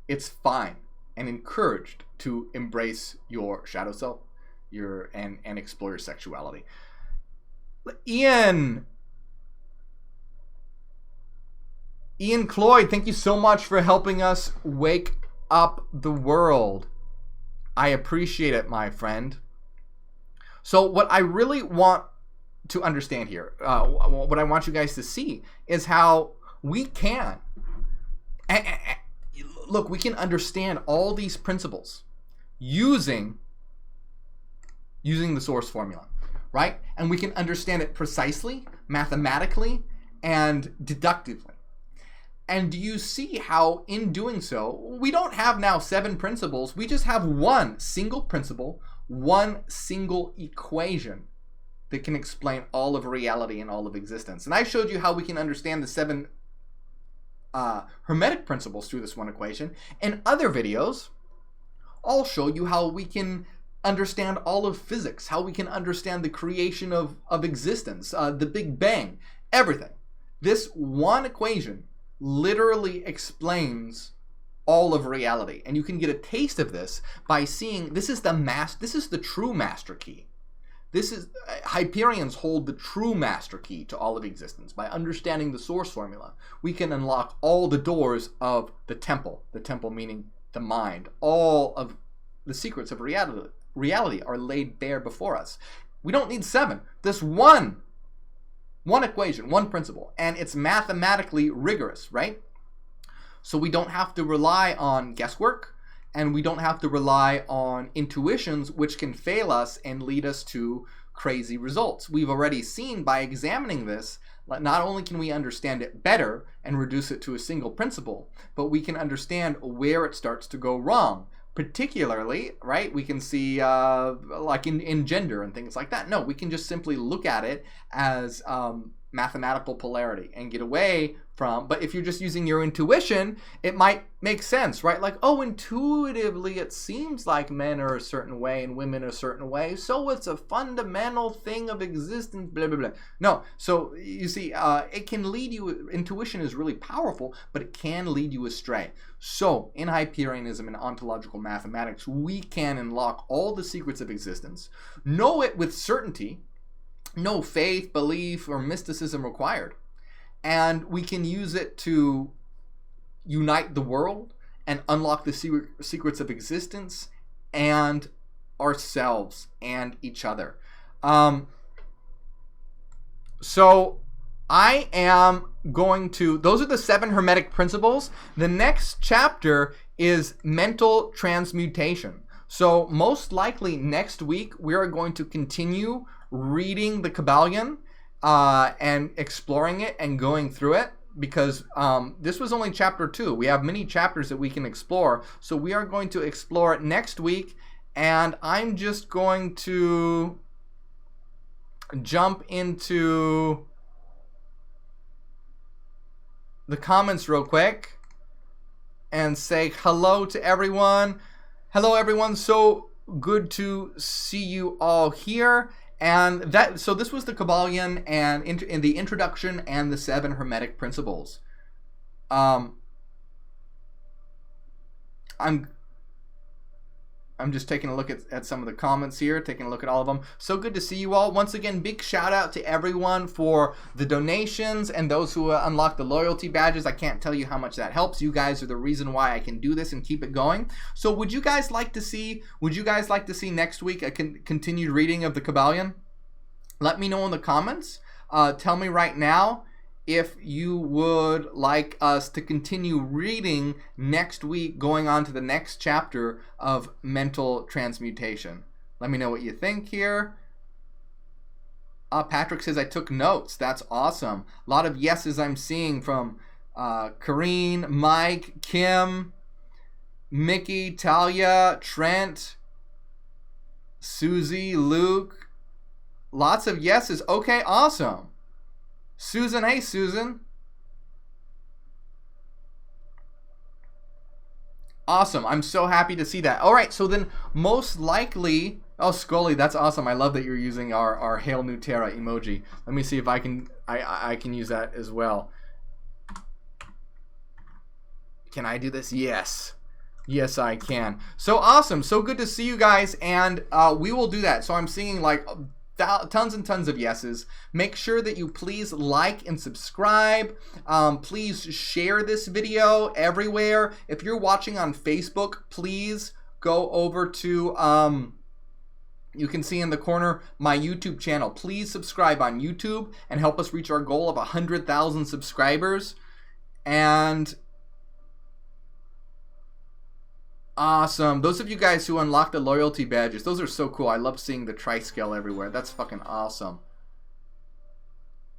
it's fine and encouraged to embrace your shadow self, and explore your sexuality. Ian Cloyd, thank you so much for helping us wake up the world. I appreciate it, my friend. So what I really want to understand here, what I want you guys to see, is how we can look, we can understand all these principles using the source formula, right? And we can understand it precisely, mathematically, and deductively. And do you see how in doing so, we don't have now 7 principles, we just have one single principle, one single equation that can explain all of reality and all of existence. And I showed you how we can understand the 7 Hermetic principles through this one equation. In other videos, I'll show you how we can understand all of physics, how we can understand the creation of existence, the Big Bang, everything. This one equation literally explains all of reality, and you can get a taste of this by seeing this is the true master key. Hyperions hold the true master key to all of existence. By understanding the source formula, we can unlock all the doors of the temple meaning the mind. All of the secrets of reality are laid bare before us. We don't need 7. This one equation, one principle, and it's mathematically rigorous, right? So we don't have to rely on guesswork, and we don't have to rely on intuitions, which can fail us and lead us to crazy results. We've already seen by examining this, not only can we understand it better and reduce it to a single principle, but we can understand where it starts to go wrong. Particularly, right, we can see like in gender and things like that. No, we can just simply look at it as mathematical polarity and get away from, but if you're just using your intuition, it might make sense, right? Like, oh, intuitively it seems like men are a certain way and women a certain way, so it's a fundamental thing of existence, blah, blah, blah. No, so you see, it can lead you, intuition is really powerful, but it can lead you astray. So in Hyperianism and Ontological Mathematics, we can unlock all the secrets of existence, know it with certainty, no faith, belief, or mysticism required. And we can use it to unite the world and unlock the secrets of existence and ourselves and each other. So I am going to, those are the 7 Hermetic Principles. The next chapter is mental transmutation. So most likely next week we are going to continue reading the Kybalion and exploring it and going through it, because this was only chapter 2. We have many chapters that we can explore, so we are going to explore it next week, and I'm just going to jump into the comments real quick and say hello to everyone. Hello everyone, so good to see you all here. And that, so this was the Kybalion and in the introduction and the 7 Hermetic Principles. I'm I'm just taking a look at some of the comments here, taking a look at all of them. So good to see you all. Once again, big shout out to everyone for the donations and those who unlock the loyalty badges. I can't tell you how much that helps. You guys are the reason why I can do this and keep it going. So would you guys like to see next week a continued reading of the Kybalion? Let me know in the comments. Tell me right now if you would like us to continue reading next week, going on to the next chapter of mental transmutation. Let me know what you think here. Patrick says, I took notes. That's awesome. A lot of yeses I'm seeing from Kareen, Mike, Kim, Mickey, Talia, Trent, Susie, Luke. Lots of yeses. Okay, awesome. Susan, hey Susan. Awesome. I'm so happy to see that. All right, so then most likely, oh Scully, that's awesome. I love that you're using our Hail New Terra emoji. Let me see if I can use that as well. Can I do this? Yes. Yes, I can. So awesome. So good to see you guys, and we will do that. So I'm seeing like tons and tons of yeses. Make sure that you please like and subscribe. Please share this video everywhere. If you're watching on Facebook, please go over to you can see in the corner my YouTube channel. Please subscribe on YouTube and help us reach our goal of 100,000 subscribers. And awesome. Those of you guys who unlock the loyalty badges, those are so cool. I love seeing the tri-scale everywhere. That's fucking awesome.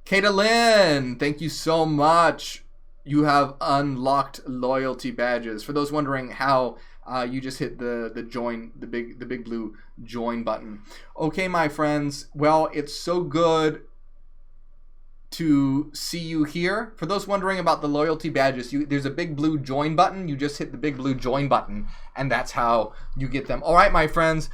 Kata Lynn, thank you so much. You have unlocked loyalty badges. For those wondering how, you just hit the join, the big blue join button. Okay, my friends. Well, it's so good to see you here. For those wondering about the loyalty badges, there's a big blue join button. You just hit the big blue join button, and that's how you get them. All right, my friends,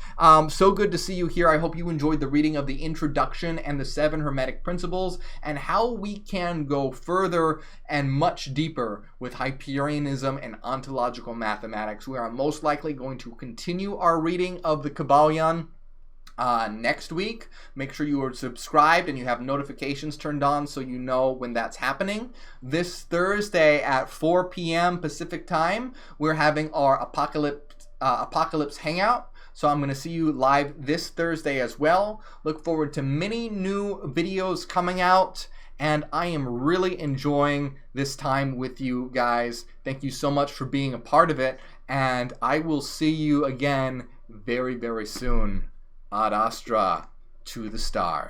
so good to see you here. I hope you enjoyed the reading of the introduction and the 7 Hermetic Principles, and how we can go further and much deeper with Hyperianism and Ontological Mathematics. We are most likely going to continue our reading of the Kybalion next week. Make sure you are subscribed and you have notifications turned on so you know when that's happening. This Thursday at 4 p.m. Pacific time, we're having our Apocalypse Hangout. So I'm going to see you live this Thursday as well. Look forward to many new videos coming out, and I am really enjoying this time with you guys. Thank you so much for being a part of it, and I will see you again very, very soon. Ad Astra, to the stars.